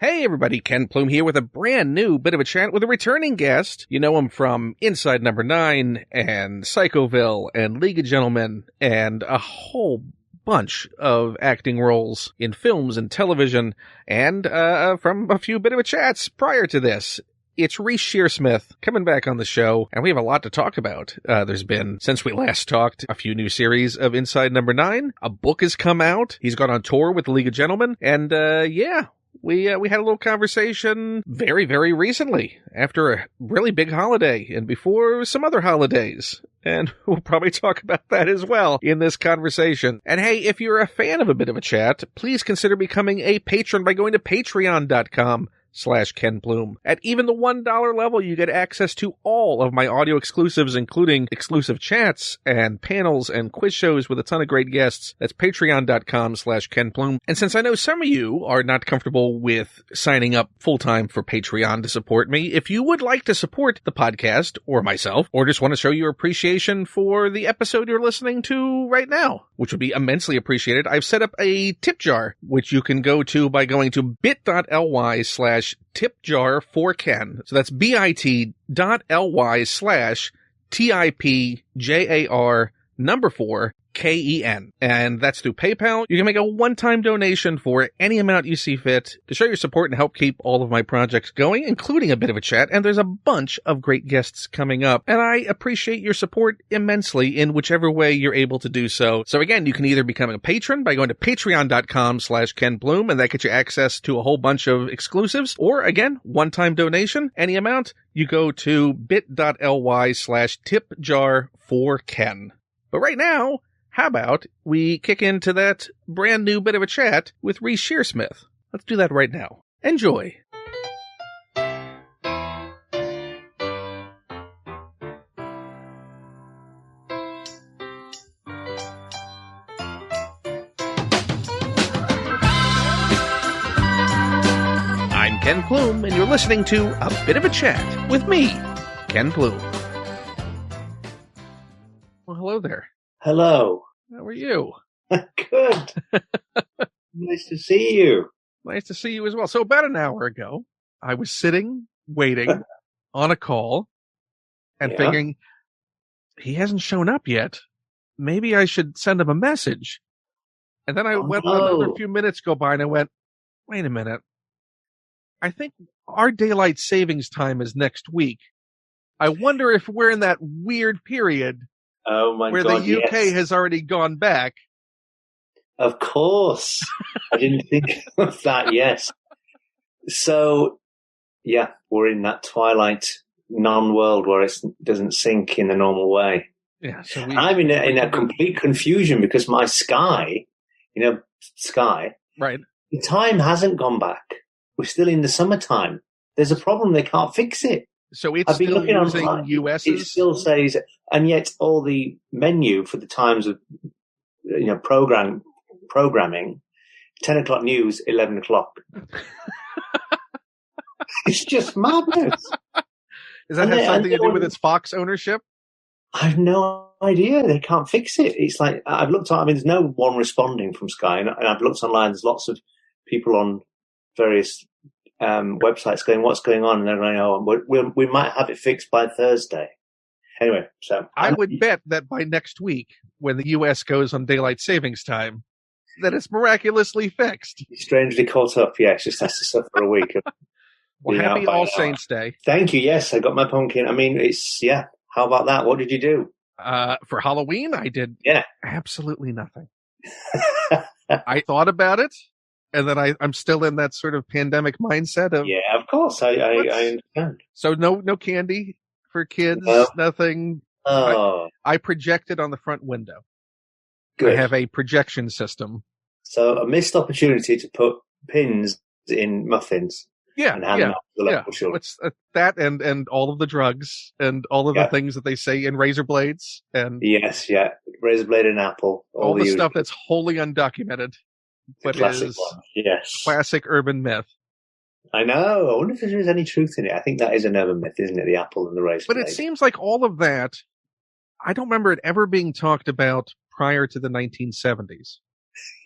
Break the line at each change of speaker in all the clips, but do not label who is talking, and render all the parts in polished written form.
Hey everybody, Ken Plume here with a brand new bit of a chat with a returning guest. You know him from INSIDE No.9 and Psychoville and League of Gentlemen and a whole bunch of acting roles in films and television and from a few bit of a chats prior to this. It's Reece Shearsmith coming back on the show, and we have a lot to talk about. There's been, since we last talked, a few new series of INSIDE No.9. A book has come out. He's gone on tour with the League of Gentlemen, and we had a little conversation very, very recently after a really big holiday and before some other holidays. And we'll probably talk about that as well in this conversation. And hey, if you're a fan of a bit of a chat, please consider becoming a patron by going to patreon.com/Ken Plume. At even the $1 level, you get access to all of my audio exclusives, including exclusive chats and panels and quiz shows with a ton of great guests. That's patreon.com/Ken Plume. And since I know some of you are not comfortable with signing up full-time for Patreon to support me, if you would like to support the podcast or myself, or just want to show your appreciation for the episode you're listening to right now, which would be immensely appreciated, I've set up a tip jar, which you can go to by going to bit.ly/tipjar4ken. So that's bit.ly/tipjar4KEN. And that's through PayPal. You can make a one-time donation for any amount you see fit to show your support and help keep all of my projects going, including a bit of a chat. And there's a bunch of great guests coming up. And I appreciate your support immensely in whichever way you're able to do so. So again, you can either become a patron by going to patreon.com/Ken Plume, and that gets you access to a whole bunch of exclusives. Or again, one-time donation, any amount, you go to bit.ly/tipjar4ken. But right now, how about we kick into that brand new bit of a chat with Reece Shearsmith? Let's do that right now. Enjoy. I'm Ken Plume, and you're listening to A Bit of a Chat with me, Ken Plume. Well, hello there.
Hello.
How are you?
Good. Nice to see you.
Nice to see you as well. So about an hour ago, I was sitting, waiting on a call and figuring he hasn't shown up yet. Maybe I should send him a message. And then another few minutes go by and I went, wait a minute. I think our daylight savings time is next week. I wonder if we're in that weird period where
God,
the UK has already gone back.
Of course. I didn't think of that, yes. So, yeah, we're in that twilight non-world where it doesn't sync in the normal way.
Yeah, so
I'm in a complete confusion because my Sky,
right?
The time hasn't gone back. We're still in the summertime. There's a problem. They can't fix it.
So it's
I've been
still
looking
using
online.
US's?
It still says, and yet all the menu for the times of, programming, 10 o'clock news, 11 o'clock. It's just madness.
Does that have something to do with its Fox ownership?
I have no idea. They can't fix it. It's like, I've looked on, there's no one responding from Sky, and I've looked online, there's lots of people on various websites going, what's going on? And they're going, we might have it fixed by Thursday. Anyway, so
I would bet that by next week, when the US goes on daylight savings time, that it's miraculously fixed.
Strangely caught up, yes, just has to suffer a week.
Well, happy All Saints Day.
Thank you. Yes, I got my pumpkin. I mean, how about that? What did you do?
For Halloween, I did absolutely nothing. I thought about it. And then I'm still in that sort of pandemic mindset of...
Yeah, of course, I understand.
So no candy for kids, nothing.
Oh.
I projected on the front window.
Good.
I have a projection system.
So a missed opportunity to put pins in muffins.
Yeah,
and hand them out to the local children.
What's that and all of the drugs and all of the things that they say in razor blades. And
yes, razor blade and apple.
All the stuff that's wholly undocumented. But
classic
is
one. Yes.
Classic urban myth.
I know. I wonder if there is any truth in it. I think that is an urban myth, isn't it? The apple and the razor blade.
But it seems like all of that, I don't remember it ever being talked about prior to the 1970s.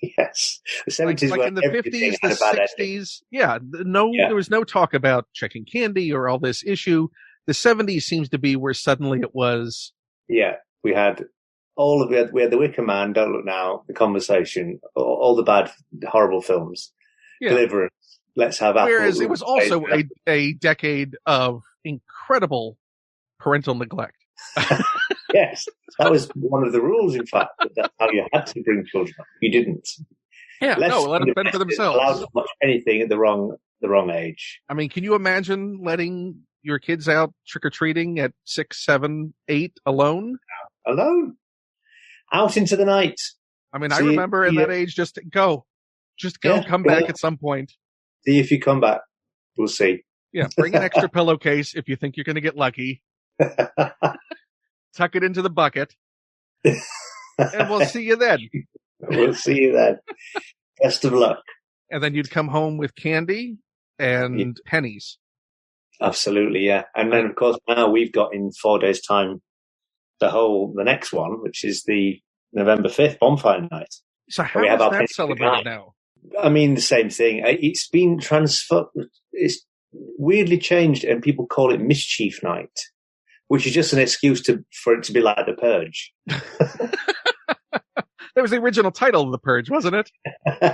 Yes. The
Like,
70s were
in the
everything
50s, the
had a bad ending.
60s, there was no talk about checking candy or all this issue. The 70s seems to be where suddenly it was.
Yeah. We had we had The Wicker Man, Don't Look Now, The Conversation, all the bad, horrible films.
Yeah.
Deliverance. Let's have Apple.
Whereas it was also a decade of incredible parental neglect.
Yes, that was one of the rules. In fact, that's how you had to bring children up. You didn't.
Yeah, let them fend for themselves.
Allowed to watch anything at the wrong age.
I mean, can you imagine letting your kids out trick or treating at 6, 7, 8 alone?
Alone, out into the night.
I mean, I remember at that age, just go, come back at some point.
See if you come back. We'll see.
Yeah, bring an extra pillowcase if you think you're going to get lucky. Tuck it into the bucket, and we'll see you then.
We'll see you then. Best of luck.
And then you'd come home with candy and pennies. Absolutely,
yeah. And then, of course, now we've got in 4 days' time the next one, which is the November 5th bonfire night.
So how is that celebrated now?
I mean, the same thing. It's been transferred. It's weirdly changed, and people call it Mischief Night, which is just an excuse for it to be like The Purge.
That was the original title of The Purge, wasn't it?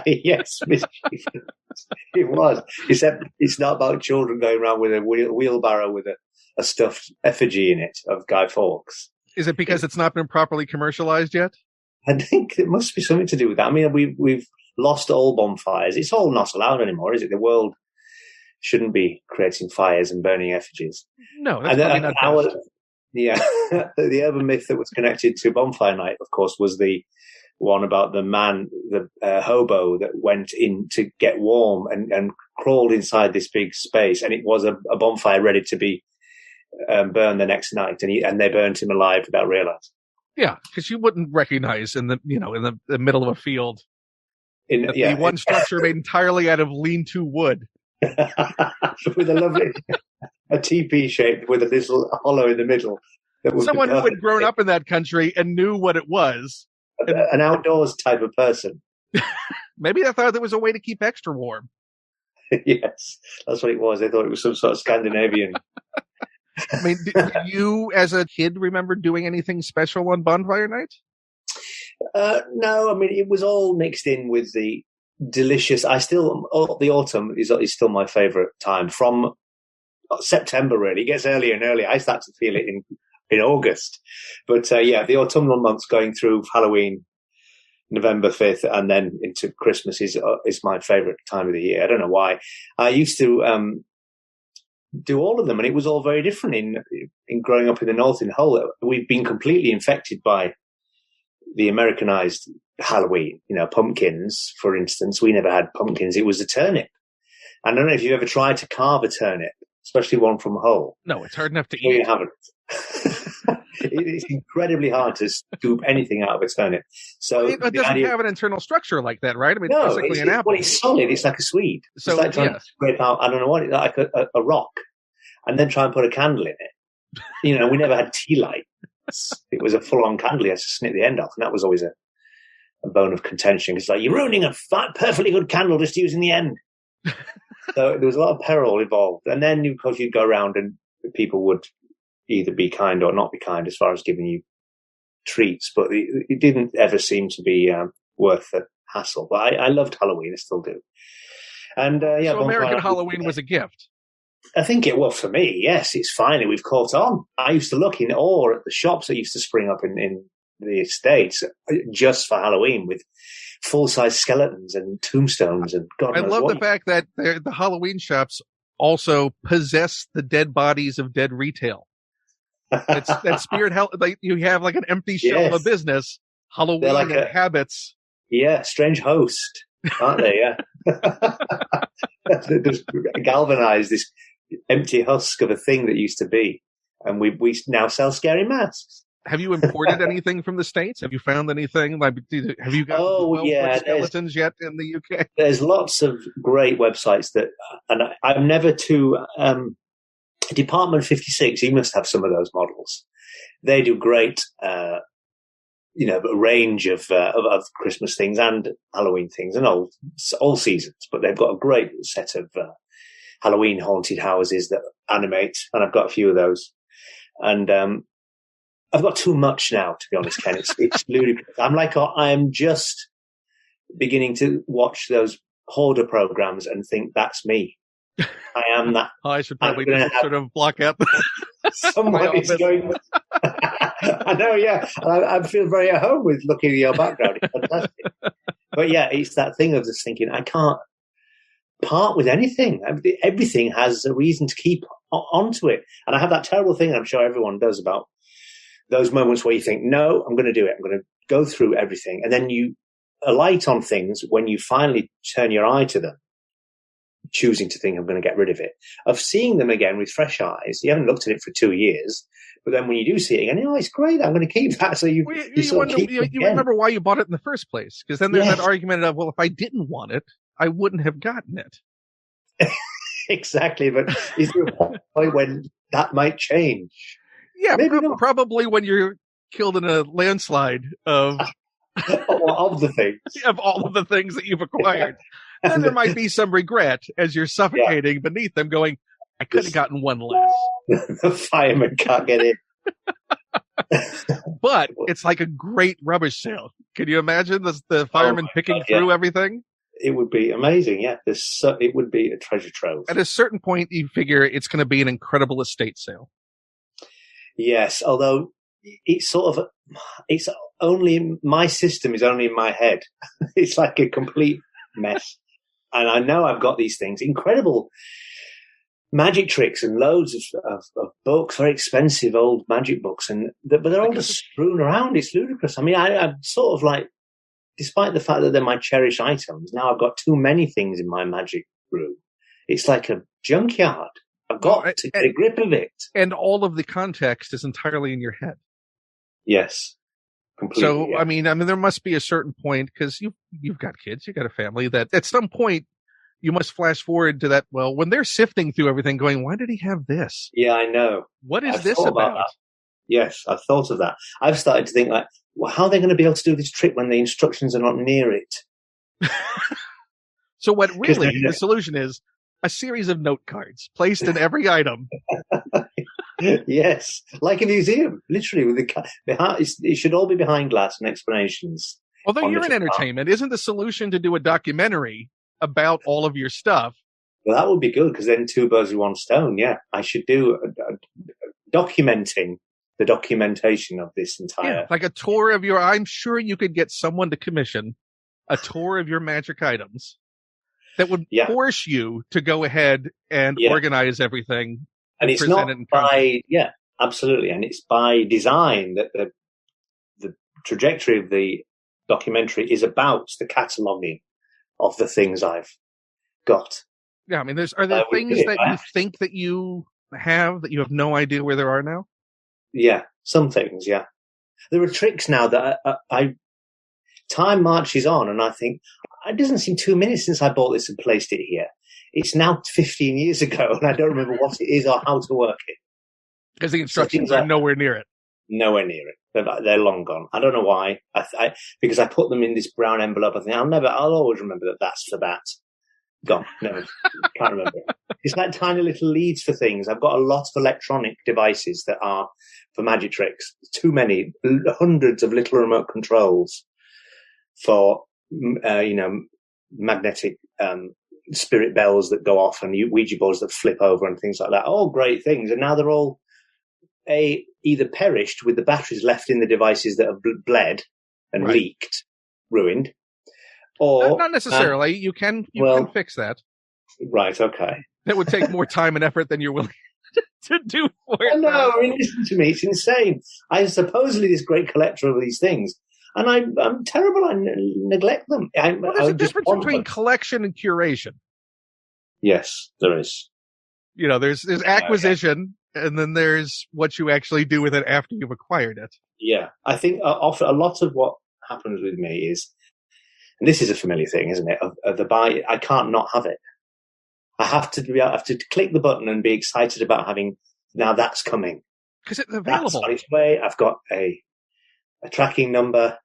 Yes, Mischief. It was. Except it's not about children going around with a wheelbarrow with a stuffed effigy in it of Guy Fawkes.
Is it because it's not been properly commercialized yet?
I think it must be something to do with that. I mean, we've lost all bonfires. It's all not allowed anymore, is it? The world shouldn't be creating fires and burning effigies.
No, that's probably not best.
Yeah, the urban myth that was connected to bonfire night, of course, was the one about the hobo that went in to get warm and crawled inside this big space, and it was a bonfire ready to be burned the next night, and they burned him alive without realizing.
Yeah, because you wouldn't recognize in the middle of a field the one structure made entirely out of lean-to wood
with a lovely a teepee shaped with a little hollow in the middle.
Someone who had grown up in that country and knew what it was.
An outdoors type of person.
Maybe they thought there was a way to keep extra warm.
Yes, that's what it was. They thought it was some sort of Scandinavian.
I mean, did you, as a kid, remember doing anything special on bonfire night?
No, I mean, it was all mixed in with the delicious. The autumn is still my favourite time. From September, really, it gets earlier and earlier. I start to feel it in August, but the autumnal months going through Halloween, November 5th, and then into Christmas is my favourite time of the year. I don't know why. I used to do all of them, and it was all very different in growing up in the North. In Hull, we've been completely infected by the Americanized Halloween. Pumpkins, for instance. We never had pumpkins. It was a turnip. I don't know if you've ever tried to carve a turnip, especially one from Hull.
No, it's hard enough to eat.
You haven't. It's incredibly hard to scoop anything out of a turnip. So
it doesn't have an internal structure like that, right? I mean,
no,
it's basically an apple.
Well, it's solid. It's like a Swede.
So,
it's like trying to scrape out, I don't know what, like a rock, and then try and put a candle in it. We never had tea light. It was a full-on candle. You had to snip the end off, and that was always a bone of contention. It's like, you're ruining a perfectly good candle just using the end. So there was a lot of peril involved. And then, of course, you'd go around and people would either be kind or not be kind as far as giving you treats. But it didn't ever seem to be worth the hassle. But I loved Halloween. I still do. And
so American Halloween was a gift.
I think it was for me. Yes, it's finally we've caught on. I used to look in awe at the shops that used to spring up in the States just for Halloween with full-size skeletons and tombstones and God knows what.
I love the fact that the Halloween shops also possess the dead bodies of dead retail. It's that spirit hell. Like you have like an empty shell of a business. Halloween like inhabits.
Yeah, strange host, aren't they? Yeah, they just galvanize this empty husk of a thing that used to be, and we now sell scary masks.
Have you imported anything from the States? Have you found anything? Like, have you got skeletons yet in the UK?
There's lots of great websites and I'm never to Department 56. You must have some of those models. They do great, a range of Christmas things and Halloween things and all seasons. But they've got a great set of Halloween haunted houses that animate, and I've got a few of those. And I've got too much now, to be honest, Ken. It's ludicrous. I'm just beginning to watch those hoarder programs and think that's me. I am that.
I should probably just sort of block out.
Someone is going. I know, yeah. I feel very at home with looking at your background. It's fantastic. But yeah, it's that thing of just thinking I can't part with anything. Everything has a reason to keep onto it. And I have that terrible thing, I'm sure everyone does, about those moments where you think, no, I'm going to do it. I'm going to go through everything. And then you alight on things when you finally turn your eye to them, choosing to think I'm going to get rid of it, of seeing them again with fresh eyes. You haven't looked at it for 2 years, but then when you do see it again, it's great. I'm going to keep that. So you
remember why you bought it in the first place. Because then there's that argument of, well, if I didn't want it, I wouldn't have gotten it.
Exactly. But is there a point when that might change?
Yeah, probably when you're killed in a landslide of
of the things.
Of all of the things that you've acquired. Yeah. Then there might be some regret as you're suffocating beneath them going, I could have gotten one less.
The fireman can't get in.
But it's like a great rubbish sale. Can you imagine the fireman picking through everything?
It would be amazing, yeah. It would be a treasure trove.
At a certain point, you figure it's going to be an incredible estate sale.
Yes, although it's only, my system is only in my head. It's like a complete mess. And I know I've got these things, incredible magic tricks and loads of books, very expensive old magic books, but they're all just strewn around. It's ludicrous. I mean, I'm sort of like, despite the fact that they're my cherished items, now I've got too many things in my magic room. It's like a junkyard. I've got to get a grip of it.
And all of the context is entirely in your head.
Yes. Completely,
so, yeah. I mean, there must be a certain point, because you've got kids, you've got a family, that at some point you must flash forward to that, well, when they're sifting through everything going, why did he have this?
Yeah, I know.
What is this about?
Yes, I've thought of that. I've started to think, like, well, how are they going to be able to do this trick when the instructions are not near it?
So what really the solution is, a series of note cards placed in every item.
Yes, like a museum, literally. With it should all be behind glass and explanations.
Although you're in entertainment, isn't the solution to do a documentary about all of your stuff?
Well, that would be good, because then 2 birds with 1 stone. Yeah, I should do documenting the documentation of this entire,
like a tour of your. I'm sure you could get someone to commission a tour of your magic items that would force you to go ahead and organize everything.
And it's not by, absolutely. And it's by design that the trajectory of the documentary is about the cataloguing of the things I've got.
Yeah, I mean, are there things that you think that you have no idea where there are now?
Yeah, some things, yeah. There are tricks now that time marches on, and I think, it doesn't seem 2 minutes since I bought this and placed it here. It's now 15 years ago, and I don't remember what it is or how to work it.
Because the instructions are nowhere near it.
Nowhere near it. They're long gone. I don't know why. Because I put them in this brown envelope. I think I'll always remember that that's for that. Gone. No, can't remember. It's like tiny little leads for things. I've got a lot of electronic devices that are for magic tricks. Too many, hundreds of little remote controls for, magnetic spirit bells that go off and Ouija boards that flip over and things like that. All great things. And now they're all either perished with the batteries left in the devices that have bled and leaked, ruined. Or
not necessarily. You can fix that.
Right, okay.
That would take more time and effort than you're willing to do for it.
No, I mean, listen to me. It's insane. I'm supposedly this great collector of these things, and I'm terrible. I neglect them.
There's a difference between collection and curation.
Yes, there is.
There's acquisition, and then there's what you actually do with it after you've acquired it.
Yeah, I think often a lot of what happens with me is, and this is a familiar thing, isn't it? Of the buy, I can't not have it. I have to click the button and be excited about having. Now that's coming
because it's available.
That's on its way. I've got a a tracking number.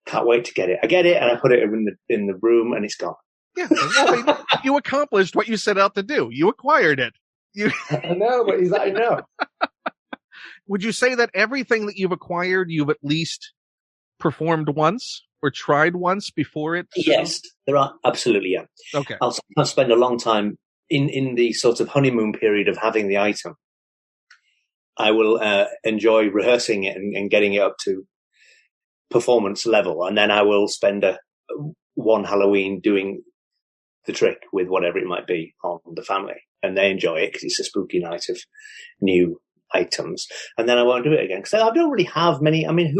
Can't wait to get it. I get it, and I put it in the room, and it's gone.
Yeah, well, you accomplished what you set out to do. You acquired it.
I know, but he's like, no.
Would you say that everything that you've acquired, you've at least performed once or tried once before it?
Yes, there are. Absolutely, yeah.
Okay.
I'll sometimes spend a long time in the sort of honeymoon period of having the item. I will enjoy rehearsing it and getting it up to performance level. And then I will spend one Halloween doing the trick with whatever it might be on the family. And they enjoy it because it's a spooky night of new items. And then I won't do it again because I don't really have many. I mean,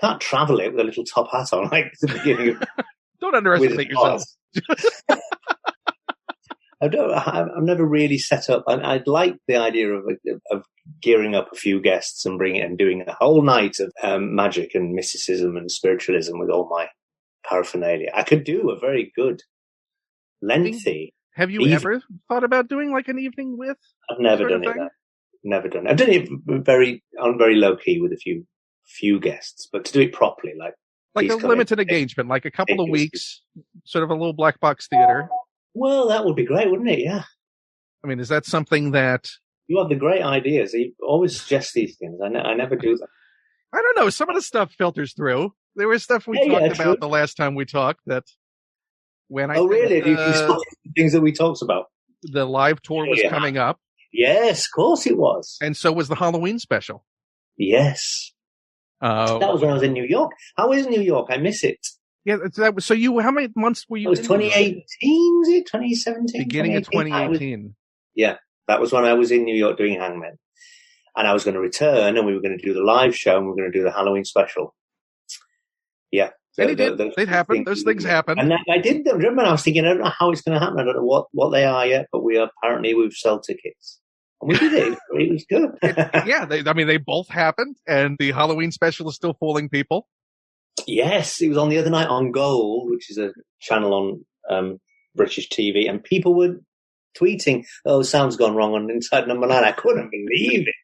can't travel it with a little top hat on like at the beginning of.
Don't underestimate yourself.
I've never really set up. I'd like the idea of gearing up a few guests and bringing it and doing a whole night of magic and mysticism and spiritualism with all my paraphernalia. I could do a very good, lengthy.
Have you ever thought about doing like an evening with?
I've never done it. Never done it. I've done it very low key with a few guests, but to do it properly, like
a limited engagement, like a couple of weeks, sort of a little black box theater.
Well, that would be great, wouldn't it? Yeah.
I mean, is that something that
you have the great ideas? You always suggest these things. I never do them.
I don't know. Some of the stuff filters through. There was stuff we talked about the last time we talked that when I
really? You saw things that we talked about.
The live tour was coming up.
Yes, of course it was.
And so was the Halloween special.
Yes. That was when I was in New York. How is New York? I miss it.
Yeah, that was, so how many months were you?
It was 2018, was it? 2017?
Beginning of 2018.
Yeah, that was when I was in New York doing Hangmen. And I was going to return and we were going to do the live show and we were going to do the Halloween special. Yeah.
And it did. It happened. Those things happen.
And I did them. Remember, I was thinking, I don't know how it's going to happen. I don't know what they are yet, but we've sold tickets. And we did it. It was good.
They both happened. And the Halloween special is still fooling people.
Yes, it was on the other night on Gold, which is a channel on British TV, and people were tweeting, "Oh, sound's gone wrong on Inside No.9." I couldn't believe it.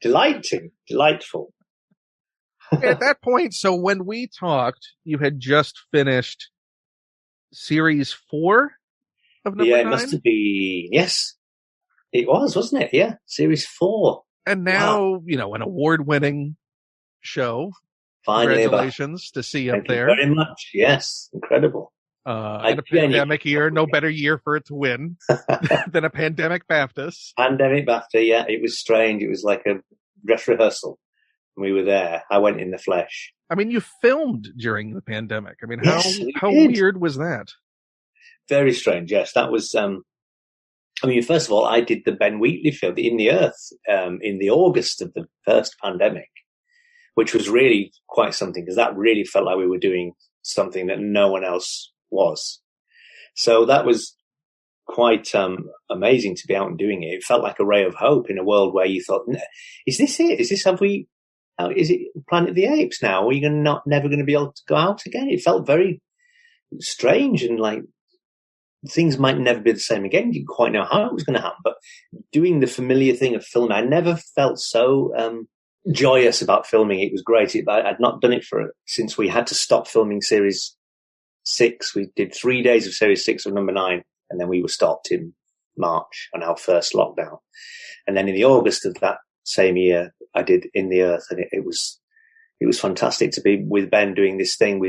Delightful.
At that point, so when we talked, you had just finished series 4 of number 9?
Yeah, it must have been. Yes, it was, wasn't it? Yeah, series 4.
And now, an award-winning show.
Finally,
congratulations to see up there.
Thank you very much. Yes, incredible.
In a pandemic year, no better year for it to win than a pandemic BAFTAs.
Pandemic BAFTA, yeah. It was strange. It was like a dress rehearsal. We were there. I went in the flesh.
I mean, you filmed during the pandemic. I mean, how weird was that?
Very strange, yes. That was, first of all, I did the Ben Wheatley film, In the Earth, in the August of the first pandemic, which was really quite something because that really felt like we were doing something that no one else was. So that was quite amazing to be out and doing it. It felt like a ray of hope in a world where you thought, is this it? Is it Planet of the Apes now? Are we never going to be able to go out again? It felt very strange and like things might never be the same again. You didn't quite know how it was going to happen, but doing the familiar thing of filming, I never felt so joyous about filming. It was great. I'd not done it since we had to stop filming series 6. We did 3 days of series 6 of number 9, and then we were stopped in March on our first lockdown. And then in the August of that same year, I did In the Earth, and it was fantastic to be with Ben doing this thing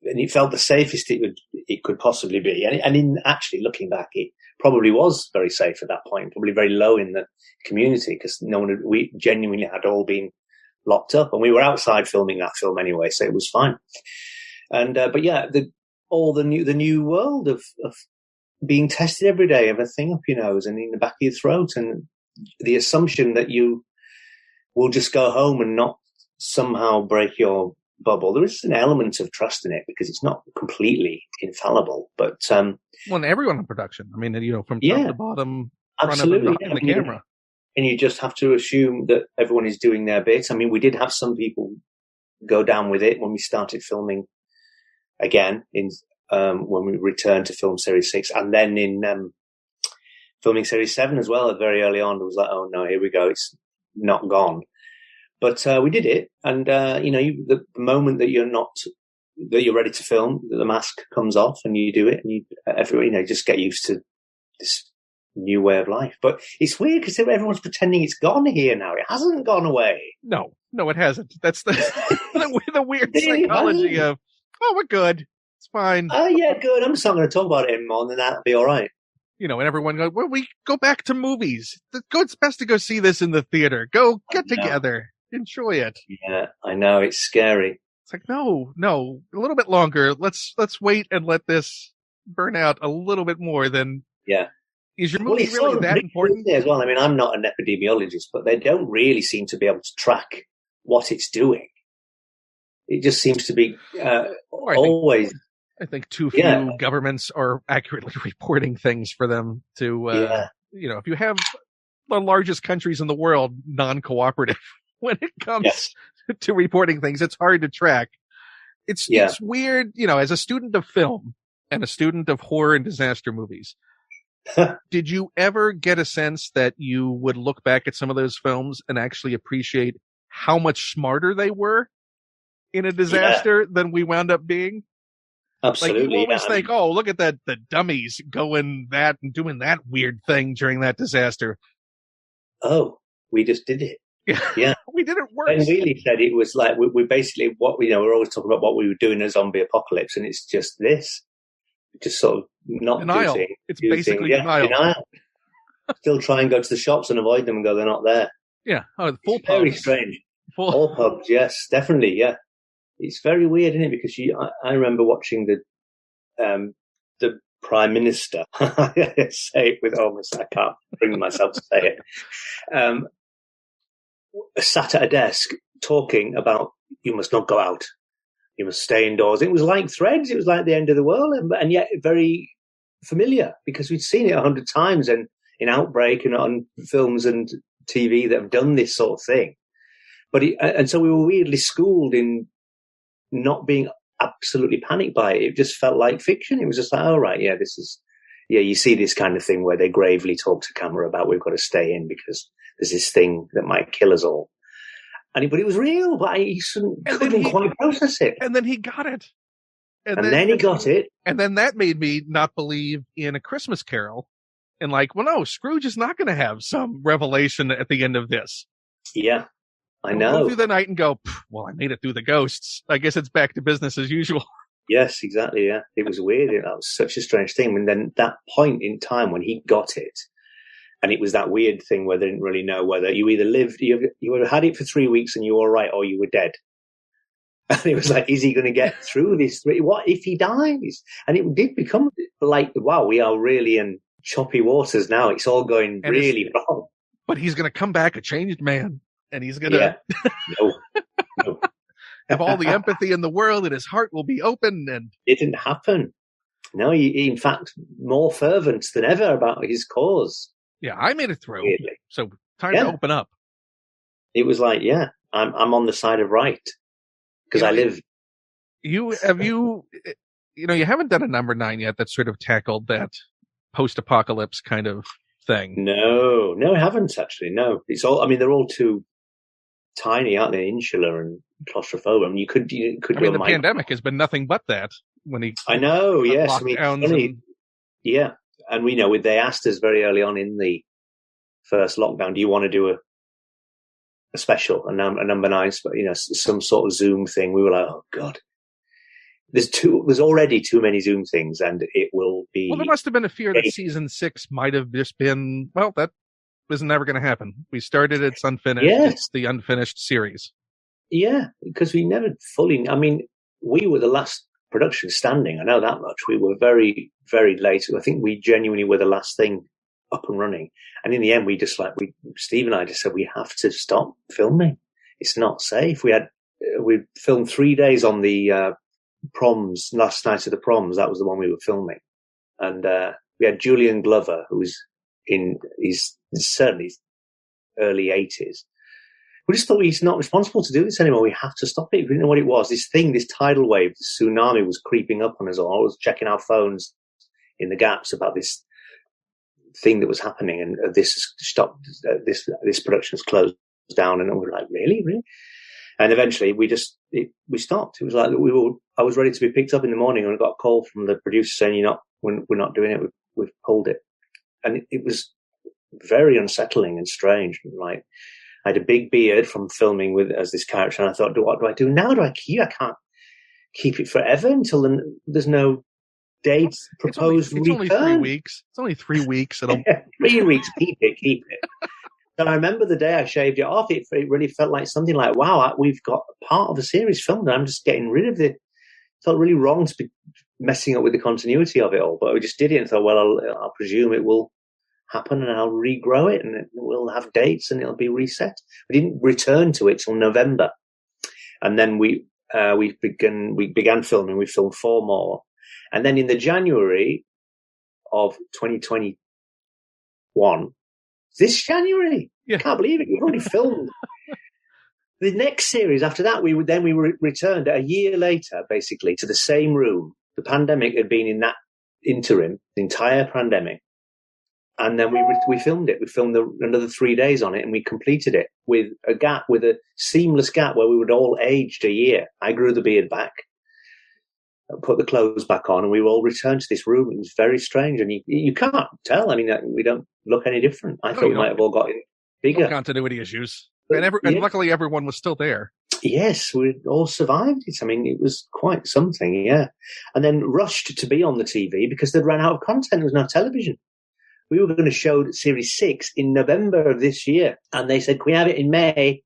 and it felt the safest it could possibly be. And in actually looking back, it probably was very safe at that point, probably very low in the community because we genuinely had all been locked up, and we were outside filming that film anyway, so it was fine. And but yeah, the new world of being tested every day, of a thing up your nose and in the back of your throat, and the assumption that you will just go home and not somehow break your bubble. There is an element of trust in it because it's not completely infallible, but
everyone in production. I mean, from top to bottom,
absolutely,
front of the camera.
And you just have to assume that everyone is doing their bit. I mean, we did have some people go down with it when we started filming again when we returned to film series 6, and then in filming series 7 as well. Very early on, it was like, oh no, here we go, it's not gone. But we did it, and the moment that you're ready to film, the mask comes off, and you do it, and just get used to this new way of life. But it's weird because everyone's pretending it's gone here now. It hasn't gone away.
No, it hasn't. That's the weird psychology of, oh, we're good. It's fine.
Oh, yeah, good. I'm just not going to talk about it anymore, and then that'll be all right.
And everyone goes, well, we go back to movies. It's best to go see this in the theater. Go get together. Enjoy it.
Yeah, I know. It's scary.
It's like, no, a little bit longer. Let's wait and let this burn out a little bit more than...
Yeah.
Is your movie really that important?
As well. I mean, I'm not an epidemiologist, but they don't really seem to be able to track what it's doing. It just seems to be always...
I think too few governments are accurately reporting things for them to, if you have the largest countries in the world non-cooperative when it comes to reporting things, it's hard to track. It's weird, as a student of film and a student of horror and disaster movies, did you ever get a sense that you would look back at some of those films and actually appreciate how much smarter they were in a disaster than we wound up being?
Absolutely.
Like, you always think, oh, look at the dummies going that and doing that weird thing during that disaster.
Oh, we just did it. Yeah.
We did it worse.
And really said it was like, we basically, we're always talking about what we were doing in a zombie apocalypse, and it's just this. Just sort of not
denial. It's basically denial.
Still try and go to the shops and avoid them and go, they're not there.
Yeah. Oh, full pubs.
Very strange. All pubs, yes, definitely, yeah. It's very weird, isn't it? Because I remember watching the Prime Minister, I say it with almost, I can't bring myself to say it, sat at a desk talking about, you must not go out. You must stay indoors. It was like Threads. It was like the end of the world, and yet very familiar because we'd seen it 100 times and in Outbreak and on films and TV that have done this sort of thing. And so we were weirdly schooled in not being absolutely panicked by it. It just felt like fiction. It was just like, oh, right, you see this kind of thing where they gravely talk to camera about we've got to stay in because there's this thing that might kill us all. But it was real, but he couldn't quite process it.
And then he got it.
And then he got it.
And then that made me not believe in A Christmas Carol. And well, no, Scrooge is not going to have some revelation at the end of this.
Yeah, I know.
Go through the night and go, well, I made it through the ghosts. I guess it's back to business as usual.
Yes, exactly, yeah. It was weird. That was such a strange thing. And then that point in time when he got it, and it was that weird thing where they didn't really know whether you either lived, you had it for 3 weeks and you were all right, or you were dead. And it was like, is he going to get through this? What if he dies? And it did become like, wow, we are really in choppy waters now. It's all going really wrong.
But he's going to come back a changed man, and he's going to
no.
have all the empathy in the world, and his heart will be open. And
it didn't happen. No, he in fact more fervent than ever about his cause.
Yeah, I made it through.
Weirdly.
So time to open up.
It was like, I'm on the side of right because I live.
You haven't done a number 9 yet that sort of tackled that post-apocalypse kind of thing.
No, I haven't actually. No, it's all. I mean, they're all too tiny, aren't they? Insular and claustrophobic. I mean, you could.
The pandemic has been nothing but that.
I know. Yes, I mean, yeah. And we know they asked us very early on in the first lockdown, do you want to do a special, a number 9, some sort of Zoom thing? We were like, oh God, there's already too many Zoom things, and it will be.
Well, there must have been a fear that season 6 might have just been, well, that was never going to happen. We started, it's unfinished.
Yeah.
It's the unfinished series.
Yeah, because we never fully. I mean, we were the last production standing. I know that much. We were very, very late. I think we genuinely were the last thing up and running. And in the end, Steve and I just said, we have to stop filming. It's not safe. We filmed 3 days on the proms, last night of the proms. That was the one we were filming. And we had Julian Glover, who's he's certainly early 80s. We just thought he's not responsible to do this anymore. We have to stop it. We didn't know what it was. This tidal wave, this tsunami was creeping up on us all. I was checking our phones in the gaps about this thing that was happening, and this stopped. This production is closed down, and we were like, really? And eventually we stopped. It was like I was ready to be picked up in the morning, and I got a call from the producer saying, we're not doing it. We've pulled it. And it was very unsettling and strange. Like, I had a big beard from filming as this character, and I thought, what do I do now? I can't keep it forever until there's no date proposed
it's only 3 weeks. It's only 3 weeks.
3 weeks. Keep it. And I remember the day I shaved it off. It really felt like something like, wow, we've got a part of a series filmed, and I'm just getting rid of it. It felt really wrong to be messing up with the continuity of it all, but we just did it and thought, well, I'll presume it will happen, and I'll regrow it, and we'll have dates, and it'll be reset. We didn't return to it till November, and then we began filming. We filmed 4 more, and then in the January of 2021, this January, I can't believe it. We've already filmed the next series. After that, we returned a year later, basically, to the same room. The pandemic had been in that interim, the entire pandemic. And then we filmed it. We filmed another 3 days on it, and we completed it with a seamless gap where we would all aged a year. I grew the beard back, put the clothes back on, and we all returned to this room. It was very strange, and you can't tell. I mean, we don't look any different. I thought we might have all gotten bigger.
No continuity issues. And luckily everyone was still there.
Yes, we all survived it. I mean, it was quite something, yeah. And then rushed to be on the TV because they'd run out of content. There was no television. We were going to show Series 6 in November of this year. And they said, can we have it in May?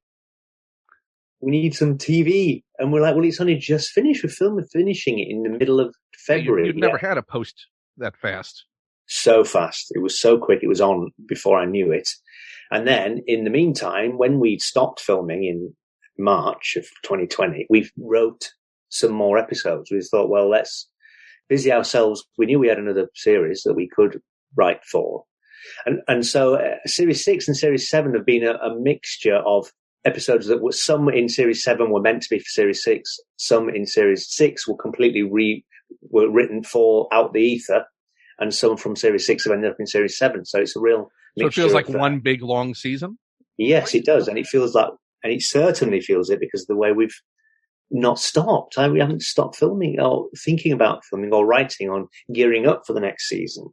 We need some TV. And we're like, well, it's only just finished. We're finishing it in the middle of February.
You'd never had a post that fast.
So fast. It was so quick. It was on before I knew it. And then, in the meantime, when we stopped filming in March of 2020, we wrote some more episodes. We thought, well, let's busy ourselves. We knew we had another series that we could write for. And so Series 6 and Series 7 have been a mixture of episodes that were, some in Series 7 were meant to be for Series 6, some in Series 6 were completely were written for out the ether, and some from Series 6 have ended up in Series 7. So it's a real mixture.
So it feels like one big long season?
Yes, it does. And it feels like, and it certainly feels it because of the way we've not stopped. We haven't stopped filming or thinking about filming or writing on gearing up for the next season.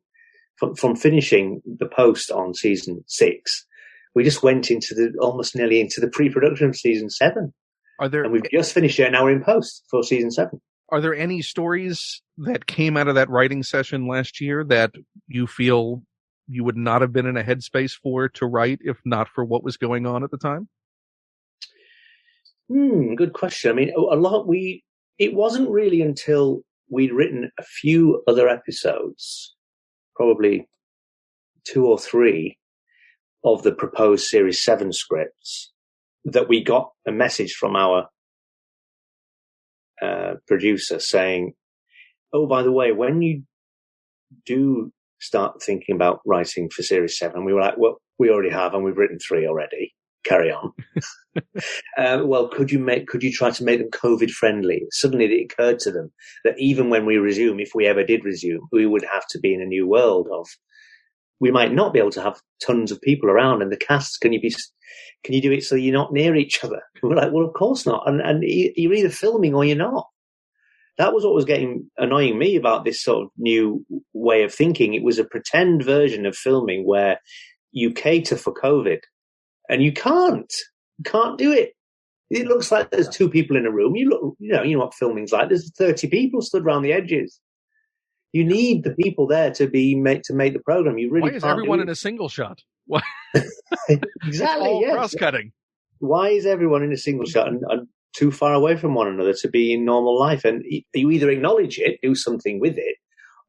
From finishing the post on season 6, we just went almost nearly into the pre-production of season 7. And we've just finished it, and now we're in post for season 7.
Are there any stories that came out of that writing session last year that you feel you would not have been in a headspace to write if not for what was going on at the time?
Good question. I mean, it wasn't really until we'd written a few other episodes, probably 2 or 3 of the proposed Series 7 scripts, that we got a message from our producer saying, oh, by the way, when you do start thinking about writing for Series 7, we were like, well, we already have, and we've written 3 already. Carry on. Well, could you try to make them COVID friendly? Suddenly it occurred to them that even when we resume, if we ever did resume, we would have to be in a new world we might not be able to have tons of people around, and the casts, can you do it so you're not near each other? We're like, well, of course not. And you're either filming or you're not. That was what was annoying me about this sort of new way of thinking. It was a pretend version of filming where you cater for COVID, and you can't do it. It looks like there's 2 people in a room. You know what filming's like. There's 30 people stood around the edges. You need the people there to make the program. You really
Why is everyone in a single shot? Why?
Exactly.
All cross-cutting.
Why is everyone in a single shot and too far away from one another to be in normal life? And you either acknowledge it, do something with it,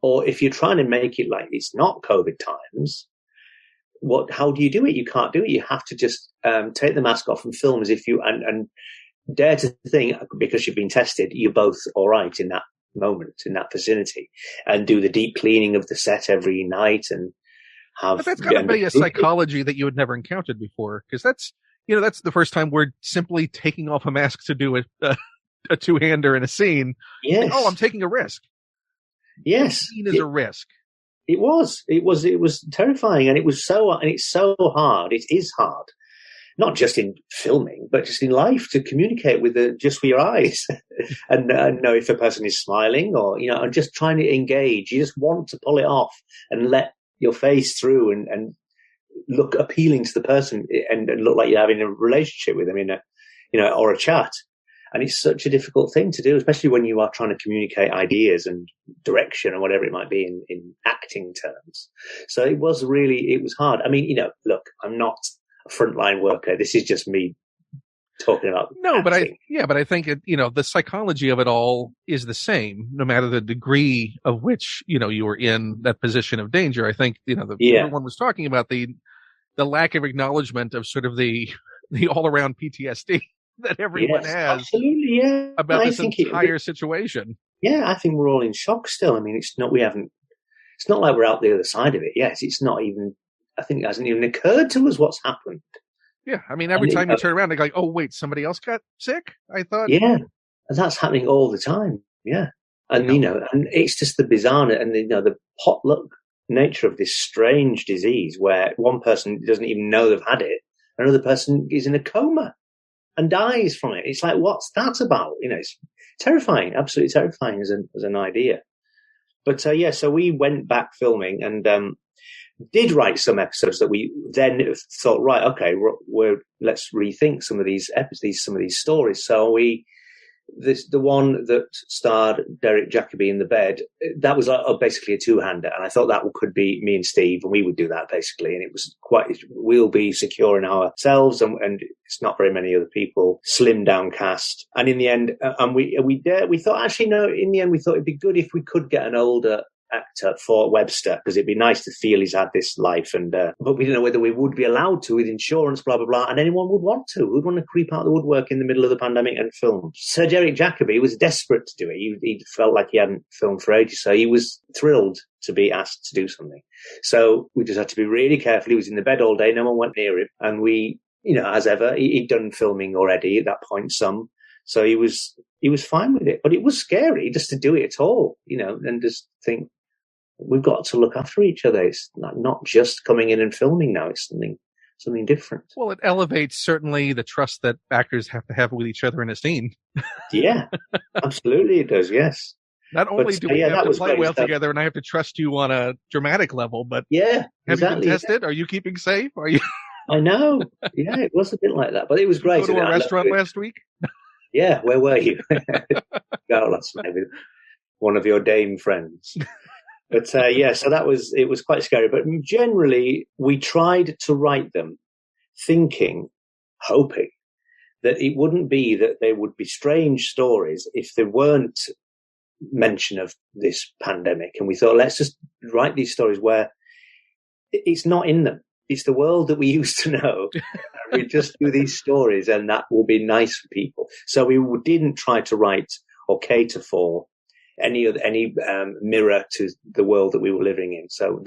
or if you're trying to make it like it's not COVID times, how do you do it? You can't do it. You have to just take the mask off and film as if you and dare to think, because you've been tested, you're both all right in that moment, in that vicinity, and do the deep cleaning of the set every night and have.
But that's got to be a psychology that you had never encountered before, because that's the first time we're simply taking off a mask to do a two-hander in a scene.
Yes.
And, I'm taking a risk.
Yes.
The scene is a risk.
It was terrifying, and it's so hard. It is hard not just in filming, but just in life, to communicate with just with your eyes and know if a person is smiling or, and just trying to engage. You just want to pull it off and let your face through and look appealing to the person and look like you're having a relationship with them or a chat. And it's such a difficult thing to do, especially when you are trying to communicate ideas and direction or whatever it might be in acting terms. So it was hard. I mean, look, I'm not a frontline worker. This is just me talking about acting.
But I think the psychology of it all is the same, no matter the degree of which, you were in that position of danger. I think, everyone was talking about the lack of acknowledgement of sort of the all around PTSD that everyone has
absolutely, yeah.
about this entire situation.
Yeah, I think we're all in shock still. I mean, it's not like we're out the other side of it. Yes, it's not even, I think it hasn't even occurred to us what's happened.
Yeah, I mean, every time you turn around, they're like, oh, wait, somebody else got sick? I thought.
Yeah, and that's happening all the time. Yeah. And, and it's just the bizarre and, the potluck nature of this strange disease where one person doesn't even know they've had it, another person is in a coma and dies from it. It's like, what's that about? It's terrifying, absolutely terrifying as an idea. But so we went back filming and did write some episodes that we then thought, right, okay, let's rethink some of these episodes, some of these stories. So the one that starred Derek Jacobi in the bed, that was basically a two-hander, and I thought that could be me and Steve, and we would do that basically, and it was we'll be secure in ourselves, and it's not very many other people, slim down cast, and in the end, and we thought, actually no, in the end we thought it'd be good if we could get an older actor for Webster, because it'd be nice to feel he's had this life, and but we didn't know whether we would be allowed to with insurance, blah blah blah, and anyone would want to creep out the woodwork in the middle of the pandemic and film. Sir Derek Jacobi was desperate to do it. He felt like he hadn't filmed for ages, so he was thrilled to be asked to do something. So we just had to be really careful. He was in the bed all day, no one went near him, and we, as ever, he'd done filming already at that point, some. So he was fine with it, but it was scary just to do it at all, and just think, we've got to look after each other. It's not just coming in and filming now. It's something different.
Well, it elevates certainly the trust that actors have to have with each other in a scene.
Yeah, absolutely it does, yes.
Not only do we have to play well together and I have to trust you on a dramatic level, but have you been tested? Are you keeping safe? Are you?
I know. Yeah, it was a bit like that, but it was great.
Go to a restaurant last week?
Yeah, where were you? Go last night with one of your dame friends. But so it was quite scary. But generally, we tried to write them hoping that it wouldn't be that there would be strange stories if there weren't mention of this pandemic. And we thought, let's just write these stories where it's not in them. It's the world that we used to know. We just do these stories and that will be nice for people. So we didn't try to write or cater for any mirror to the world that we were living in. So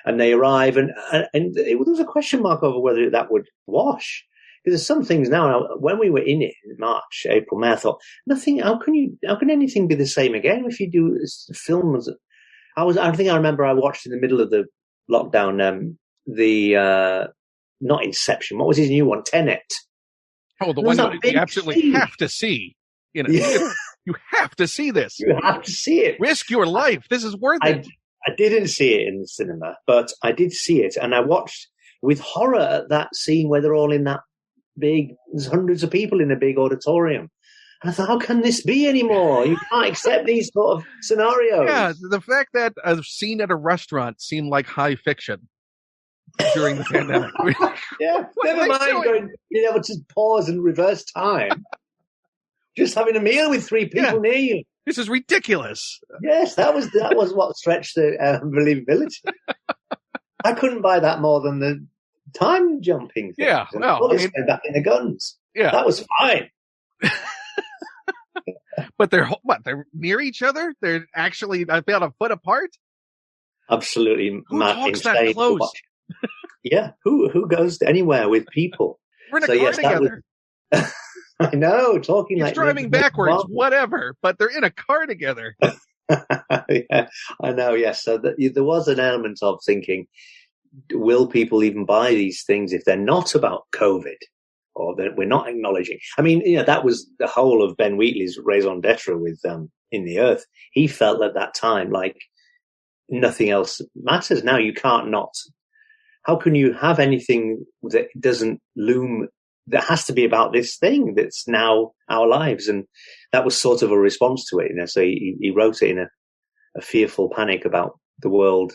they arrive and there was a question mark over whether that would wash. Because there's some things now, when we were in it in March, April, May, I thought, how can anything be the same again if you do film? I think I remember I watched in the middle of the lockdown, not Inception, what was his new one? Tenet.
Oh, the one that you absolutely have to see. You have to see this.
You have to see it.
Risk your life. This is worth it.
I didn't see it in the cinema, but I did see it. And I watched with horror at that scene where they're all in that there's hundreds of people in a big auditorium. And I thought, how can this be anymore? You can't accept these sort of scenarios.
Yeah, the fact that a scene at a restaurant seemed like high fiction during the pandemic.
Yeah, never mind being able to pause and reverse time. Just having a meal with three people near you.
This is ridiculous.
Yes, that was what stretched the believability. I couldn't buy that more than the time jumping thing.
Yeah, well,
back in the guns.
Yeah,
that was fine.
But they're near each other. They're actually about a foot apart.
Absolutely,
who talks that close?
Yeah, who goes anywhere with people?
We're in a car together.
I know, talking
He's
like
driving backwards, whatever, but they're in a car together.
Yeah, I know, yes. So there was an element of thinking, will people even buy these things if they're not about COVID? or that we're not acknowledging. I mean, that was the whole of Ben Wheatley's raison d'etre with In the Earth. He felt at that time like nothing else matters. Now you can't not. How can you have anything that doesn't loom, that has to be about this thing that's now our lives? And that was sort of a response to it. So he wrote it in a fearful panic about the world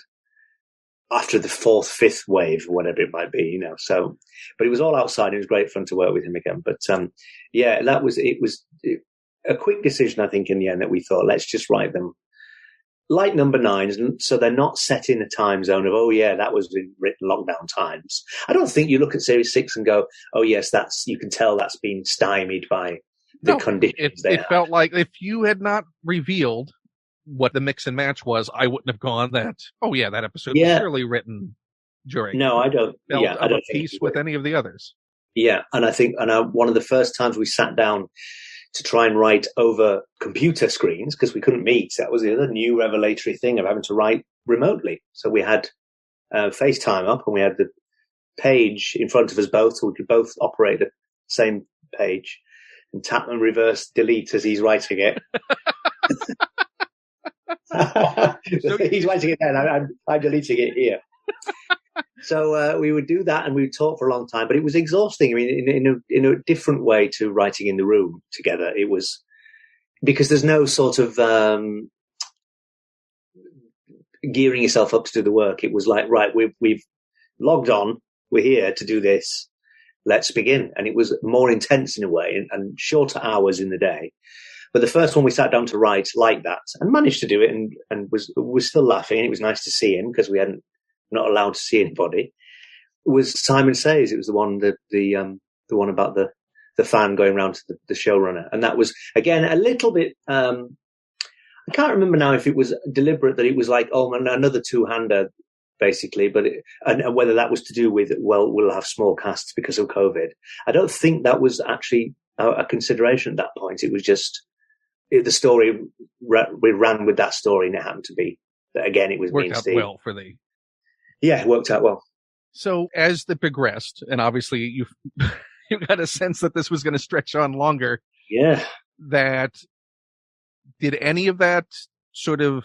after the fourth, fifth wave, whatever it might be, So, but it was all outside. It was great fun to work with him again. But it was a quick decision, I think, in the end, that we thought, let's just write them like number 9, so they're not set in a time zone of, oh yeah, that was in written lockdown times. I don't think you look at series 6 and go, oh yes, you can tell that's been stymied by the conditions.
It felt like if you had not revealed what the mix and match was, I wouldn't have gone that. Oh yeah, that episode was surely written during.
No, I don't.
I don't piece with any of the others.
Yeah, and I think, one of the first times we sat down to try and write over computer screens, because we couldn't meet. That was the other new revelatory thing of having to write remotely. So we had FaceTime up, and we had the page in front of us both, so we could both operate the same page and tap and reverse delete as he's writing it. He's writing it there, and I'm deleting it here. So we would do that, and we would talk for a long time, but it was exhausting. I mean, in a different way to writing in the room together. It was because there's no sort of gearing yourself up to do the work. It was like, right, we've logged on, we're here to do this, let's begin. And it was more intense in a way, and shorter hours in the day. But the first one we sat down to write like that, and managed to do it, and was still laughing, and it was nice to see him because we hadn't. Not allowed to see anybody, was Simon Says. It was the one the one about the fan going around to the showrunner, and that was again a little bit. I can't remember now if it was deliberate that it was like another two-hander basically, but and whether that was to do with we'll have small casts because of COVID. I don't think that was actually a consideration at that point. It was just the story. We ran with that story, and it happened to be that again. It was
worked out well for the.
Yeah, it worked out well.
So as they progressed, and obviously you got a sense that this was going to stretch on longer.
Yeah.
Did any of that sort of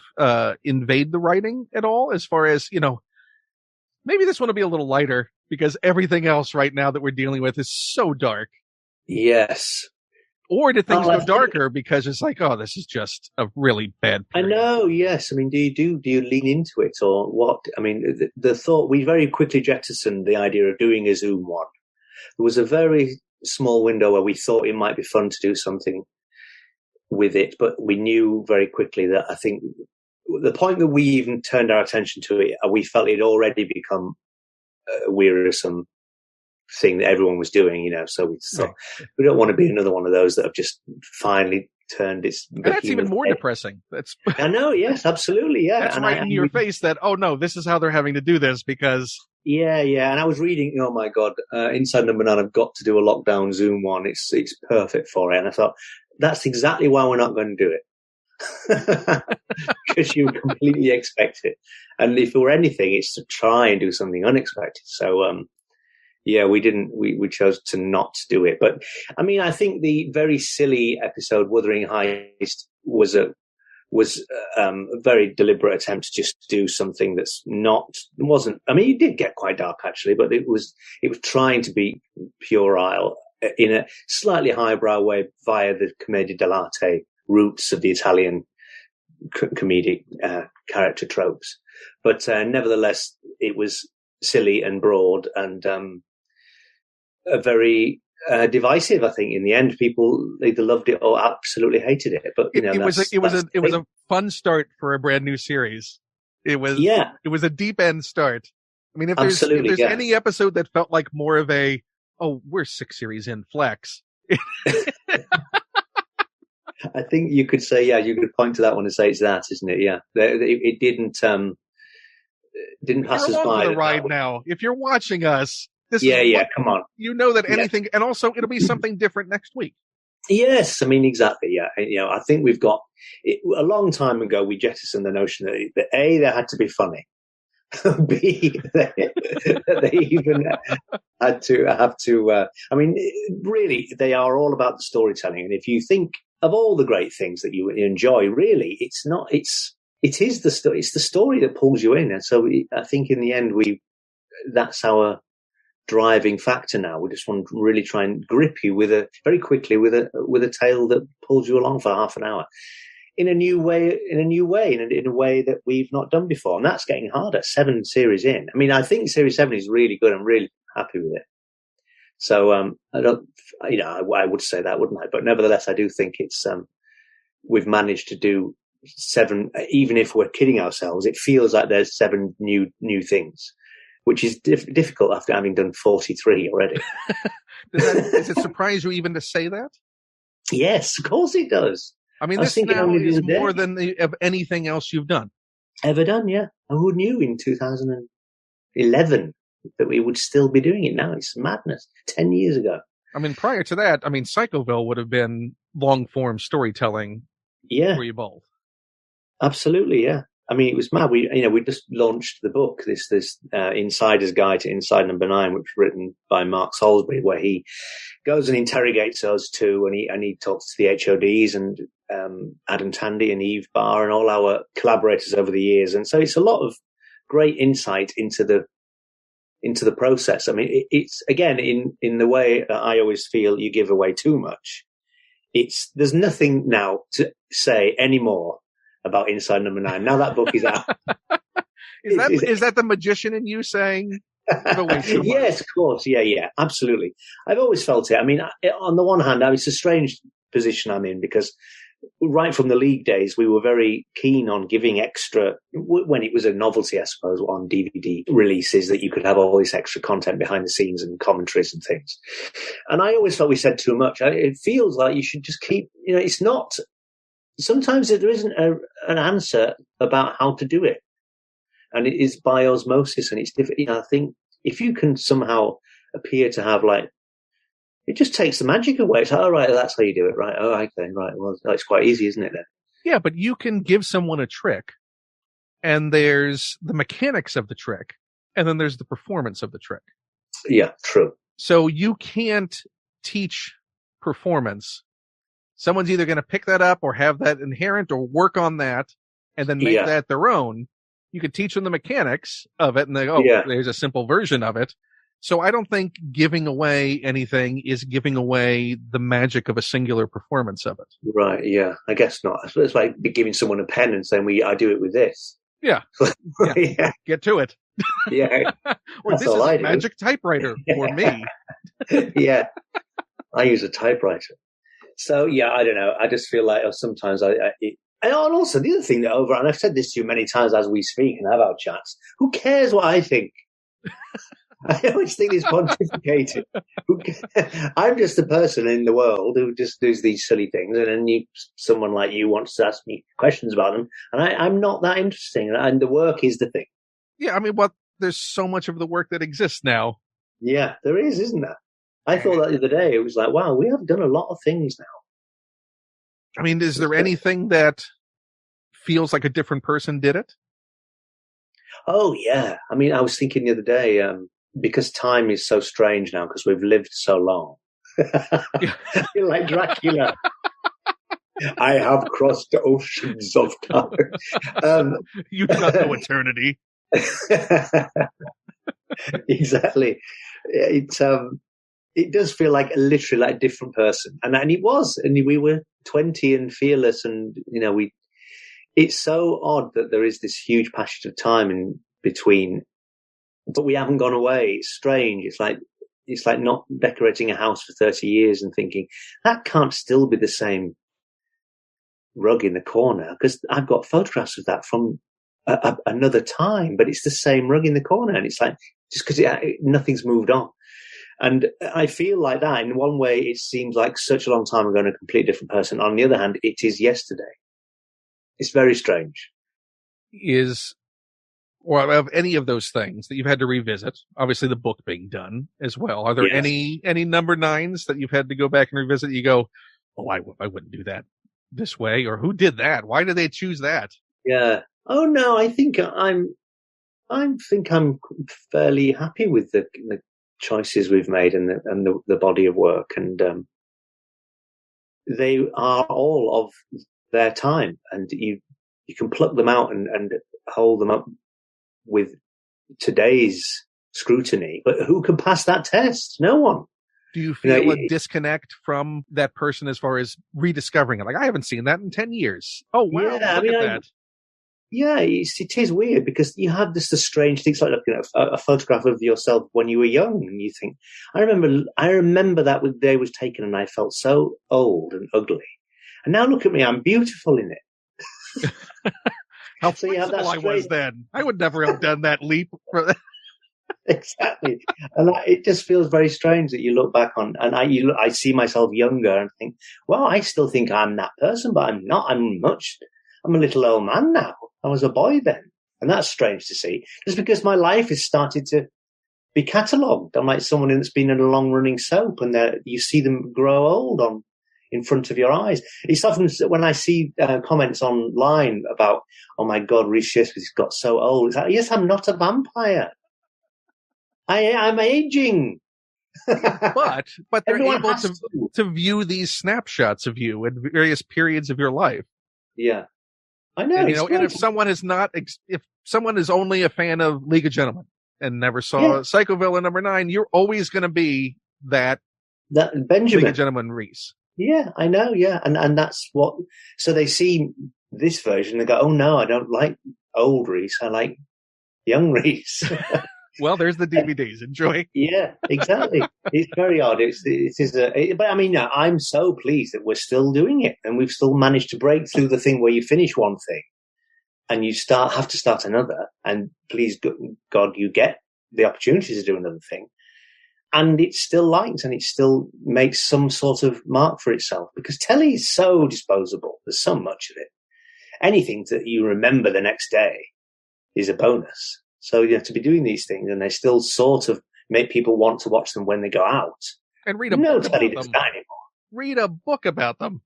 invade the writing at all? As far as, maybe this one will be a little lighter because everything else right now that we're dealing with is so dark.
Yes.
Or did things go darker because it's like, oh, this is just a really bad period?
I know, yes. I mean, do you lean into it or what? I mean, the thought, we very quickly jettisoned the idea of doing a Zoom one. There was a very small window where we thought it might be fun to do something with it, but we knew very quickly that I think the point that we even turned our attention to it, we felt it had already become a wearisome thing that everyone was doing, so we thought we don't want to be another one of those that have just finally turned its.
And that's even more depressing. That's
I know, yes, absolutely, yeah.
That's right in your face that this is how they're having to do this because.
Yeah, and I was reading. Oh my God, Inside No. 9. I've got to do a lockdown Zoom one. It's perfect for it, and I thought that's exactly why we're not going to do it because you completely expect it, and if there were anything, it's to try and do something unexpected. So. Yeah, we didn't. We chose to not do it. But I mean, I think the very silly episode Wuthering Heist was a very deliberate attempt to just do something wasn't. I mean, it did get quite dark actually, but it was trying to be puerile in a slightly highbrow way via the commedia dell'arte roots of the Italian comedic character tropes. But nevertheless, it was silly and broad and very divisive. I think in the end, people either loved it or absolutely hated it. But
it was a fun start for a brand new series. It was a deep end start. I mean, if there's any episode that felt like more of we're 6 series in flex.
I think you could say, you could point to that one and say it's that, isn't it? Yeah, it didn't pass us by.
The ride now. If you're watching us,
come on.
You know that anything, and also it'll be something different next week.
Yes, I mean exactly. Yeah, I think we've got a long time ago. We jettisoned the notion that A, they had to be funny. B, they even I have to. I mean, really, they are all about the storytelling. And if you think of all the great things that you enjoy, really, it's not. It is the story. It's the story that pulls you in. And so I think in the end, that's our driving factor now. We just want to really try and grip you very quickly with a tale that pulls you along for half an hour in a new way, in a way that we've not done before. And that's getting harder. 7 series in. I mean, I think series 7 is really good. I'm really happy with it. So, I don't, I would say that, wouldn't I? But nevertheless, I do think it's, we've managed to do 7, even if we're kidding ourselves, it feels like there's 7 new things, which is difficult after having done 43 already.
Does it surprise you even to say that?
Yes, of course it does.
I mean, this now is more than of anything else you've done.
Ever done, yeah. And who knew in 2011 that we would still be doing it now? It's madness. 10 years ago.
I mean, prior to that, Psychoville would have been long-form storytelling for you both.
Absolutely, yeah. I mean, it was mad. We just launched the book, this Insider's Guide to Inside No.9, which was written by Mark Salisbury, where he goes and interrogates us too, and he talks to the HODs and Adam Tandy and Eve Barr and all our collaborators over the years. And so it's a lot of great insight into the process. I mean, it's again in the way that I always feel you give away too much. There's nothing now to say anymore about Inside No.9. Now that book is out.
Is that the magician in you saying give away too much?
Yes, of course. Yeah, absolutely. I've always felt it. I mean, on the one hand, it's a strange position I'm in because right from the League days, we were very keen on giving extra, when it was a novelty, I suppose, on DVD releases, that you could have all this extra content behind the scenes and commentaries and things. And I always felt we said too much. It feels like you should just keep, it's not, sometimes there isn't an answer about how to do it. And it is by osmosis, and it's different. I think if you can somehow appear to have it just takes the magic away. It's like, oh, right, that's how you do it, right? Oh, okay, right. Well, it's quite easy, isn't it then?
Yeah, but you can give someone a trick, and there's the mechanics of the trick, and then there's the performance of the trick.
Yeah, true.
So you can't teach performance. Someone's either going to pick that up or have that inherent or work on that and then make that their own. You could teach them the mechanics of it, and they go, there's a simple version of it. So I don't think giving away anything is giving away the magic of a singular performance of it.
Right, yeah. I guess not. It's like giving someone a pen and saying, I do it with this.
Yeah. Yeah. Get to it.
Yeah.
Or this is a magic typewriter for me.
Yeah. I use a typewriter. So, yeah, I don't know. I just feel like sometimes and also the other thing and I've said this to you many times as we speak and have our chats, who cares what I think? I always think it's pontificating. I'm just a person in the world who just does these silly things, and then someone like you wants to ask me questions about them, and I'm not that interesting, and the work is the thing.
Yeah, I mean, there's so much of the work that exists now.
Yeah, there is, isn't there? I thought that the other day. It was like, wow, we have done a lot of things now.
I mean, is there anything that feels like a different person did it?
Oh, yeah. I mean, I was thinking the other day, because time is so strange now because we've lived so long. You're like Dracula. I have crossed the oceans of time.
You've got no eternity.
Exactly. It does feel like literally like a different person. And it was. And we were 20 and fearless. And, it's so odd that there is this huge passage of time in between, but we haven't gone away. It's strange. It's like not decorating a house for 30 years and thinking that can't still be the same rug in the corner, because I've got photographs of that from another time, but it's the same rug in the corner. And it's like, just because nothing's moved on. And I feel like that. In one way, it seems like such a long time ago and a completely different person. On the other hand, it is yesterday. It's very strange.
Of any of those things that you've had to revisit, obviously the book being done as well, are there any number 9s that you've had to go back and revisit? You go, oh, I wouldn't do that this way, or who did that? Why did they choose that?
Yeah. Oh no, I think I'm fairly happy with the choices we've made and the body of work, and they are all of their time, and you can pluck them out and hold them up with today's scrutiny. But who can pass that test? No one.
Do you feel a disconnect from that person as far as rediscovering it? Like, I haven't seen that in 10 years. Oh, wow.
Yeah,
look at that.
Yeah, it is weird because you have the strange things like looking at a photograph of yourself when you were young, and you think, I remember that day was taken, and I felt so old and ugly, and now look at me, I'm beautiful in it.
How flexible I was then. I would never have done that leap.
Exactly, and it just feels very strange that you look back on, and I see myself younger and think, well, I still think I'm that person, but I'm not. I'm a little old man now. I was a boy then. And that's strange to see. Just because my life has started to be catalogued. I'm like someone that's been in a long-running soap, and you see them grow old in front of your eyes. It's often when I see comments online about, oh my God, Reece Shearsmith got so old. It's like, yes, I'm not a vampire. I'm aging.
but they're able to view these snapshots of you at various periods of your life.
Yeah. I know.
And if someone is only a fan of League of Gentlemen and never saw Psycho Villain number 9, you're always going to be that
Benjamin
League of Gentlemen Reece.
Yeah, I know. Yeah, and that's what. So they see this version and go, "Oh no, I don't like old Reece. I like young Reece."
Well, there's the DVDs. Enjoy.
Yeah, exactly. It's very odd. But I mean, no, I'm so pleased that we're still doing it, and we've still managed to break through the thing where you finish one thing and you have to start another. And please God, you get the opportunity to do another thing, and it's still liked, and it still makes some sort of mark for itself, because telly is so disposable. There's so much of it. Anything that you remember the next day is a bonus. So you have to be doing these things, and they still sort of make people want to watch them when they go out.
And read a book about them.
Anymore.
Read a book about them.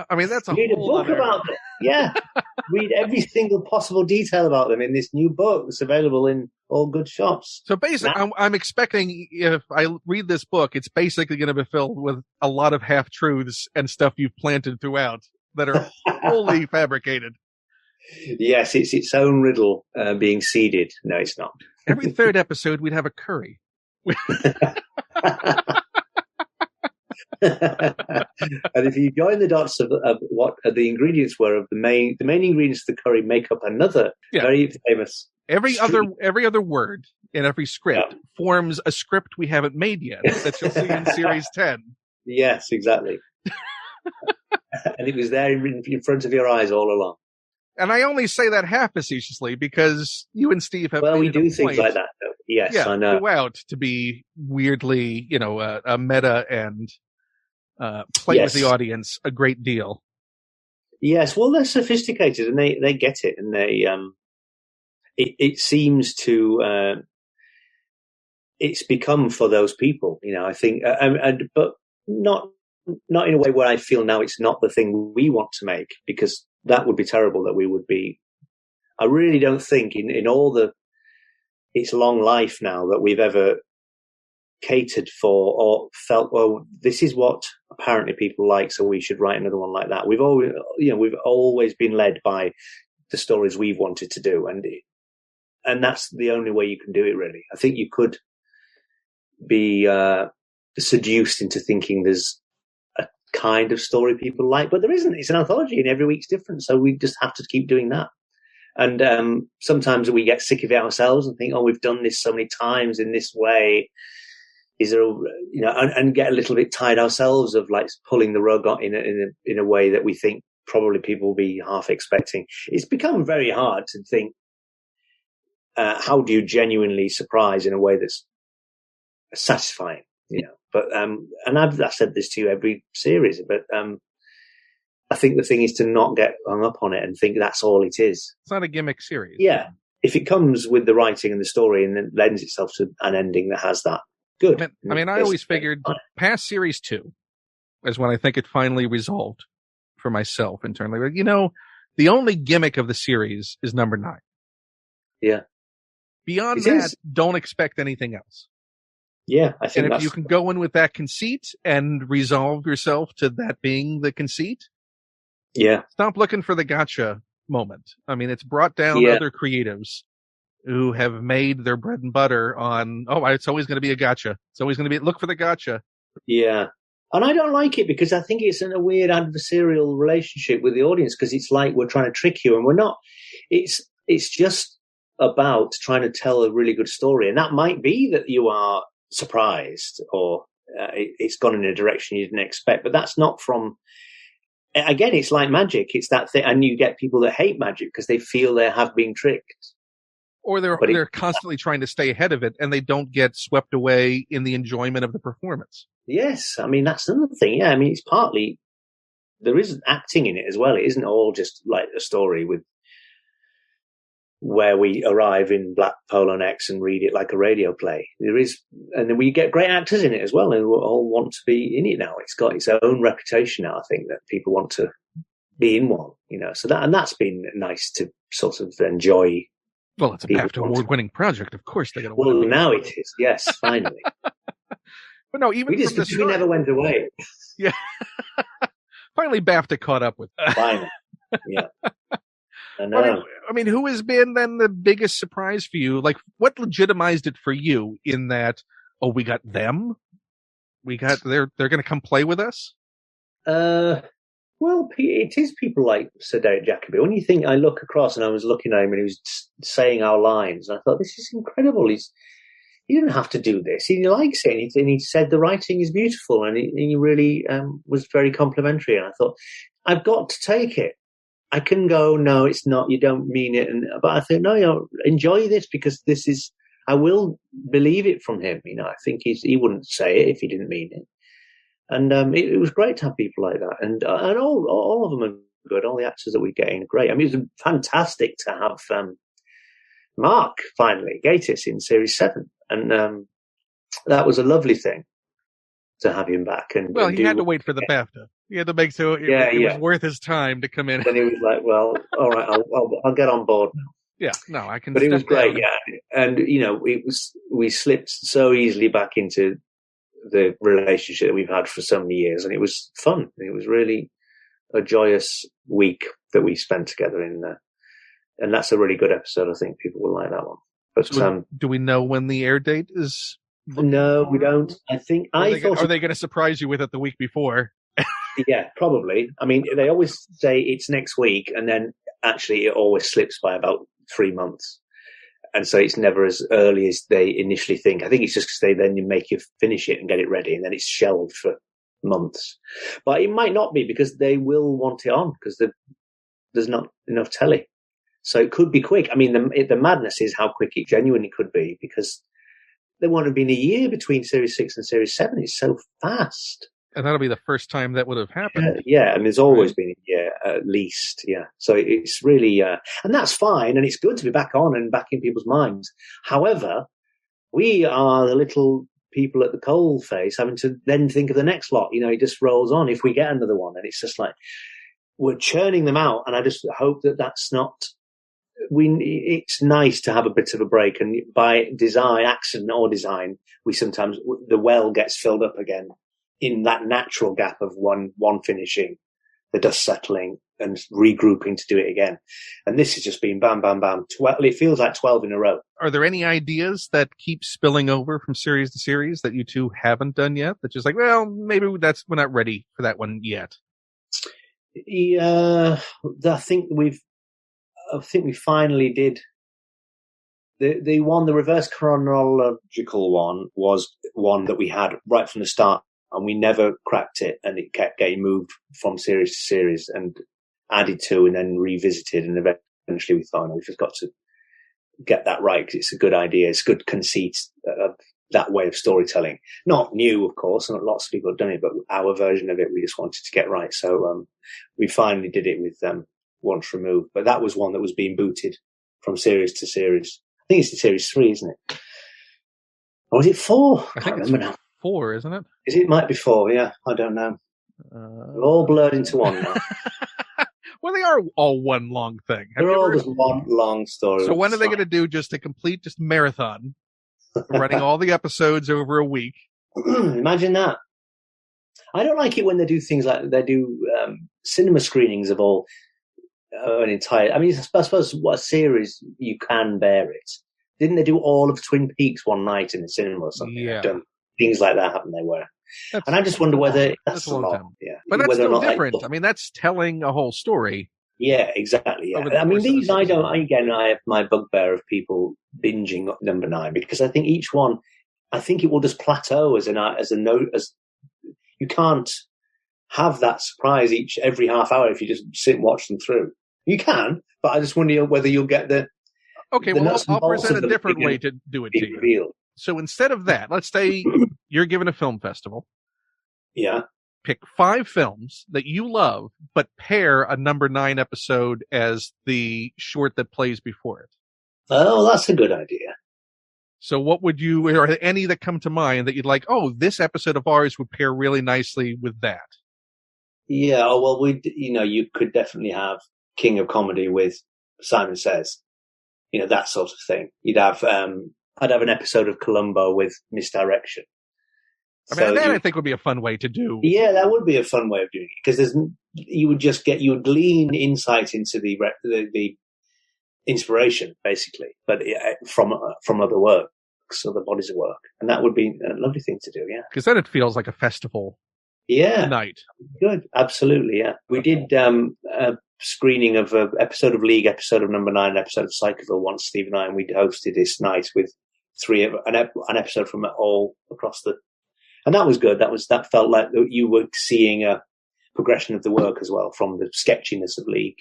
I mean, that's
read a book about them. Yeah, read every single possible detail about them in this new book that's available in all good shops.
So basically, I'm expecting, if I read this book, it's basically going to be filled with a lot of half-truths and stuff you've planted throughout that are wholly fabricated.
Yes, it's its own riddle being seeded. No, it's not.
Every third episode, we'd have a curry.
And if you join the dots of what the ingredients were of the main ingredients of the curry make up another very famous.
Every other word in every script forms a script we haven't made yet that you'll see in series 10.
Yes, exactly. And it was there in front of your eyes all along.
And I only say that half facetiously because you and Steve have.
Well, we do things like that, though. Yes, I know.
Throughout to be weirdly, a meta and play with the audience a great deal.
Yes, well, they're sophisticated and they get it, and they it seems to it's become for those people, I think, but not in a way where I feel now it's not the thing we want to make, because that would be terrible. That we would be. I really don't think in all its long life now that we've ever catered for or felt, well, this is what apparently people like, so we should write another one like that. We've always been led by the stories we've wanted to do, and that's the only way you can do it, really. I think you could be seduced into thinking there's a kind of story people like, but there isn't. It's an anthology, and every week's different, so we just have to keep doing that. And sometimes we get sick of it ourselves and think, oh, we've done this so many times in this way. Is there, and get a little bit tired ourselves of like pulling the rug on in a way that we think probably people will be half expecting. It's become very hard to think, how do you genuinely surprise in a way that's satisfying, But and I've said this to you every series, but I think the thing is to not get hung up on it and think that's all it is.
It's not a gimmick series.
Yeah, if it comes with the writing and the story and then lends itself to an ending that has that. Good.
I always figured past series 2 is when I think it finally resolved for myself internally. But, the only gimmick of the series is number 9.
Yeah.
Beyond that, don't expect anything else.
Yeah, I think
And if
that's
you can go in with that conceit and resolve yourself to that being the conceit,
yeah,
stop looking for the gotcha moment. I mean, it's brought down
yeah,
other creatives who have made their bread and butter on, oh, it's always going to be a gotcha. It's always going to be, look for the gotcha.
yeah. And I don't like it because I think it's in a weird adversarial relationship with the audience because it's like we're trying to trick you and we're not. It's just about trying to tell a really good story, and that might be that you are surprised or it's gone in a direction you didn't expect. But that's not from. Again, it's like magic. It's that thing, and you get people that hate magic because they feel they have been tricked.
Or
But
they're constantly trying to stay ahead of it and they don't get swept away in the enjoyment of the performance.
yes, I mean that's another thing. Yeah, I mean it's partly there is acting in it as well. It isn't all just like a story with where we arrive in black polo necks and read it like a radio play. There is, and then we get great actors in it as well, and we all want to be in it now. It's got its own reputation now. I think that people want to be in one, So that's been nice to sort of enjoy.
Well, it's a BAFTA award-winning project. Of course, they're going to.
Well, now it is. Yes, finally.
But no, even
we never went away.
Yeah. Finally, BAFTA caught up with.
Finally, yeah.
I mean, who has been then the biggest surprise for you? Like, what legitimized it for you in that? Oh, we got them. They're going to come play with us.
Well, it is people like Sir Derek Jacobi. When you think, I look across and I was looking at him and he was saying our lines, and I thought, this is incredible. He didn't have to do this. He likes it. And he said the writing is beautiful, and he really was very complimentary. And I thought, I've got to take it. I can go, no, it's not. You don't mean it. But I think, no, enjoy this because this is. I will believe it from him. I think he wouldn't say it if he didn't mean it. And it was great to have people like that, and all of them are good. All the actors that we get in are great. I mean, it was fantastic to have Mark finally Gatiss in Series 7, and that was a lovely thing to have him back. And
he had to wait for the BAFTA. He had to make so it was worth his time to come in.
Then he was like, "Well, all right, I'll get on board now."
Yeah, no, I can.
But it was great, and we slipped so easily back into the relationship that we've had for so many years, and it was fun. It was really a joyous week that we spent together in there, and that's a really good episode. I think people will like that one. But
so do we know when the air date is?
No, we don't. I think are they
going to surprise you with it the week before?
Yeah, probably. I mean, they always say it's next week, and then actually it always slips by about 3 months. And so it's never as early as they initially think. I think it's just because they then make you finish it and get it ready, and then it's shelved for months. But it might not be because they will want it on because there's not enough telly. So it could be quick. I mean, the madness is how quick it genuinely could be because there won't have been a year between Series 6 and Series 7. It's so fast.
And that'll be the first time that would have happened.
Yeah, and there's always been a year at least. Yeah, so it's really, and that's fine, and it's good to be back on and back in people's minds. However, we are the little people at the coal face having to then think of the next lot. It just rolls on if we get another one, and it's just like we're churning them out. And I just hope that that's not. It's nice to have a bit of a break, and by design, accident or design, we sometimes the well gets filled up again. In that natural gap of one finishing, the dust settling and regrouping to do it again. And this has just been bam, bam, bam. It feels like 12 in a row.
Are there any ideas that keep spilling over from series to series that you two haven't done yet? That's just like, well, maybe we're not ready for that one yet.
Yeah, I think we finally did. The reverse chronological one was one that we had right from the start. And we never cracked it, and it kept getting moved from series to series and added to and then revisited. And eventually we thought, no, we've just got to get that right because it's a good idea. It's a good conceit of that way of storytelling. Not new, of course, and lots of people have done it, but our version of it, we just wanted to get right. So we finally did it with Once Removed. But that was one that was being booted from series to series. I think it's series 3, isn't it? Or was it 4? I can't remember now.
4, isn't it?
It might be 4, yeah. I don't know. They're all blurred into one now.
Well, they are all one long thing.
They're all just one long story.
So when are they going to do just a complete marathon? running all the episodes over a week.
Imagine that. I don't like it when they do things like they do cinema screenings of all an entire. I mean, I suppose what a series you can bear it. Didn't they do all of Twin Peaks one night in the cinema or something?
Yeah.
They've done things like that, haven't they? And I just wonder whether that's a lot. Yeah,
but that's
whether
still
or not,
different. I mean, that's telling a whole story.
Yeah, exactly. Yeah. I mean, these I don't. Again, I have my bugbear of people binging number 9 because I think each one, I think it will just plateau as a note. As you can't have that surprise every half hour if you just sit and watch them through. You can, but I just wonder whether you'll get the.
Okay, well, I'll present a different way to do it to you. So instead of that, let's say you're given a film festival.
Yeah.
Pick 5 films that you love, but pair a number 9 episode as the short that plays before it.
Oh, that's a good idea.
So what would you, or are there any that come to mind that you'd like, oh, this episode of ours would pair really nicely with that?
Yeah, well, you could definitely have King of Comedy with Simon Says. That sort of thing. You'd have, I'd have an episode of Columbo with Misdirection.
I mean, that I think would be a fun way to do.
Yeah, that would be a fun way of doing it because you would glean insight into the inspiration basically, but from other works, other bodies of work, and that would be a lovely thing to do. Yeah,
because then it feels like a festival.
Yeah,
night.
Good, absolutely. Yeah, we did a screening of an episode of League, episode of number 9, an episode of Psychoville once. Steve and I, and we hosted this night with an episode from all across the. And that was good. That felt like you were seeing a progression of the work as well, from the sketchiness of League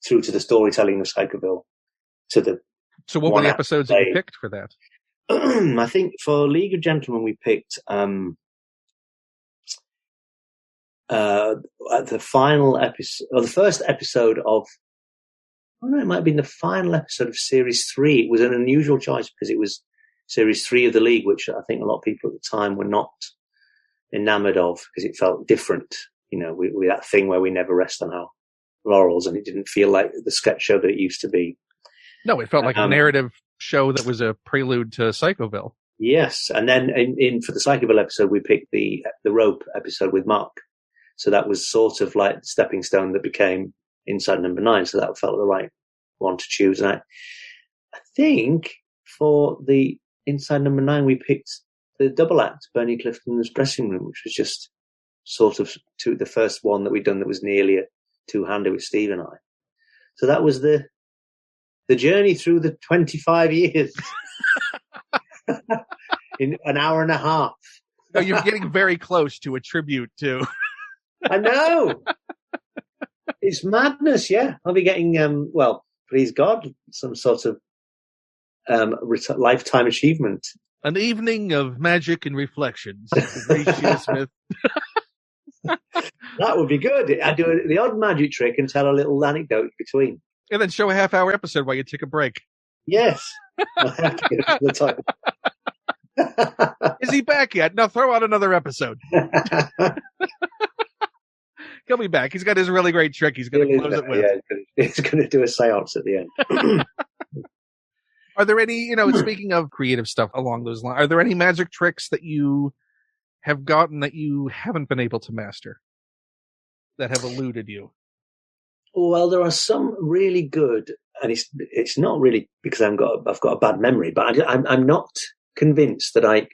through to the storytelling of Psychoville to the.
So, what were the episodes that you picked for that?
I think for League of Gentlemen, we picked the final episode, or the first episode of. Oh no, it might have been the final episode of Series 3. It was an unusual choice because it was Series 3 of the League, which I think a lot of people at the time were not enamored of because it felt different, with that thing where we never rest on our laurels, and it didn't feel like the sketch show that it used to be. No,
it felt like a narrative show that was a prelude to Psychoville.
Yes, and then for the Psychoville episode, we picked the rope episode with Mark, so that was sort of like the stepping stone that became Inside number 9. So that felt the right one to choose. And I think for the Inside number 9, we picked the double act, Bernie Clifton's dressing room, which was just sort of the first one that we'd done that was nearly a two-hander with Steve and I. So that was the journey through the 25 years in an hour and a half.
No, you're getting very close to a tribute to.
I know. It's madness, yeah. I'll be getting, please God, some sort of lifetime achievement.
An evening of magic and reflections. Reece Shearsmith.
That would be good. I'd do the odd magic trick and tell a little anecdote between.
And then show a half-hour episode while you take a break.
Yes. I have to get to the time.
Is he back yet? No, throw out another episode. He'll be back. He's got his really great trick he's going to close it with.
Yeah, he's going to do a seance at the end.
Are there any, speaking of creative stuff along those lines, are there any magic tricks that you have gotten that you haven't been able to master that have eluded you?
Well, there are some really good, and it's not really because I've got a bad memory, but I'm not convinced that I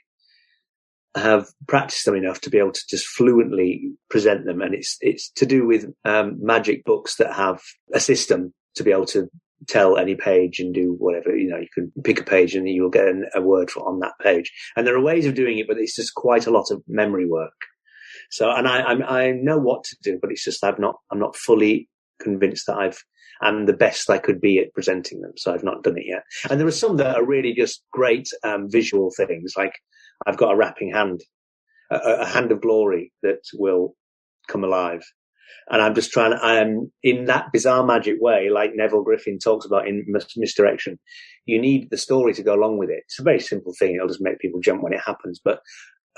have practiced them enough to be able to just fluently present them. And it's to do with magic books that have a system to be able to tell any page and do whatever. You can pick a page and you'll get a word on that page. And there are ways of doing it, but it's just quite a lot of memory work. So, and I know what to do, but it's just I'm not fully convinced that I'm the best I could be at presenting them. So I've not done it yet. And there are some that are really just great visual things. Like I've got a wrapping hand, a hand of glory that will come alive. And I'm just I'm in that bizarre magic way, like Neville Griffin talks about in Misdirection. You need the story to go along with it. It's a very simple thing. It'll just make people jump when it happens. But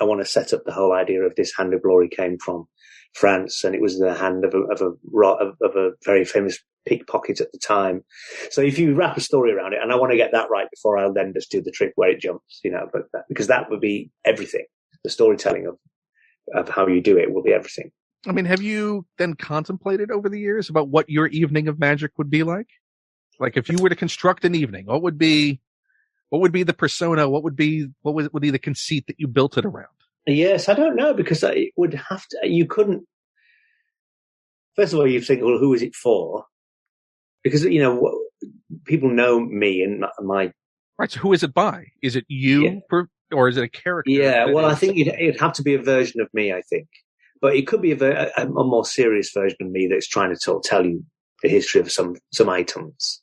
I want to set up the whole idea of this hand of glory came from France, and it was the hand of a very famous pickpocket at the time. So if you wrap a story around it, and I want to get that right before I'll then just do the trick where it jumps, because that would be everything. The storytelling of how you do it will be everything.
I mean, have you then contemplated over the years about what your evening of magic would be like? Like if you were to construct an evening, what would be the persona? What would be the conceit that you built it around?
Yes, I don't know, because it would have to. You couldn't. First of all, you think, well, who is it for? Because people know me and my.
Right. So who is it by? Is it you, or is it a character?
Yeah. Well, I think it'd have to be a version of me. I think, but it could be a more serious version of me that's trying to tell you the history of some items.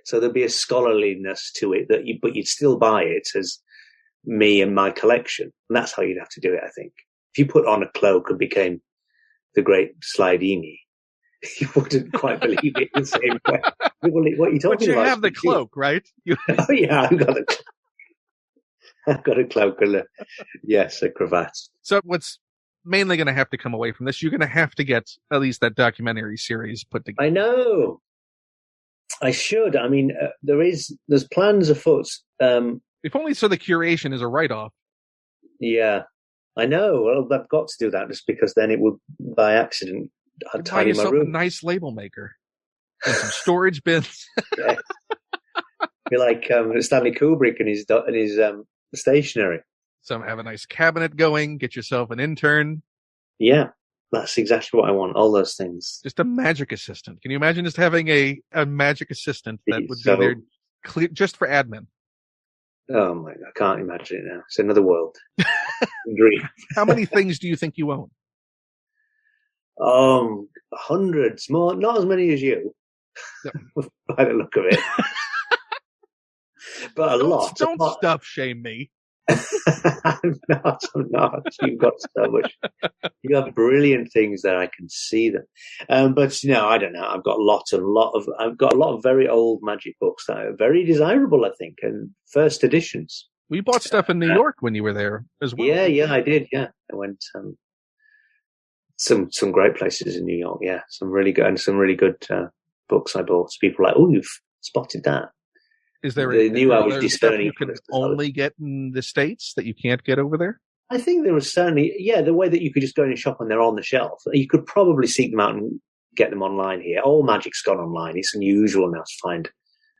So there'd be a scholarliness to it but you'd still buy it as me and my collection. And that's how you'd have to do it, I think. If you put on a cloak and became the great Slidini, you wouldn't quite believe it the same way. What are you talking about?
But you have the cloak, right?
Oh, yeah, I've got a cloak and a cravat.
So what's mainly going to have to come away from this, you're going to have to get at least that documentary series put together.
I know. I should. I mean, there's plans afoot.
If only so the curation is a write-off.
Yeah, I know. Well, I've got to do that just because then it would, by accident, tidy my room.
A nice label maker and some storage bins.
Yeah. Be like Stanley Kubrick and his stationery.
So have a nice cabinet going. Get yourself an intern.
Yeah, that's exactly what I want. All those things.
Just a magic assistant. Can you imagine just having a magic assistant that would be there just for admin?
Oh my God, I can't imagine it now. It's another world. Dream.
How many things do you think you own?
Hundreds more. Not as many as you. No. By the look of it. But a lot.
Don't stuff shame me.
I'm not. You've got so much. You have brilliant things there. I can see them. But I don't know. I've got I've got a lot of very old magic books that are very desirable, I think, and first editions.
We bought stuff in New York when you were there as well.
Yeah, I did. Yeah, I went some great places in New York. Yeah, some really good books I bought. So people were like, oh, you've spotted that.
Is there
they knew I was discerning.
You can only get in the States that you can't get over there?
I think there was certainly, the way that you could just go in and shop and they're on the shelf. You could probably seek them out and get them online here. All magic's gone online. It's unusual now to find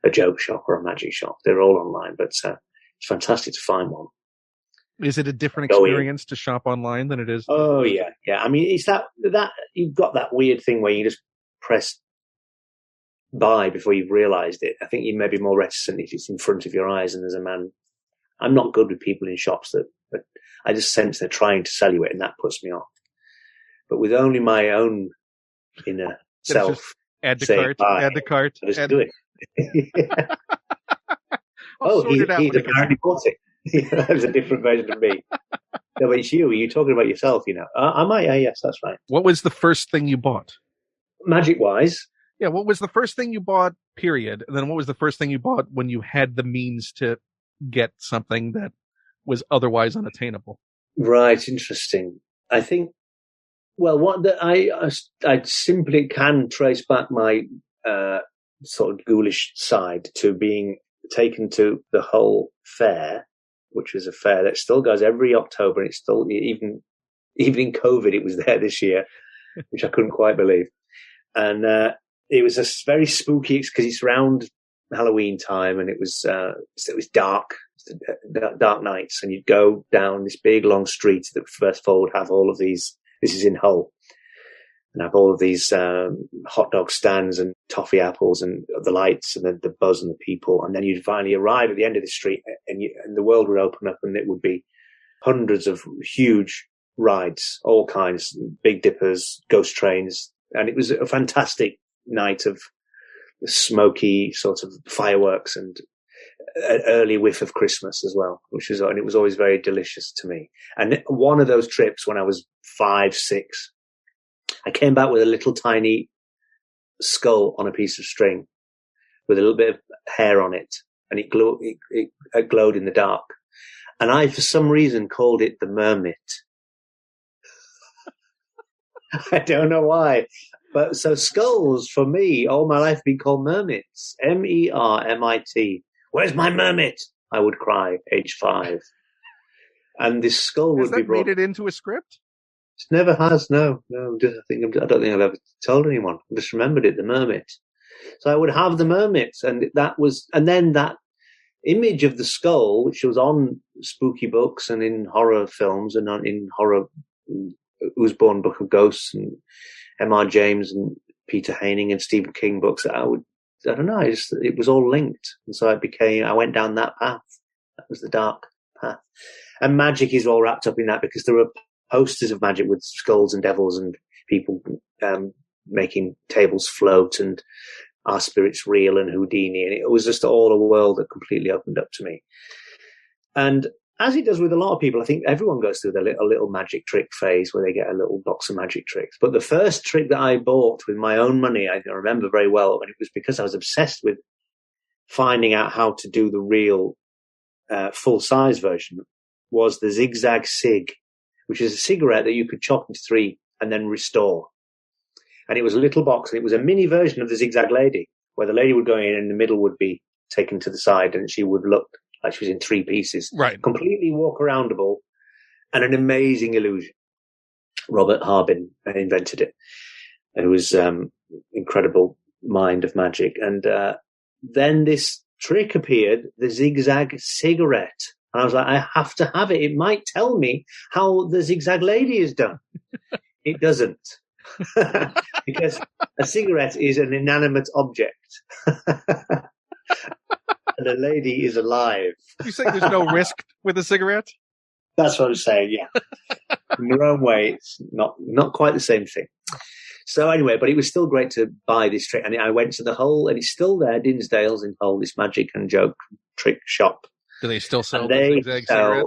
a joke shop or a magic shop. They're all online, but it's fantastic to find one.
Is it a different experience to shop online than it is?
Oh, yeah. I mean, it's that you've got that weird thing where you just press buy before you've realised it. I think you may be more reticent if it's in front of your eyes and there's a man. I'm not good with people in shops but I just sense they're trying to sell you it, and that puts me off. But with only my own inner self,
add to cart.
I just do it. He's apparently bought it. That was a different version of me. No, but it's you. You're talking about yourself, I might. Yes, that's right.
What was the first thing you bought?
Magic-wise?
Yeah, what was the first thing you bought, period? And then what was the first thing you bought when you had the means to get something that was otherwise unattainable?
Right, interesting. I think, I simply can trace back my sort of ghoulish side to being taken to the Hull Fair, which was a fair that still goes every October. And it's still, even in COVID, it was there this year, which I couldn't quite believe. And it was a very spooky because it's around Halloween time, and it was dark, dark nights, and you'd go down this big long street that first of all would have all of these. This is in Hull, and have all of these hot dog stands and toffee apples and the lights and the buzz and the people, and then you'd finally arrive at the end of the street, and the world would open up, and it would be hundreds of huge rides, all kinds, Big Dippers, ghost trains, and it was a fantastic night of smoky sort of fireworks and an early whiff of Christmas as well, and it was always very delicious to me. And one of those trips when I was 5, 6, I came back with a little tiny skull on a piece of string with a little bit of hair on it, and it glowed in the dark. And I, for some reason, called it the mermit. I don't know why. But so skulls, for me, all my life have been called mermits. MERMIT. Where's my mermit? I would cry, age 5. And this skull
Has
would be
that
brought.
made it into a script?
It never has, no. I don't think I've ever told anyone. I just remembered it, the mermit. So I would have the mermits, and then that image of the skull, which was on spooky books and in horror films and in horror Usborne Book of Ghosts and M.R. James and Peter Haining and Stephen King books. I don't know, it was all linked. And so I went down that path. That was the dark path. And magic is all wrapped up in that because there are posters of magic with skulls and devils and people making tables float and Are Spirits Real and Houdini. And it was just all a world that completely opened up to me. And as it does with a lot of people, I think everyone goes through a little magic trick phase where they get a little box of magic tricks. But the first trick that I bought with my own money, I remember very well, and it was because I was obsessed with finding out how to do the real full-size version, was the zig-zag cig, which is a cigarette that you could chop into 3 and then restore. And it was a little box, and it was a mini version of the zigzag lady, where the lady would go in and the middle would be taken to the side and she would look like she was in 3 pieces.
Right.
Completely walk-aroundable and an amazing illusion. Robert Harbin invented it. It was incredible mind of magic. And then this trick appeared, the zigzag cigarette. And I was like, I have to have it. It might tell me how the zigzag lady is done. It doesn't. Because a cigarette is an inanimate object. And a lady is alive.
You say there's no risk with a cigarette?
That's what I'm saying, yeah. In their own way, it's not quite the same thing. So anyway, but it was still great to buy this trick. And I went to the Hull, and it's still there, Dinsdale's in Hull, this magic and joke trick shop.
Do they still sell
And
the zigzag cigarette?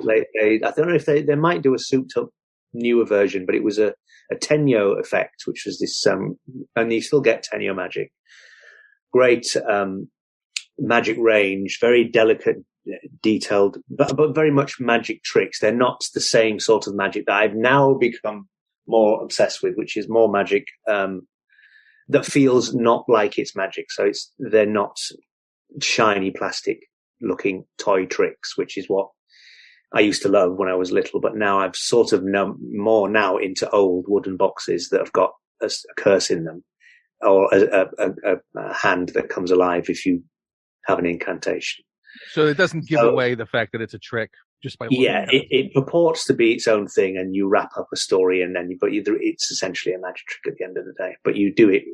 I don't know if they might do a souped-up newer version, but it was a Tenyo effect, which was this, and you still get Tenyo magic. Great magic range, very delicate, detailed, but very much magic tricks. They're not the same sort of magic that I've now become more obsessed with, which is more magic that feels not like it's magic. So they're not shiny plastic looking toy tricks, which is what I used to love when I was little, but now I've sort of more now into old wooden boxes that have got a curse in them, or a hand that comes alive if you have an incantation.
So it doesn't give away the fact that it's a trick just by looking at it.
It purports to be its own thing, and you wrap up a story, and then it's essentially a magic trick at the end of the day. But you do it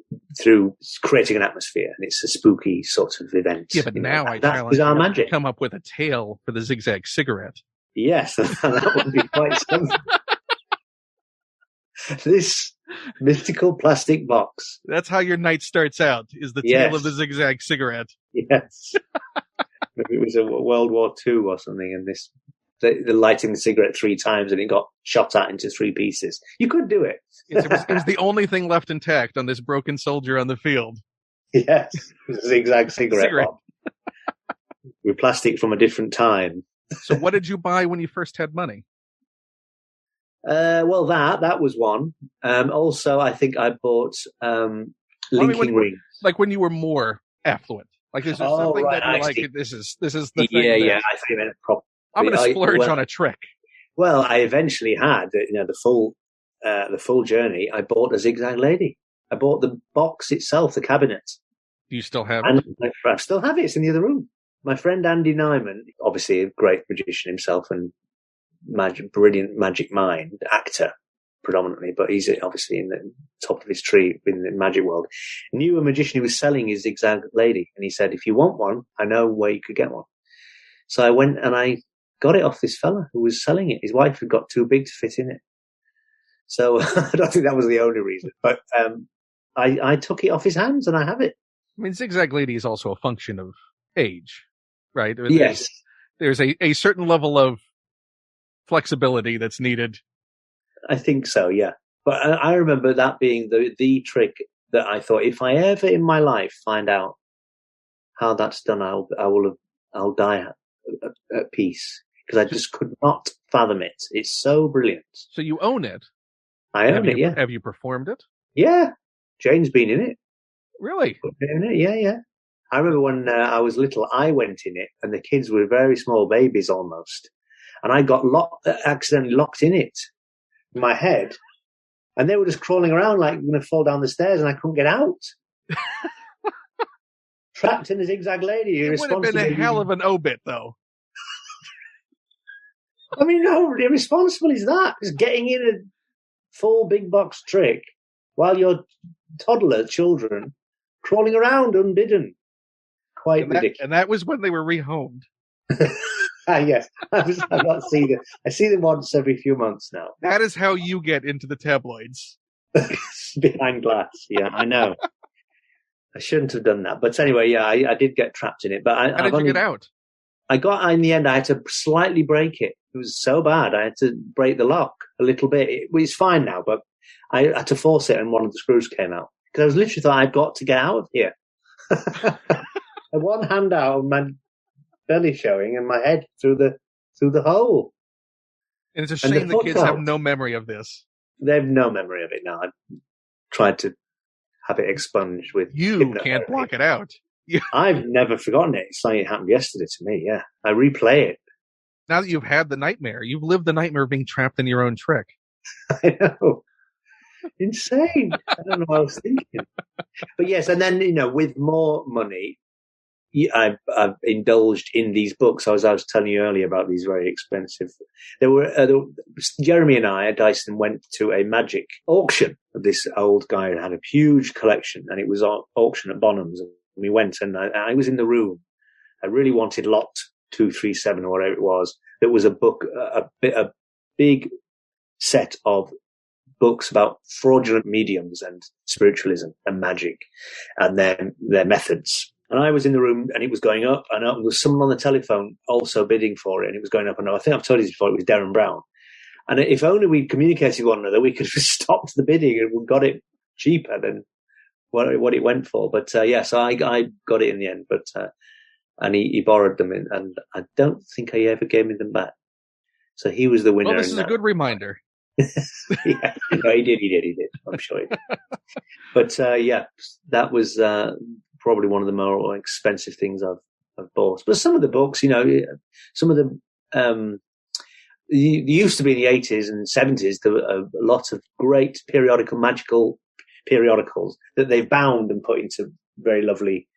through creating an atmosphere, and it's a spooky sort of event.
Yeah, but now I challenge you to come up with a tale for the zigzag cigarette.
Yes, that would be quite something. This mystical plastic box.
That's how your night starts out, is the tale of the zigzag cigarette.
Yes. Maybe it was a World War II or something, and the lighting the cigarette 3 times and it got shot at into 3 pieces. You could do it.
It was the only thing left intact on this broken soldier on the field.
Yes, it was a zigzag cigarette bomb. With plastic from a different time.
So what did you buy when you first had money?
Well, that was one. Also, I think I bought linking rings.
Like when you were more affluent. Like is there something that you're like, this is the thing.
Yeah. I think
I'm going to splurge on a trick.
Well, I eventually had the full journey. I bought a zigzag lady. I bought the box itself, the cabinet.
Do you still have it?
I still have it. It's in the other room. My friend Andy Nyman, obviously a great magician himself and brilliant magic mind, actor predominantly, but he's obviously in the top of his tree in the magic world, knew a magician who was selling his zigzag lady. And he said, if you want one, I know where you could get one. So I went and I got it off this fella who was selling it. His wife had got too big to fit in it. So I don't think that was the only reason, but I took it off his hands and I have it.
I mean, zigzag lady is also a function of age, right?
Yes.
There's a certain level of flexibility that's needed. I
think so, yeah. But I remember that being the trick that I thought, if I ever in my life find out how that's done, I'll die at peace. because I just could not fathom it. It's so brilliant.
So you own it.
I own it, yeah.
Have you performed it?
Yeah. Jane's been in it.
Really?
In it, yeah. I remember when I was little, I went in it, and the kids were very small babies almost. And I got accidentally locked in it, in my head. And they were just crawling around like going to fall down the stairs, and I couldn't get out. Trapped in a zigzag lady.
It would have been a hell of an obit, though.
I mean, how irresponsible is that? Just getting in a full big box trick while your toddler children crawling around unbidden. Quite ridiculous.
And that was when they were rehomed.
Yes, I see them once every few months now.
That is how you get into the tabloids.
Behind glass, yeah, I know. I shouldn't have done that. But anyway, yeah, I did get trapped in it. But
how did you get out?
In the end, I had to slightly break it. It was so bad. I had to break the lock a little bit. It's fine now, but I had to force it and one of the screws came out. Because I was literally thought I've got to get out of here. And one hand out and my belly showing and my head through the hole.
And it's a shame the kids have no memory of this.
They have no memory of it now. I've tried to have it expunged with...
You can't block it out.
I've never forgotten it. It's like it happened yesterday to me, yeah. I replay it.
Now that you've had the nightmare, you've lived the nightmare of being trapped in your own trick.
I know. Insane. I don't know what I was thinking. But yes, and then, with more money, I've indulged in these books. I was telling you earlier about these very expensive. Jeremy and I at Dyson went to a magic auction. This old guy had a huge collection, and it was on auction at Bonham's. And we went, and I was in the room. I really wanted lot 237 or whatever it was. It was a book, a big set of books about fraudulent mediums and spiritualism and magic and their methods. And I was in the room, and it was going up and up. There was someone on the telephone also bidding for it, and it was going up and up. I think I've told you before, it was Darren Brown. And if only we'd communicated with one another, we could have stopped the bidding and we got it cheaper than what it went for. But so I got it in the end. But and he borrowed them, and I don't think I ever gave me them back. So he was the winner.
Well, this is a good reminder.
Yeah, no, he did. I'm sure he did. But that was probably one of the more expensive things I've bought. But some of the books, some of the used to be in the 80s and 70s, there were a lot of great magical periodicals that they bound and put into very lovely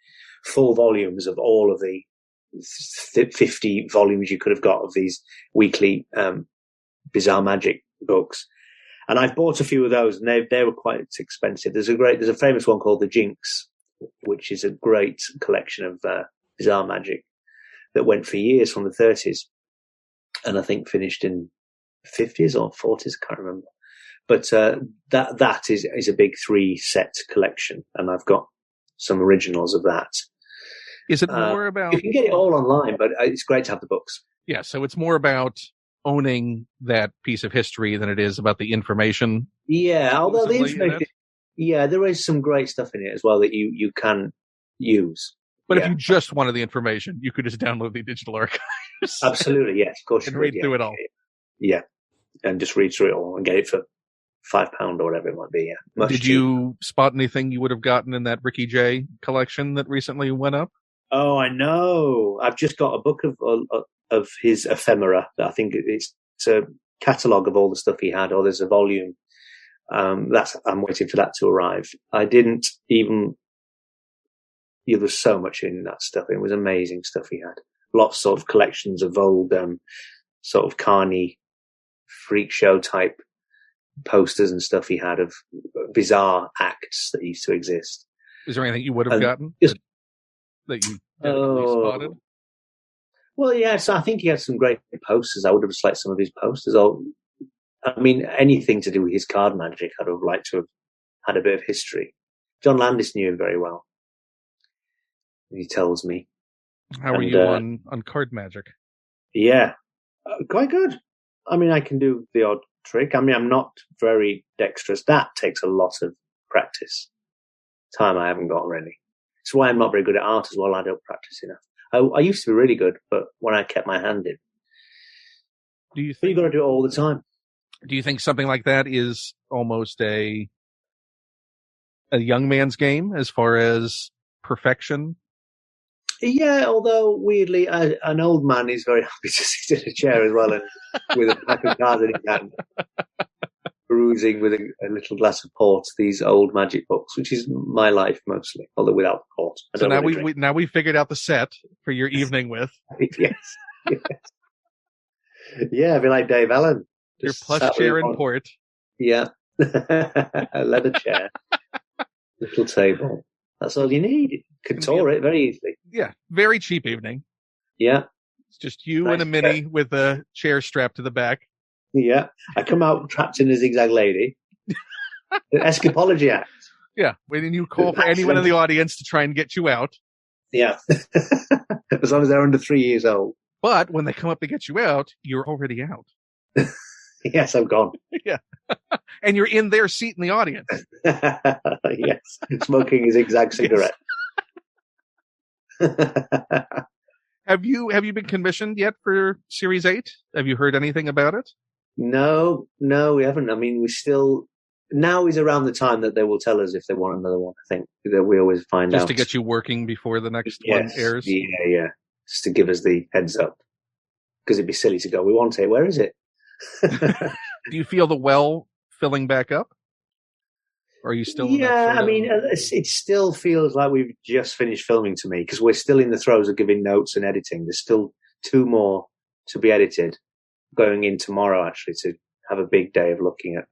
full volumes of all of the 50 volumes you could have got of these weekly bizarre magic books. And I've bought a few of those, and they were quite expensive. There's a famous one called The Jinx, which is a great collection of bizarre magic that went for years from the 30s, and I think finished in 50s or 40s. I can't remember. But that is a big 3-set collection, and I've got some originals of that.
Is it more about...
You can get it all online, but it's great to have the books.
Yeah, so it's more about owning that piece of history than it is about the information.
Yeah, although the information... Yeah, there is some great stuff in it as well that you can use.
But if you just wanted the information, you could just download the digital archives.
Absolutely, yes. Of course,
and read through it all.
Yeah, and just read through it all and get it for £5 or whatever it might be. Yeah.
Did you spot anything you would have gotten in that Ricky Jay collection that recently went up?
Oh, I know. I've just got a book of his ephemera. I think it's a catalogue of all the stuff he had, or there's a volume. I'm waiting for that to arrive. I didn't even... there was so much in that stuff. It was amazing stuff he had. Lots of collections of old sort of carny freak show type posters and stuff he had of bizarre acts that used to exist.
Is there anything you would have gotten that you spotted?
Well, yes, I think he had some great posters. I would have liked some of his posters. Anything to do with his card magic, I'd have liked to have had a bit of history. John Landis knew him very well. He tells me.
How are you on card magic?
Yeah, quite good. I can do the odd trick. I'm not very dexterous. That takes a lot of practice. Time I haven't got really. That's why I'm not very good at art as well. I don't practice enough. I used to be really good, but when I kept my hand in,
Do you
But you've
think?
got to do it all the time.
Do you think something like that is almost a young man's game as far as perfection?
Yeah, although weirdly, an old man is very happy to sit in a chair as well, and with a pack of cards in his hand, perusing with a little glass of port these old magic books, which is my life mostly, although without the port.
So now we figured out the set for your evening with
yes, yes, yeah. I'd be like Dave Allen,
your
just
plush
sat with
chair
him
and
on-
port.
Yeah, a leather chair, little table. That's all you need. Could tour it very easily.
Yeah, very cheap evening.
Yeah,
It's just you
nice
and a mini with a chair strapped to the back.
yeah. I come out trapped in a zigzag lady. The escapology act.
Yeah, when you call for anyone in the audience to try and get you out.
Yeah, as long as they're under 3 years old.
But when they come up to get you out, you're already out.
Yes, I'm gone.
Yeah. And you're in their seat in the audience.
Yes, smoking a zigzag cigarette.
Have you been commissioned yet for Series 8? Have you heard anything about it?
No, we haven't. I mean, now is around the time that they will tell us if they want another one. I think that we always find out.
Just to get you working before the next one airs?
Yeah. Just to give us the heads up. Because it'd be silly to go, we want it, where is it?
Do you feel the well filling back up? Or are you still in that
I mean, it still feels like we've just finished filming to me, because we're still in the throes of giving notes and editing. There's still 2 more to be edited, going in tomorrow, actually, to have a big day of looking at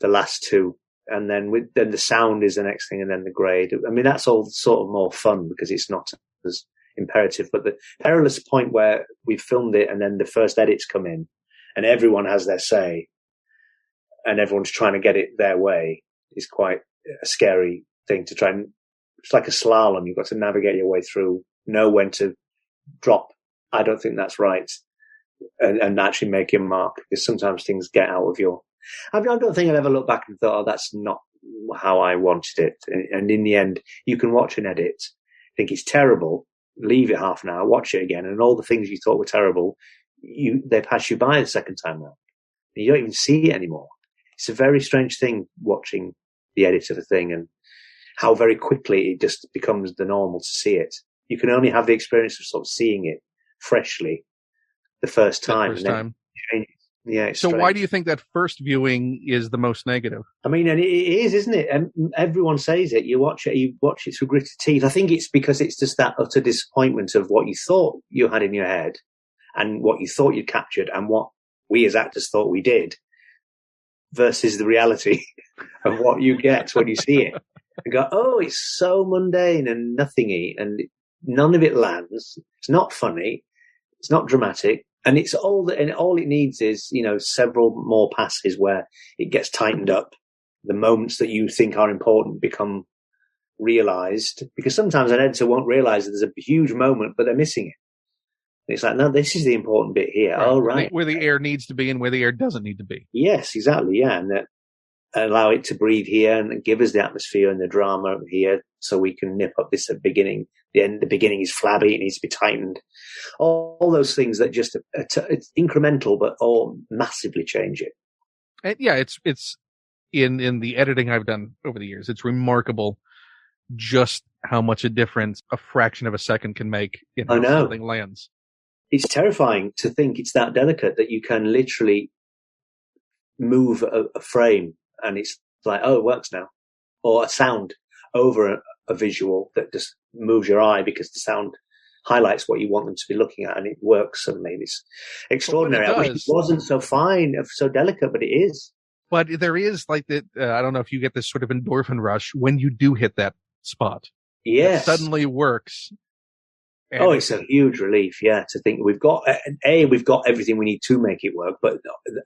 the last 2. And then then the sound is the next thing, and then the grade. I mean, that's all sort of more fun because it's not as imperative. But the perilous point where we've filmed it and then the first edits come in and everyone has their say and everyone's trying to get it their way is quite a scary thing to try and, it's like a slalom. You've got to navigate your way through, know when to drop. I don't think that's right. And actually make your mark, because sometimes things get out of your, I don't think I've ever looked back and thought, oh, that's not how I wanted it. And in the end, you can watch an edit, think it's terrible, leave it half an hour, watch it again, and all the things you thought were terrible, they pass you by the second time round. You don't even see it anymore. It's a very strange thing watching the edit of a thing and how very quickly it just becomes the normal to see it. You can only have the experience of sort of seeing it freshly the first time. Yeah.
So why do you think that first viewing is the most negative?
I mean, and it is, isn't it? And everyone says it. You watch it through gritted teeth. I think it's because it's just that utter disappointment of what you thought you had in your head and what you thought you'd captured and what we as actors thought we did versus the reality of what you get when you see it. And go, oh, it's so mundane and nothingy and none of it lands. It's not funny. It's not dramatic. And it's all it needs is, several more passes where it gets tightened up. The moments that you think are important become realized, because sometimes an editor won't realize that there's a huge moment, but they're missing it. And it's like, no, this is the important bit here. Right. Oh, right.
Where the air needs to be and where the air doesn't need to be.
Yes, exactly. Yeah. And allow it to breathe here and give us the atmosphere and the drama here so we can nip up this at the beginning. The beginning is flabby. It needs to be tightened. All those things that just, it's incremental, but all massively change it.
And yeah, it's in the editing I've done over the years. It's remarkable just how much a difference a fraction of a second can make in how something lands.
It's terrifying to think it's that delicate that you can literally move a frame and it's like, oh, it works now. Or a sound over a visual that just moves your eye because the sound highlights what you want them to be looking at and it works suddenly. It's extraordinary. I wish it wasn't so fine, so delicate, but it is.
But there is like that. I don't know if you get this sort of endorphin rush when you do hit that spot.
Yes.
It suddenly works.
Oh, it's a huge relief, yeah, to think we've got everything we need to make it work, but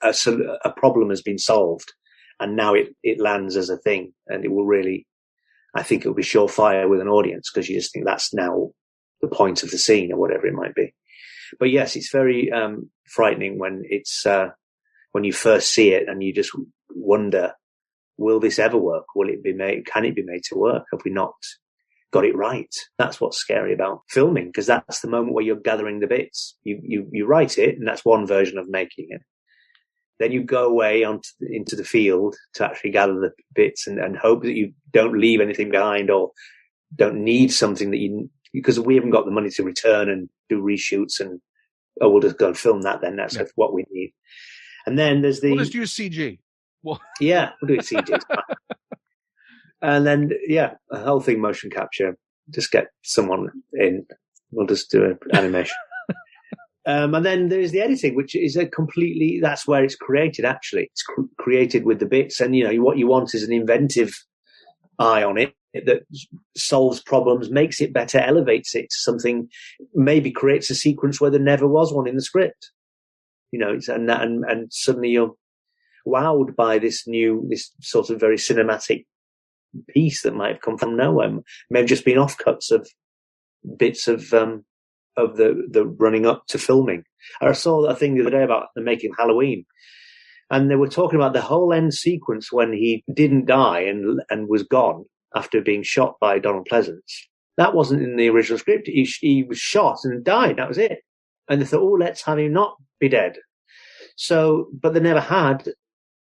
a problem has been solved and now it lands as a thing and it will really, I think it will be surefire with an audience because you just think that's now the point of the scene or whatever it might be. But yes, it's very frightening when it's when you first see it and you just wonder, will this ever work? Will it be made? Can it be made to work? Have we not got it right. That's what's scary about filming, because that's the moment where you're gathering the bits. You write it, and that's one version of making it. Then you go away into the field to actually gather the bits and hope that you don't leave anything behind or don't need something that because we haven't got the money to return and do reshoots and, we'll just go and film that then. That's what we need. And then there's
we'll just use CG.
We'll do it CG. And then, a whole thing motion capture. Just get someone in. We'll just do an animation. And then there's the editing, which is that's where it's created, actually. It's created with the bits. And, what you want is an inventive eye on it that solves problems, makes it better, elevates it to something, maybe creates a sequence where there never was one in the script. And suddenly you're wowed by this sort of very cinematic piece that might have come from nowhere. May have just been offcuts of bits of the running up to filming. I saw a thing the other day about the making of Halloween, and they were talking about the whole end sequence when he didn't die and was gone after being shot by Donald Pleasance. That wasn't in the original script. He was shot and died. That was it. And they thought, let's have him not be dead. So, but they never had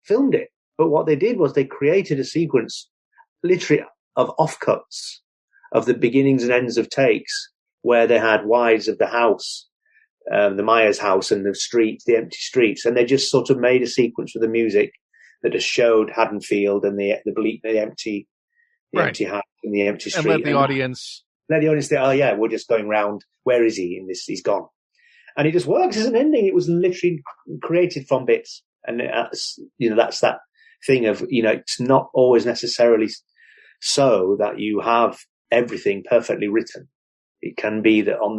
filmed it. But what they did was they created a sequence literally of offcuts of the beginnings and ends of takes where they had wides of the house, the Myers house and the streets, the empty streets. And they just sort of made a sequence with the music that just showed Haddonfield and the empty house and the empty street.
And let the audience
think, we're just going round. Where is he? He's gone. And it just works as an ending. It was literally created from bits. And that's that thing of, it's not always necessarily so that you have everything perfectly written. It can be that on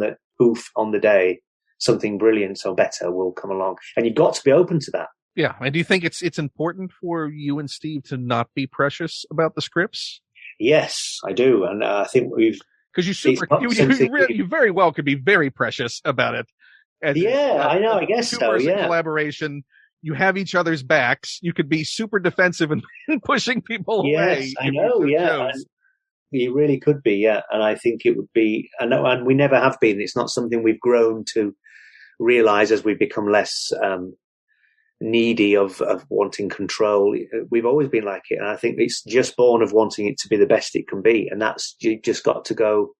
the day, something brilliant or better will come along. And you've got to be open to that.
Yeah. And do you think it's important for you and Steve to not be precious about the scripts?
Yes, I do. And I think
because you very well could be very precious about it.
And I know. I guess so. Yeah.
Collaboration. You have each other's backs. You could be super defensive and pushing people away.
Yes, I know. Yeah. You really could be. Yeah. And I think it would be, and we never have been. It's not something we've grown to realize as we become less, needy of wanting control. We've always been like it. And I think it's just born of wanting it to be the best it can be. And you just got to go,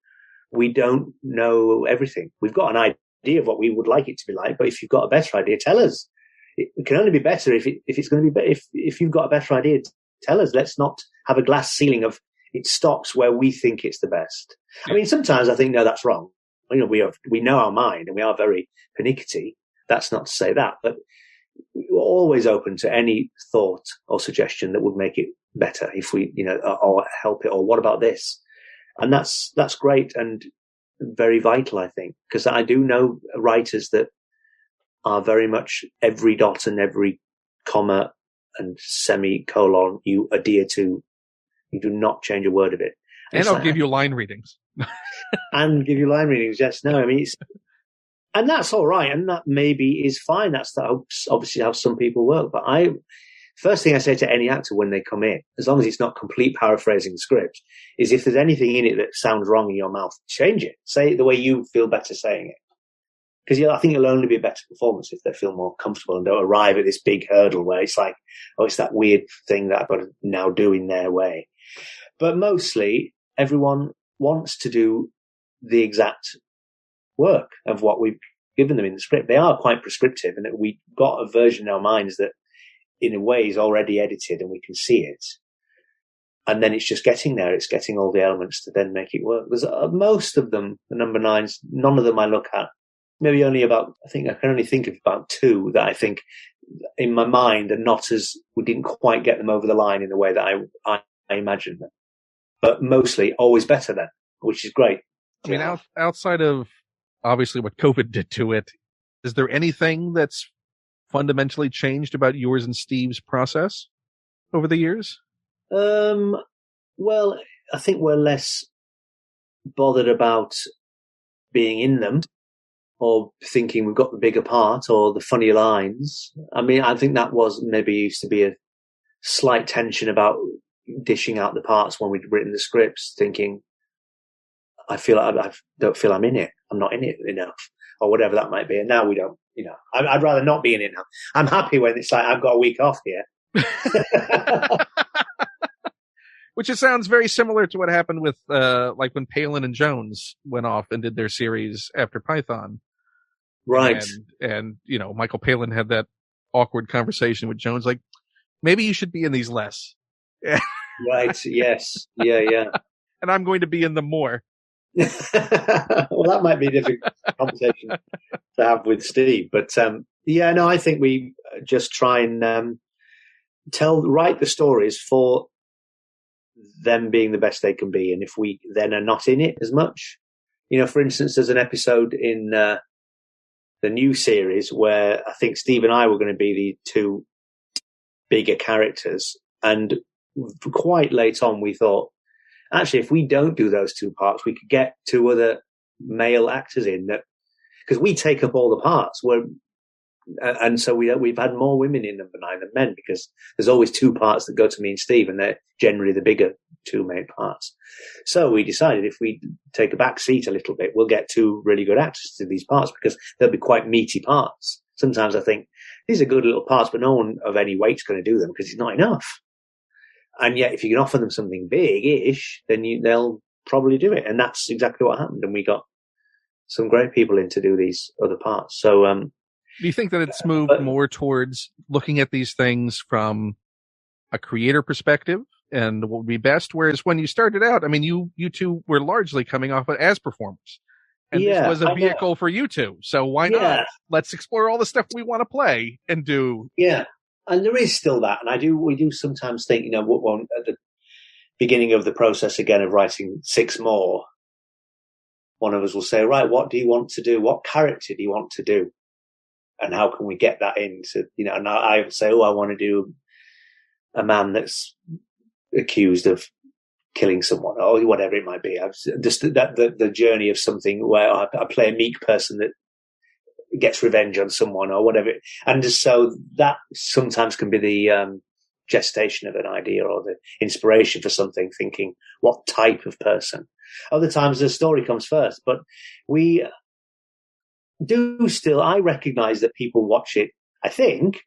we don't know everything. We've got an idea of what we would like it to be like, but if you've got a better idea, tell us. It can only be better if it's going to be better. If you've got a better idea, tell us. Let's not have a glass ceiling of it stops where we think it's the best. I mean, sometimes I think, no, that's wrong. We know our mind and we are very pernickety. That's not to say that, but we're always open to any thought or suggestion that would make it better if we, or help it, or what about this? And that's great and very vital, I think, because I do know writers that are very much every dot and every comma and semicolon you adhere to. You do not change a word of it.
And I'll give you line readings.
And give you line readings, yes. No, I mean, and that's all right. And that maybe is fine. That's obviously how some people work. But first thing I say to any actor when they come in, as long as it's not complete paraphrasing the script, is if there's anything in it that sounds wrong in your mouth, change it. Say it the way you feel better saying it. Because I think it'll only be a better performance if they feel more comfortable and don't arrive at this big hurdle where it's like, it's that weird thing that I've got to now do in their way. But mostly, everyone wants to do the exact work of what we've given them in the script. They are quite prescriptive, and we've got a version in our minds that, in a way, is already edited and we can see it. And then it's just getting there. It's getting all the elements to then make it work. There's most of them, the number 9s, none of them I look at. Maybe only I can only think of about 2 that I think in my mind are not we didn't quite get them over the line in the way that I imagined them. But mostly always better than, which is great.
I mean, outside of obviously what COVID did to it, is there anything that's fundamentally changed about yours and Steve's process over the years?
Well, I think we're less bothered about being in them or thinking we've got the bigger part or the funny lines. I mean, I think that was maybe used to be a slight tension about dishing out the parts when we'd written the scripts, thinking, I feel I don't feel I'm in it. I'm not in it enough, or whatever that might be. And now we don't. I'd rather not be in it now. I'm happy when it's like I've got a week off here.
Which it sounds very similar to what happened with, like when Palin and Jones went off and did their series after Python.
Right.
And Michael Palin had that awkward conversation with Jones, like, maybe you should be in these less.
Right. Yes. Yeah.
And I'm going to be in them more.
Well, that might be a different conversation to have with Steve. But, I think we just try and write the stories for them being the best they can be. And if we then are not in it as much, for instance, there's an episode in the new series where I think Steve and I were going to be the two bigger characters. And quite late on, we thought, actually, if we don't do those two parts, we could get two other male actors in that, because we take up all the parts. And so we've had more women in number 9 than men, because there's always two parts that go to me and Steve, and they're generally the bigger two main parts. So we decided if we take a back seat a little bit, we'll get two really good actors to these parts, because they'll be quite meaty parts. Sometimes I think these are good little parts, but no one of any weight's going to do them because it's not enough. And yet if you can offer them something big-ish, then they'll probably do it. And that's exactly what happened. And we got some great people in to do these other parts. So,
do you think that it's moved more towards looking at these things from a creator perspective and what would be best? Whereas when you started out, I mean, you two were largely coming off as performers. And this was a vehicle for you two. So why not? Let's explore all the stuff we want to play and do.
Yeah. And there is still that. And we do sometimes think, at the beginning of the process again of writing 6 more, one of us will say, right, what do you want to do? What character do you want to do? And how can we get that into, and I would say, I want to do a man that's accused of killing someone or whatever it might be. Just the journey of something where I play a meek person that gets revenge on someone or whatever. And just so that sometimes can be the gestation of an idea or the inspiration for something, thinking what type of person. Other times the story comes first, but we do still, I recognize that people watch it, I think,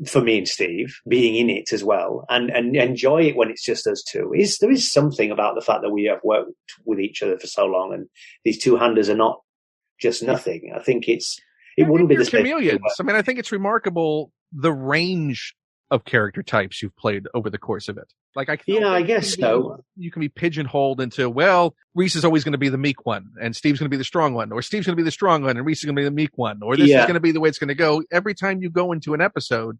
for me and Steve, being in it as well, and enjoy it when it's just us two. There is something about the fact that we have worked with each other for so long, and these two-handers are not just nothing. I think it wouldn't be the same.
Chameleons. I mean, I think it's remarkable the range of character types you've played over the course of it. Like, I guess so. You can be pigeonholed into, Reece is always going to be the meek one, and Steve's going to be the strong one, or Steve's going to be the strong one, and Reece is going to be the meek one, or this is going to be the way it's going to go. Every time you go into an episode,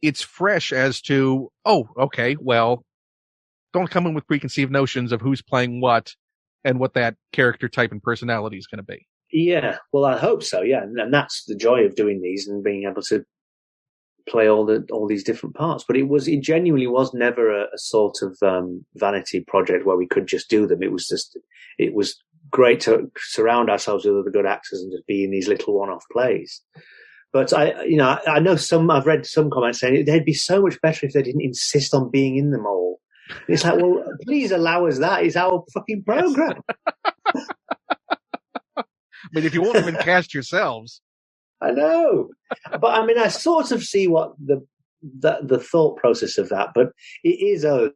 it's fresh as to, don't come in with preconceived notions of who's playing what and what that character type and personality is going to be.
Yeah, well, I hope so, yeah. And that's the joy of doing these and being able to play all these different parts. But it genuinely was never a sort of vanity project where we could just do them. It was great to surround ourselves with other good actors and just be in these little one-off plays. But I know I've read some comments saying they'd be so much better if they didn't insist on being in them all. And it's like, well, please allow us that. It's our fucking program.
I mean, if you won't even cast yourselves.
I know. But I mean, I sort of see what the thought process of that, but it is us.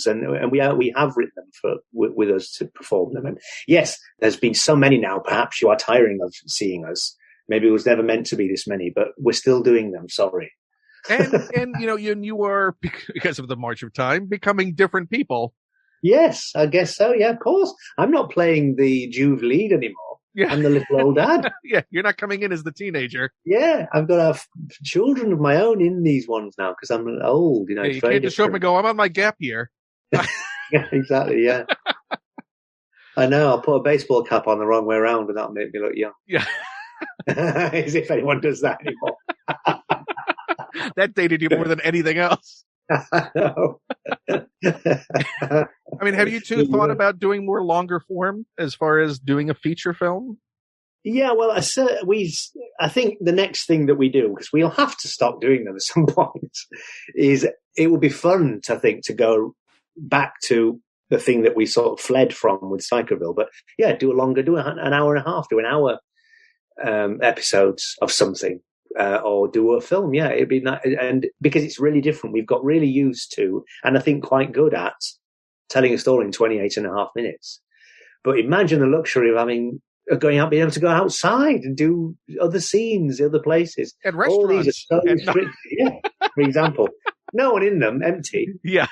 And we have written them with us to perform them. And yes, there's been so many now, perhaps you are tiring of seeing us. Maybe it was never meant to be this many, but we're still doing them. Sorry.
And you are, because of the march of time, becoming different people.
Yes, I guess so. Yeah, of course. I'm not playing the Juve lead anymore. Yeah. I'm the little old dad.
Yeah, you're not coming in as the teenager.
Yeah, I've got to have children of my own in these ones now because I'm old.
Yeah, you can't just show up and go, I'm on my gap year.
Yeah, exactly, yeah. I know, I'll put a baseball cap on the wrong way around and that'll make me look young.
Yeah.
As if anyone does that anymore.
That dated you more than anything else.
I know.
I mean, have you two thought about doing more longer form as far as doing a feature film?
Yeah, well, I think the next thing that we do, because we'll have to stop doing them at some point, is it will be fun to go back to the thing that we sort of fled from with Psychoville. But yeah, do an hour and a half, do an hour episodes of something, or do a film. Yeah, it'd be nice. And because it's really different, we've got really used to, and I think quite good at, telling a story in 28 and a half minutes. But imagine the luxury of being able to go outside and do other scenes, other places.
And restaurants.
All these are so restricted. Yeah, for example. No one in them, empty.
Yeah.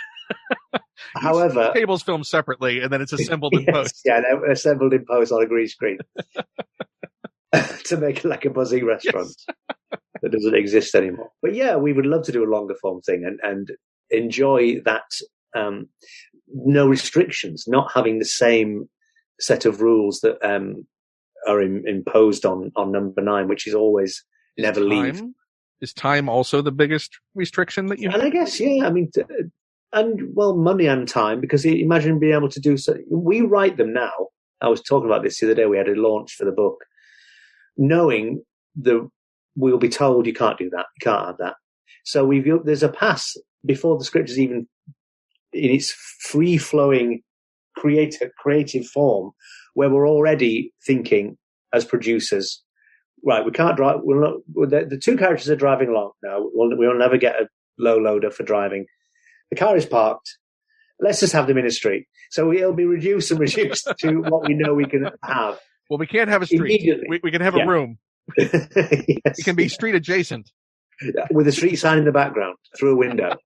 However,
tables filmed separately, and then it's assembled in post.
Yeah, they're assembled in post on a green screen to make it like a buzzy restaurant that doesn't exist anymore. But yeah, we would love to do a longer form thing and enjoy that. No restrictions, not having the same set of rules that are imposed on number 9, which is always never leave.
Is time also the biggest restriction that you have?
And I guess, yeah, money and time, because imagine being able to do so. We write them now. I was talking about this the other day. We had a launch for the book, knowing we'll be told you can't do that, you can't have that. So there's a pass before the script is even in its free-flowing creative form, where we're already thinking as producers, right, we can't drive. The two characters are driving along now. We'll never get a low loader for driving. The car is parked. Let's just have them in a street. So it'll be reduced to what we know we can have.
Well, we can't have a street. We can have a room.
Yes.
It can be street adjacent.
With a street sign in the background through a window.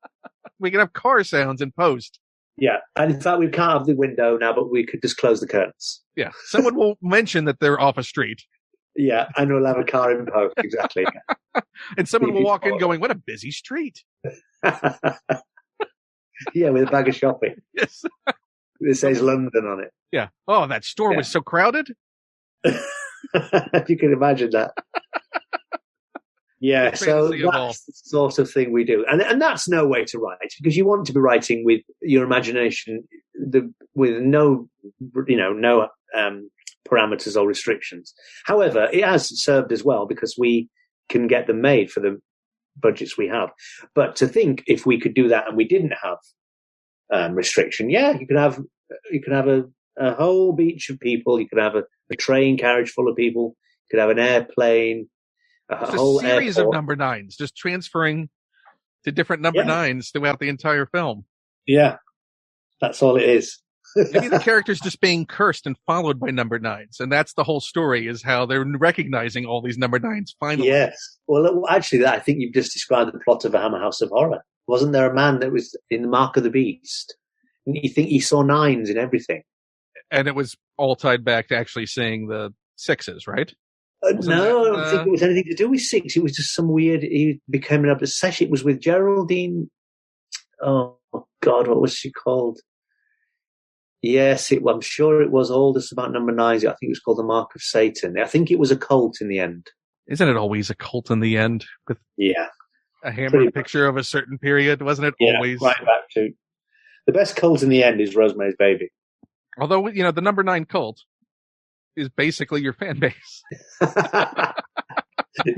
We can have car sounds in post.
Yeah. And in fact, we can't have the window now, but we could just close the curtains.
Yeah. Someone will mention that they're off a street.
Yeah. And we'll have a car in post. Exactly.
And someone will walk in going, what a busy street.
Yeah, with a bag of shopping.
Yes.
It says London on it.
Yeah. Oh, that store was so crowded.
You can imagine that. Yeah, so that's the sort of thing we do. And that's no way to write, because you want to be writing with your imagination, with no parameters or restrictions. However, it has served as well, because we can get them made for the budgets we have. But to think if we could do that and we didn't have restriction, you could have a whole beach of people. You could have a train carriage full of people. You could have an airplane.
A whole series of number 9s, just transferring to different number 9s throughout the entire film.
Yeah, that's all it is.
Maybe the character's just being cursed and followed by number 9s, and that's the whole story, is how they're recognizing all these number 9s finally.
Yes. Well, actually, I think you've just described the plot of a Hammer House of Horror. Wasn't there a man that was in the Mark of the Beast? And you think he saw 9s in everything?
And it was all tied back to actually seeing the 6s, right?
No, I don't think it was anything to do with 6. It was just some weird. He became an obsession. It was with Geraldine. Oh God, what was she called? Yes, I'm sure it was all just about number 9s. I think it was called the Mark of Satan. I think it was a cult in the end.
Isn't it always a cult in the end? With a hammer picture of a certain period, wasn't it always?
Right back to the best cult in the end is Rosemary's Baby.
Although the number 9 cult is basically your fan base.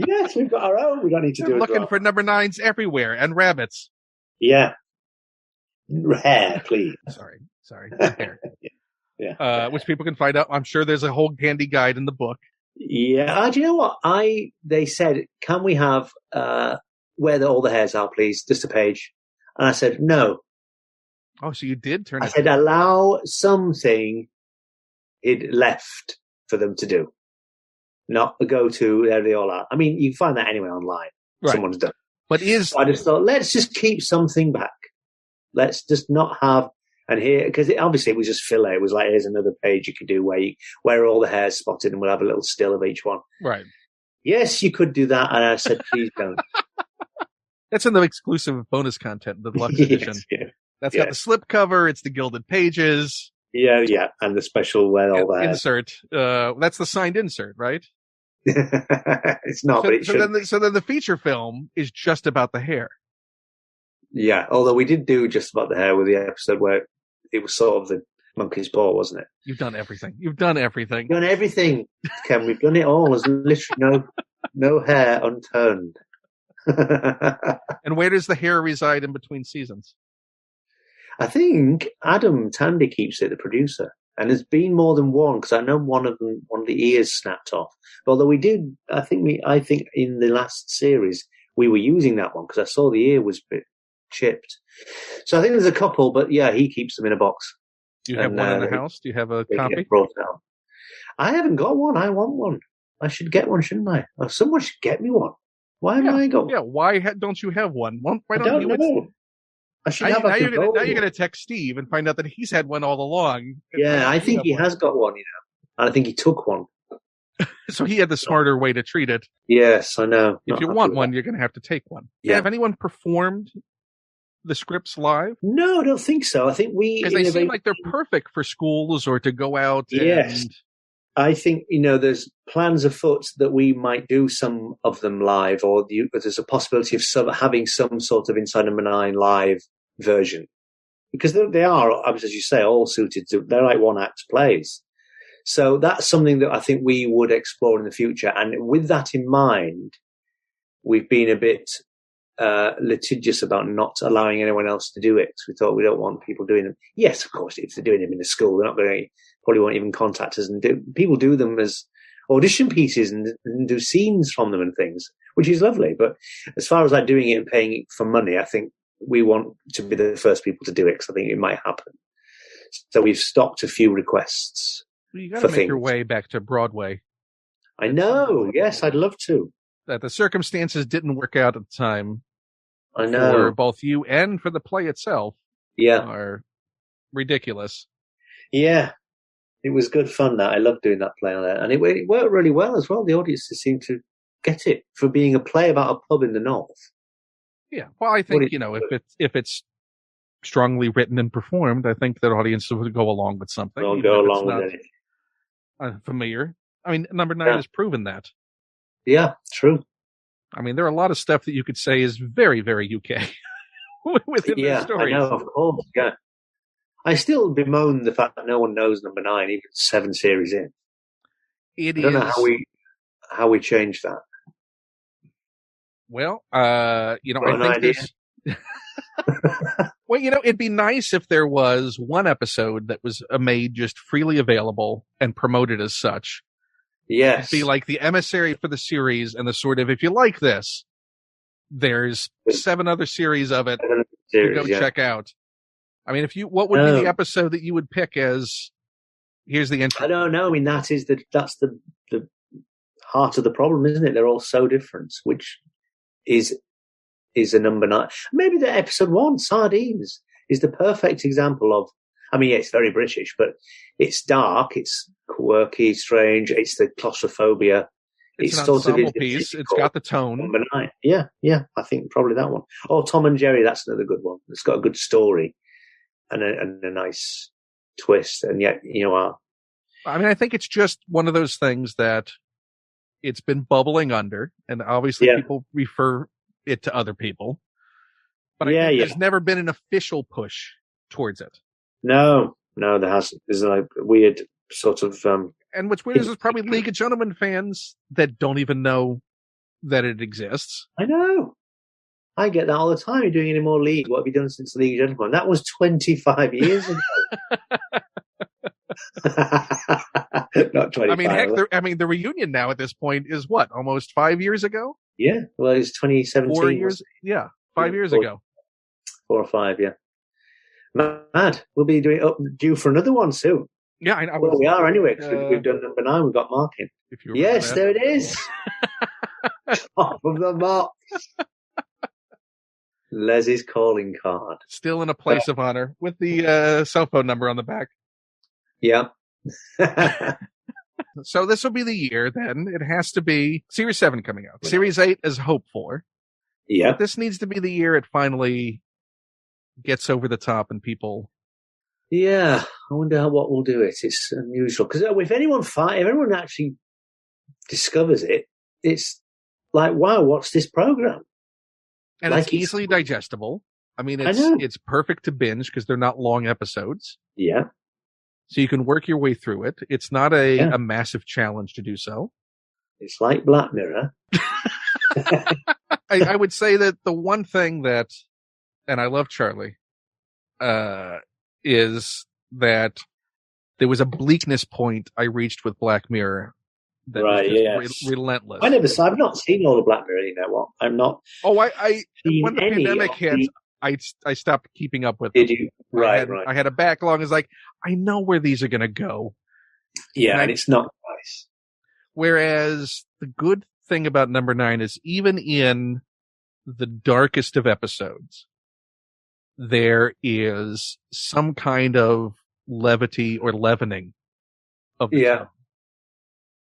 Yes, we've got our own. We don't need to do it.
Looking for number 9s everywhere and rabbits.
Yeah. Hair, please.
Sorry. Hair. Yeah. Which people can find out. I'm sure there's a whole handy guide in the book.
Yeah. Do you know what? They said, can we have where all the hairs are, please? Just a page. And I said, no.
Oh, so you did turn it.
I said, allow something it left for them to do. Not the go-to, there they all are. I mean, you can find that anyway online. Right. Someone's done.
But
so I just thought, let's just keep something back. Let's just not have, and here, because obviously it was just filler. It was like, here's another page you could do where all the hair's spotted, and we'll have a little still of each one.
Right.
Yes, you could do that. And I said, please don't.
That's in the exclusive bonus content, the deluxe edition.
Yeah.
That's got the slip cover. It's the gilded pages.
Yeah, and the special where all that
insert. That's the signed insert, right?
It's not, but it should.
So then the feature film is just about the hair.
Yeah, although we did do just about the hair with the episode where it was sort of the monkey's paw, wasn't it?
You've done everything. You've done everything,
Ken. We've done it all. There's literally no hair unturned.
And where does the hair reside in between seasons?
I think Adam Tandy keeps it, the producer. And there's been more than one, because I know one of the ears snapped off. Although we did, I think in the last series, we were using that one, because I saw the ear was a bit chipped. So I think there's a couple, but yeah, he keeps them in a box.
Do you have one in the house? Do you have a copy?
Get brought out. I haven't got one. I want one. I should get one, shouldn't I? Or someone should get me one. Why haven't I got one?
Yeah, why don't you have one? Why
I don't know. I should have
now you're going to text Steve and find out that he's had one all along.
Yeah, I think he has got one, and I think he took one.
So he had the smarter way to treat it.
Yes, I know.
If you want one, you're going to have to take one.
Yeah.
Have anyone performed the scripts live?
No, I don't think so. I think
because they seem like they're perfect for schools or to go out.
Yes. I think, there's plans afoot that we might do some of them live, or there's a possibility of having some sort of Inside No.9 live version. Because they are, as you say, all suited to, they're like one-act plays. So that's something that I think we would explore in the future. And with that in mind, we've been a bit litigious about not allowing anyone else to do it. We thought we don't want people doing them. Yes, of course, if they're doing them in a school, they're not going to, probably won't even contact us. And people do them as audition pieces and do scenes from them and things, which is lovely. But as far as like doing it and paying it for money, I think we want to be the first people to do it, because I think it might happen. So we've stopped a few requests.
Well, you got to make your way back to Broadway.
I know. Yes, I'd love to.
That the circumstances didn't work out at the time.
I know.
For both you and for the play itself.
Yeah.
Are ridiculous.
Yeah. It was good fun, that. I loved doing that play on there. And it worked really well as well. The audiences seemed to get it for being a play about a pub in the north.
Yeah. Well, I think, if it's strongly written and performed, I think that audiences would go along with something.
They'll go along with it.
Familiar. I mean, number 9 has proven that.
Yeah, true.
I mean, there are a lot of stuff that you could say is very, very UK within the stories.
I know, of course, yeah. I still bemoan the fact that no one knows number 9, even 7 series in. I don't know how we change that.
Well, I think there's... Well, it'd be nice if there was one episode that was made just freely available and promoted as such.
Yes.
It'd be like the emissary for the series, and the sort of, if you like this, there's 7 other series of it to go check out. I mean, what would be the episode that you would pick as, here's the intro?
I don't know. I mean, that's the heart of the problem, isn't it? They're all so different, which is a number 9. Maybe the episode 1, Sardines, is the perfect example of, I mean, yeah, it's very British, but it's dark, it's quirky, strange, it's the claustrophobia.
It's an ensemble piece. It's got the tone.
Number 9. Yeah, I think probably that one. Oh, Tom and Jerry, that's another good one. It's got a good story and a nice twist, and yet,
I mean, I think it's just one of those things that it's been bubbling under, and obviously people refer it to other people. But I think there's never been an official push towards it.
No, there hasn't. There's a weird sort of...
and what's weird is there's probably League of Gentlemen fans that don't even know that it exists.
I know. I get that all the time. You're doing any more League? What have you done since League of Gentlemen? That was 25 years ago. Not 25.
I mean, heck, the reunion now at this point is what? Almost 5 years ago?
Yeah. Well, it's 2017.
4 years? Yeah. 5 years ago.
4 or 5, yeah. Mad. We'll be due for another one soon.
Yeah,
well, we are anyway, because we've done number 9. We've got marking. Yes, there it is. Top of the mark. Leslie's calling card.
Still in a place of honor with the cell phone number on the back.
Yeah.
So this will be the year then. It has to be Series 7 coming out. Series 8 is hoped for.
Yeah.
But this needs to be the year it finally gets over the top and people...
Yeah, I wonder what will do it. It's unusual. Because if everyone actually discovers it, it's like, wow, what's this program?
And it's easily digestible. I mean, it's perfect to binge because they're not long episodes.
Yeah.
So you can work your way through it. It's not a massive challenge to do so.
It's like Black Mirror.
I would say that the one thing that, and I love Charlie, is that there was a bleakness point I reached with Black Mirror that was just relentless.
I've not seen all the Black Mirror, you know what? I'm not.
Oh, I when the pandemic hit, I stopped keeping up with them.
Did you?
Right. I had a backlog. It's like, I know where these are going to go.
Yeah, and it's not nice.
Whereas the good thing about number 9 is even in the darkest of episodes, there is some kind of levity or leavening of the show.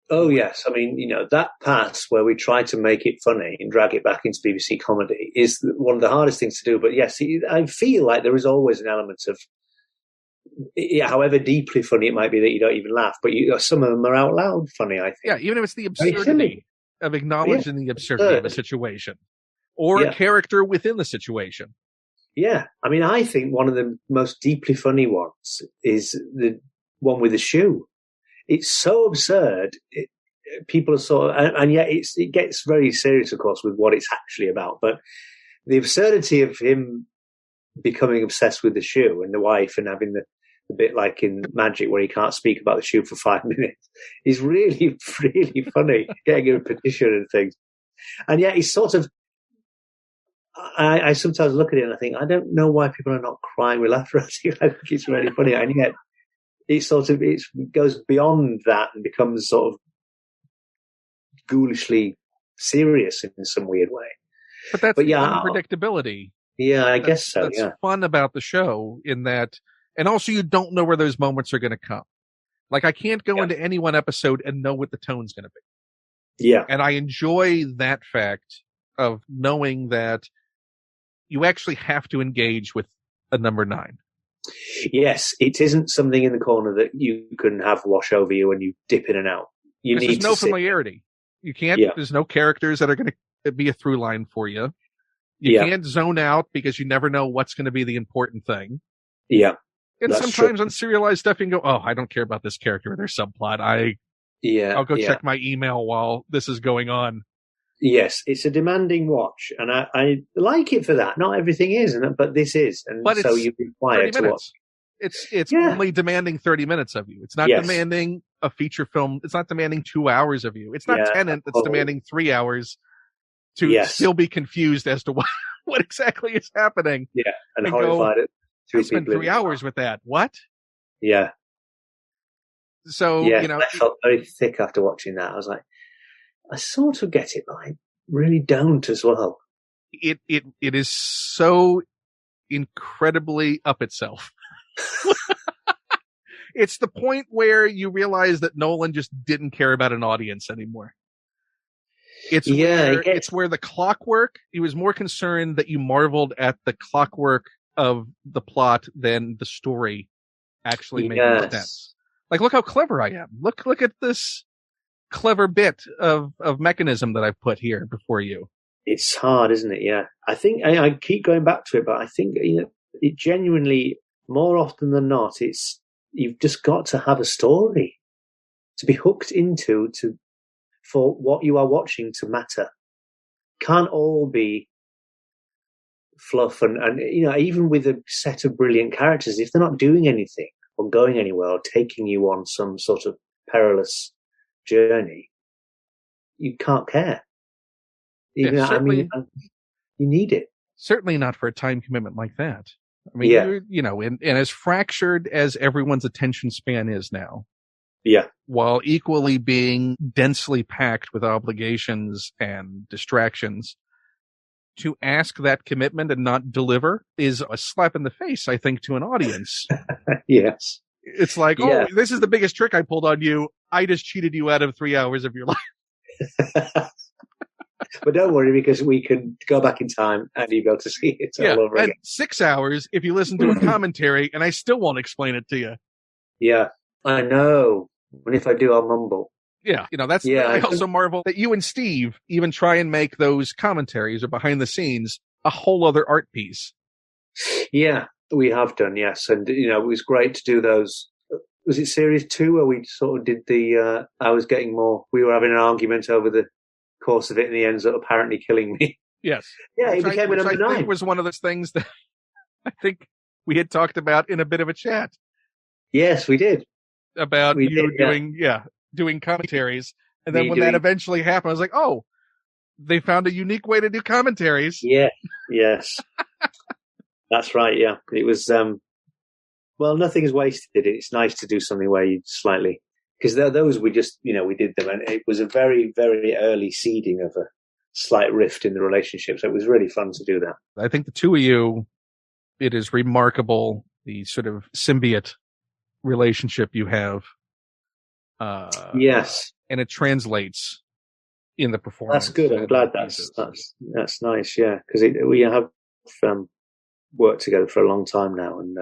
Oh, yes. I mean, that pass where we try to make it funny and drag it back into BBC comedy is one of the hardest things to do. But yes, I feel like there is always an element of, however deeply funny it might be that you don't even laugh, but some of them are out loud funny, I think.
Yeah, even if it's the absurdity of acknowledging the absurdity of a situation or a character within the situation.
Yeah. I mean, I think one of the most deeply funny ones is the one with the shoe. It's so absurd. People are sort of, and yet it gets very serious, of course, with what it's actually about. But the absurdity of him becoming obsessed with the shoe and the wife and having the bit like in Magic where he can't speak about the shoe for 5 minutes is really, really funny. Getting a petition and things. And yet he's sort of, I sometimes look at it and I think, I don't know why people are not crying with laughter. I think it's really funny. And yet, it goes beyond that and becomes sort of ghoulishly serious in some weird way.
But that's the unpredictability.
Yeah, I guess so.
That's fun about the show in that, and also you don't know where those moments are going to come. Like I can't go into any one episode and know what the tone's going to be.
Yeah,
and I enjoy that fact of knowing that you actually have to engage with a number 9.
Yes, it isn't something in the corner that you can have wash over you and you dip in and out.
There's no familiarity. You can't. There's no characters that are going to be a through line for you. You can't zone out because you never know what's going to be the important thing.
Yeah,
and sometimes on serialized stuff you can go, oh, I don't care about this character or their subplot. I'll go check my email while this is going on.
Yes, it's a demanding watch, and I like it for that. Not everything is, but this is, and but so you're required to watch.
It's only demanding 30 minutes of you. It's not demanding a feature film. It's not demanding 2 hours of you. It's not Tenet that's demanding 3 hours to still be confused as to what exactly is happening.
Yeah, and horrified at
I spent 3 hours with that. What?
Yeah.
So,
I felt very thick after watching that. I was like, I sort of get it, but I really don't as well.
It is so incredibly up itself. It's the point where you realize that Nolan just didn't care about an audience anymore. It's where the clockwork, he was more concerned that you marveled at the clockwork of the plot than the story actually making sense. Like, look how clever I am. Look at this clever bit of mechanism that I've put here before you.
It's hard, isn't it? Yeah. I think I keep going back to it, but I think it genuinely, more often than not, you've just got to have a story to be hooked into for what you are watching to matter. Can't all be fluff and even with a set of brilliant characters, if they're not doing anything or going anywhere or taking you on some sort of perilous journey, you can't care. You need it.
Certainly not for a time commitment like that. I mean, and as fractured as everyone's attention span is now, while equally being densely packed with obligations and distractions, to ask that commitment and not deliver is a slap in the face, I think, to an audience.
Yes.
It's like, this is the biggest trick I pulled on you. I just cheated you out of 3 hours of your life.
But don't worry, because we can go back in time and you'll be able to see it all over again.
6 hours if you listen to a commentary, and I still won't explain it to you.
Yeah, I know. And if I do, I'll mumble.
Yeah, I also marvel that you and Steve even try and make those commentaries or behind the scenes a whole other art piece.
Yeah, we have done, yes. And, it was great to do those. Was it series 2 where we sort of did we were having an argument over the course of it and he ends up apparently killing me.
Yes.
Yeah, it became a number 9.
I think was one of those things that I think we had talked about in a bit of a chat
Yes, we did.
about
We
you
did, yeah.
doing commentaries. And then
Me
when that
doing-
eventually happened, I was like, oh, they found a unique way to do commentaries.
Yeah, yes. That's right, yeah. It was, well, nothing is wasted. It's nice to do something where you slightly, because those we just, we did them, and it was a very, very early seeding of a slight rift in the relationship. So it was really fun to do that.
I think the two of you, it is remarkable the sort of symbiote relationship you have.
Yes.
And it translates in the performance.
That's good. I'm glad that's nice. Yeah, because we have worked together for a long time now, and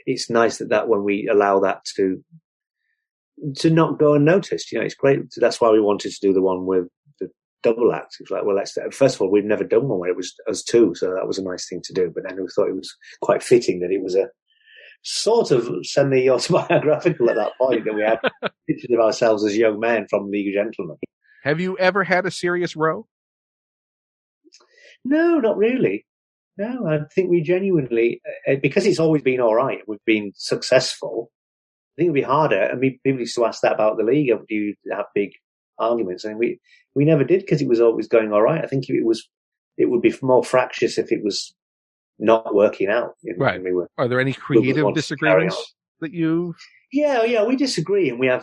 it's nice that when we allow that to not go unnoticed. It's great. That's why we wanted to do the one with the double act. It was like, well, first of all, we've never done one where it was us two, so that was a nice thing to do. But then we thought it was quite fitting that it was a sort of semi-autobiographical at that point, that we had pictures of ourselves as young men from League of Gentlemen.
Have you ever had a serious row?
No, not really. No, I think we genuinely, because it's always been all right, we've been successful. I think it'd be harder. I mean, people used to ask that about the league. Do you have big arguments? And we never did, because it was always going all right. I think it would be more fractious if it was not working out.
Right. Are there any creative disagreements that you?
Yeah, we disagree, and we have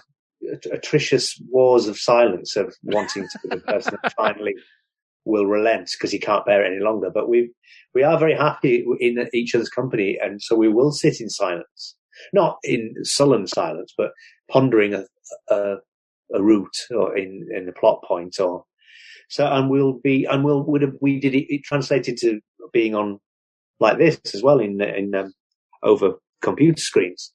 atrocious wars of silence of wanting to be the person that finally will relent because he can't bear it any longer. But we are very happy in each other's company, and so we will sit in silence, not in sullen silence, but pondering a route or in a plot point, or so. And we did it translated to being on like this as well in over computer screens,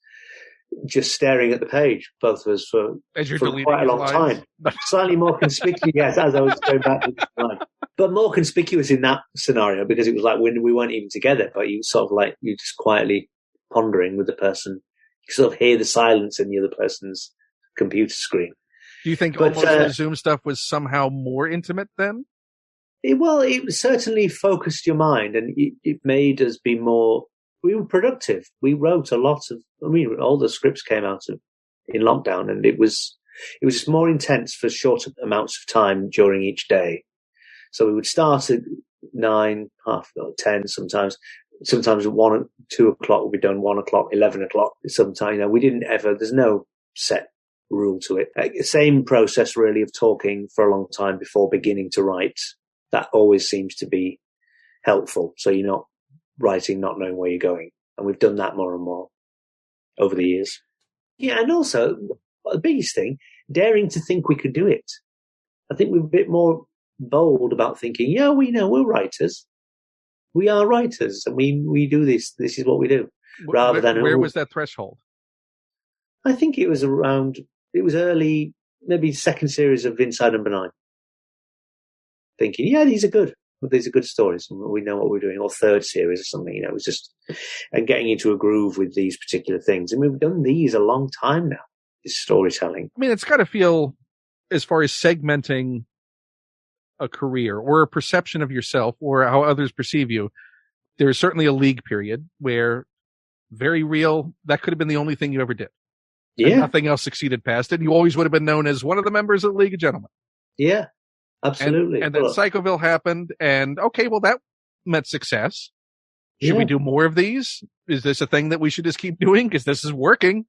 just staring at the page, both of us for quite a long time. Slightly more conspicuous, yes, as I was going back to the slide. But more conspicuous in that scenario, because it was like when we weren't even together, but you sort of like, you just quietly pondering with the person. You sort of hear the silence in the other person's computer screen.
Do you think almost the Zoom stuff was somehow more intimate then?
It certainly focused your mind, and it made us be more. We were productive. We wrote a lot of. All the scripts came out in lockdown, and it was just more intense for shorter amounts of time during each day. So we would start at 9, 10, sometimes at 1, 2 o'clock would be done. 1 o'clock, 11 o'clock. Sometimes we didn't ever. There's no set rule to it. Same process really of talking for a long time before beginning to write. That always seems to be helpful. So you're not writing, not knowing where you're going. And we've done that more and more over the years. Yeah, and also, the biggest thing, daring to think we could do it. I think we're a bit more bold about thinking, yeah, we know we're writers. We are writers, and we do this. This is what we do.
Where was that threshold?
I think it was early, maybe second series of Inside No.9. Thinking, yeah, these are good stories, and we know what we're doing, or third series or something. It was just and getting into a groove with these particular things, and we've done these a long time now. This storytelling.
I mean, it's got to feel, as far as segmenting a career or a perception of yourself or how others perceive you, there's certainly a league period where very real. That could have been the only thing you ever did.
Yeah,
and nothing else succeeded past it. You always would have been known as one of the members of the League of Gentlemen.
Yeah. Absolutely.
And then Psychoville happened, and okay, well, that met success. Should we do more of these? Is this a thing that we should just keep doing? Because this is working.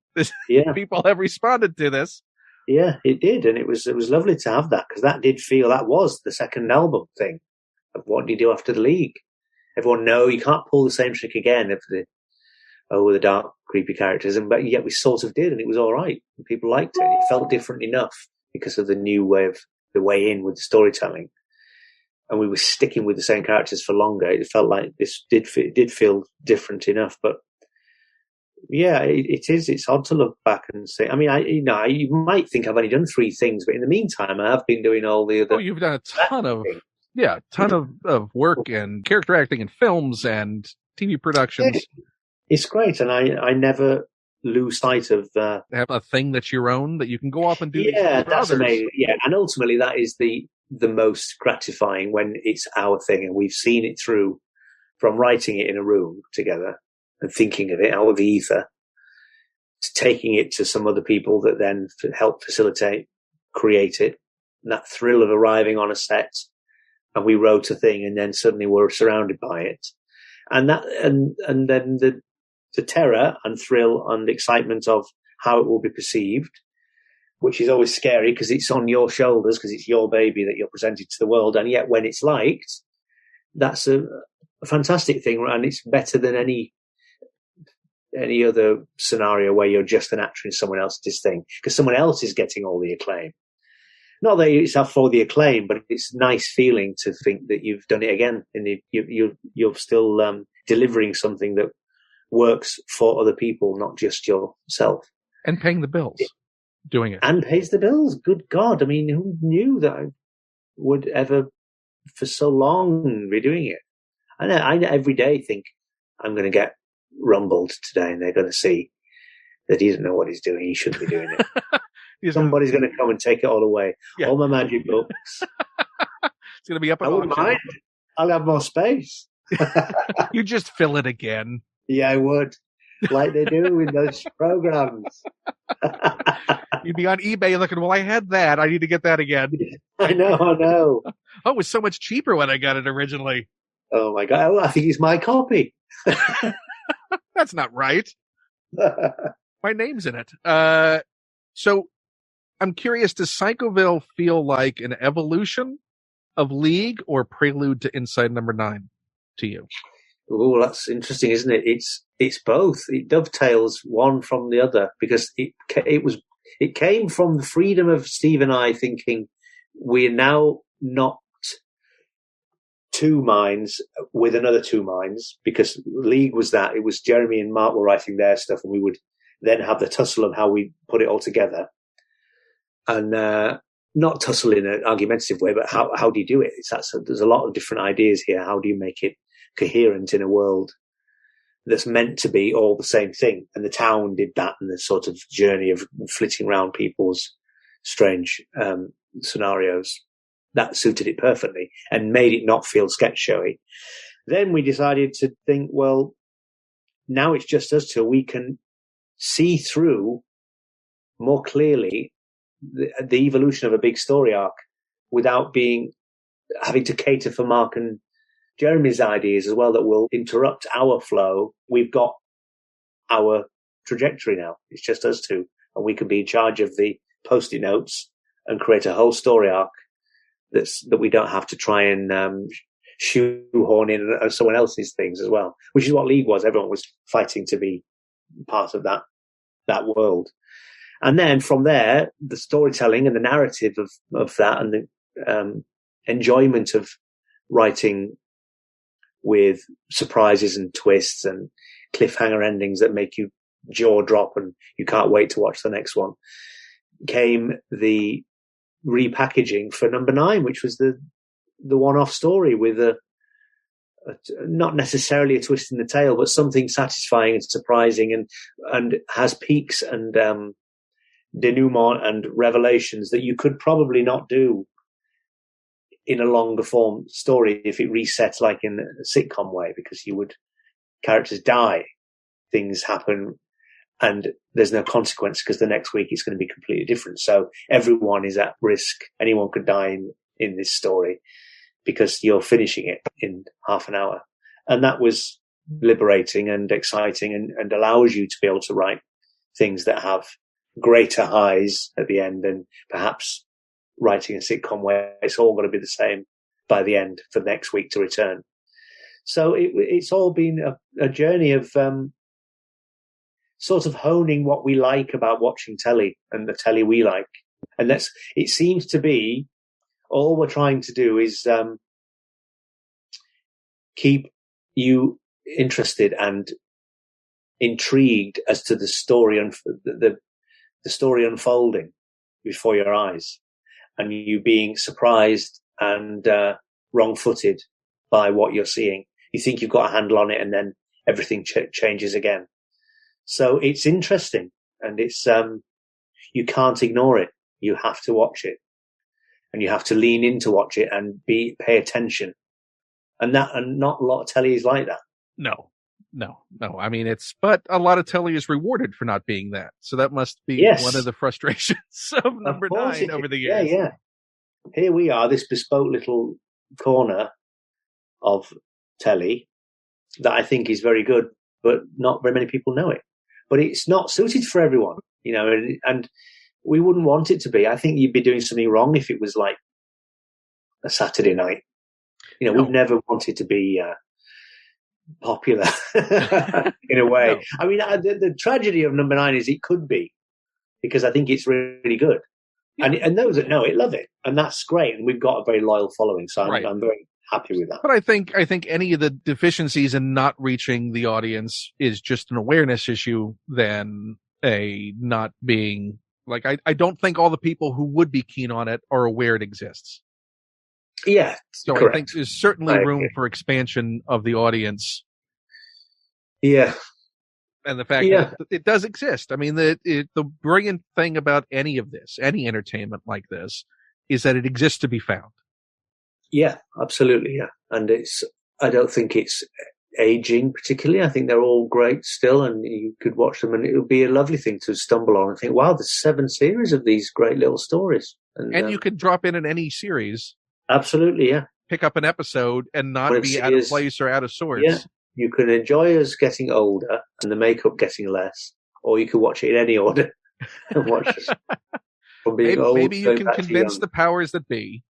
People have responded to this.
Yeah, it did. And it was lovely to have that, because that was the second album thing of what do you do after the League? Everyone you can't pull the same trick again of the dark, creepy characters. But yet we sort of did, and it was all right. And people liked it. It felt different enough because of the new the way in with the storytelling, and we were sticking with the same characters for longer. It felt like this did feel different enough. But yeah, it is. It's odd to look back and say. I mean, you might think I've only done 3 things, but in the meantime, I have been doing all the other.
Oh, you've done a ton of work and character acting in films and TV productions.
It's great, and I never lose sight of
have a thing that's your own that you can go off and do.
Yeah, that's amazing. Yeah, and ultimately that is the most gratifying, when it's our thing and we've seen it through from writing it in a room together and thinking of it out of the ether, to taking it to some other people that then help facilitate, create it, and that thrill of arriving on a set and we wrote a thing and then suddenly we're surrounded by it. And that, and then the terror and thrill and excitement of how it will be perceived, which is always scary because it's on your shoulders, because it's your baby that you're presenting to the world. And yet when it's liked, that's a fantastic thing. And it's better than any other scenario where you're just an actor in someone else's thing, because someone else is getting all the acclaim. Not that it's up for the acclaim, but it's a nice feeling to think that you've done it again, and you're still delivering something that works for other people, not just yourself.
And paying the bills, doing it.
And pays the bills. Good God. I mean, who knew that I would ever, for so long, be doing it? I every day think I'm going to get rumbled today, and they're going to see that he doesn't know what he's doing. He shouldn't be doing it. Somebody's going to come and take it all away. Yeah. All my magic books.
It's going to be up.
I wouldn't mind. I'll have more space.
You just fill it again.
Yeah, I would. Like they do in those programs.
You'd be on eBay looking, well, I had that. I need to get that again.
I know.
Oh, it was so much cheaper when I got it originally.
Oh, my God. I think it's my copy.
That's not right. My name's in it. So I'm curious, does Psychoville feel like an evolution of League or prelude to Inside No.9 to you?
Oh, that's interesting, isn't it? It's both. It dovetails one from the other, because it came from the freedom of Steve and I thinking we're now not two minds with another two minds, because League was that. It was Jeremy and Mark were writing their stuff, and we would then have the tussle of how we put it all together. And not tussle in an argumentative way, but how do you do it? There's a lot of different ideas here. How do you make it coherent in a world that's meant to be all the same thing? And the town did that, and the sort of journey of flitting around people's strange scenarios. That suited it perfectly and made it not feel sketch showy. Then we decided to think, well, now it's just us two. We can see through more clearly the evolution of a big story arc without having to cater for Mark and Jeremy's ideas as well that will interrupt our flow. We've got our trajectory now. It's just us two, and we can be in charge of the post-it notes and create a whole story arc that we don't have to try and shoehorn in someone else's things as well, which is what League was. Everyone was fighting to be part of that world. And then from there, the storytelling and the narrative of that, and the enjoyment of writing with surprises and twists and cliffhanger endings that make you jaw drop and you can't wait to watch the next one, came the repackaging for No.9, which was the one-off story with not necessarily a twist in the tale, but something satisfying and surprising, and has peaks and denouement and revelations that you could probably not do in a longer form story if it resets like in a sitcom way, because characters die, things happen, and there's no consequence because the next week it's going to be completely different. So everyone is at risk. Anyone could die in this story because you're finishing it in half an hour. And that was liberating and exciting, and allows you to be able to write things that have greater highs at the end, and perhaps writing a sitcom where it's all going to be the same by the end for next week to return. So it's all been a journey of sort of honing what we like about watching telly and the telly we like. And it seems to be all we're trying to do is keep you interested and intrigued as to the story and the story unfolding before your eyes, and you being surprised and wrong-footed by what you're seeing. You think you've got a handle on it, and then everything changes again. So it's interesting, and it's you can't ignore it. You have to watch it, and you have to lean in to watch it and pay attention. And not a lot of telly is like that.
No, No. I mean, but a lot of telly is rewarded for not being that. So that must be one of
Yes,
the frustrations of
of
number
course
nine
it
over
is.
the
Yeah,
years.
yeah. Here we are, this bespoke little corner of telly that I think is very good, but not very many people know it. But it's not suited for everyone, and we wouldn't want it to be. I think you'd be doing something wrong if it was like a Saturday night. We've
No.
never wanted to be popular in a way.
No.
I mean, the tragedy of number nine is it could be, because I think it's really good.
Yeah.
And those that know it love it, and that's great. And we've got a very loyal following, so
Right.
I'm very happy with that.
But I think any of the deficiencies in not reaching the audience is just an awareness issue than a not being like, I don't think all the people who would be keen on it are aware it exists.
Yeah,
So
correct.
I think there's certainly room for expansion of the audience.
Yeah.
And the fact that it does exist. I mean, the brilliant thing about any of this, any entertainment like this, is that it exists to be found.
Yeah, absolutely. Yeah. And I don't think it's aging particularly. I think they're all great still, and you could watch them, and it would be a lovely thing to stumble on and think, wow, there's 7 series of these great little stories.
And you could drop in any series.
Absolutely, yeah.
Pick up an episode and not be out of place or out of sorts.
Yeah. You can enjoy us getting older and the makeup getting less, or you can watch it in any order and watch us from being old.
Maybe you can convince the powers that be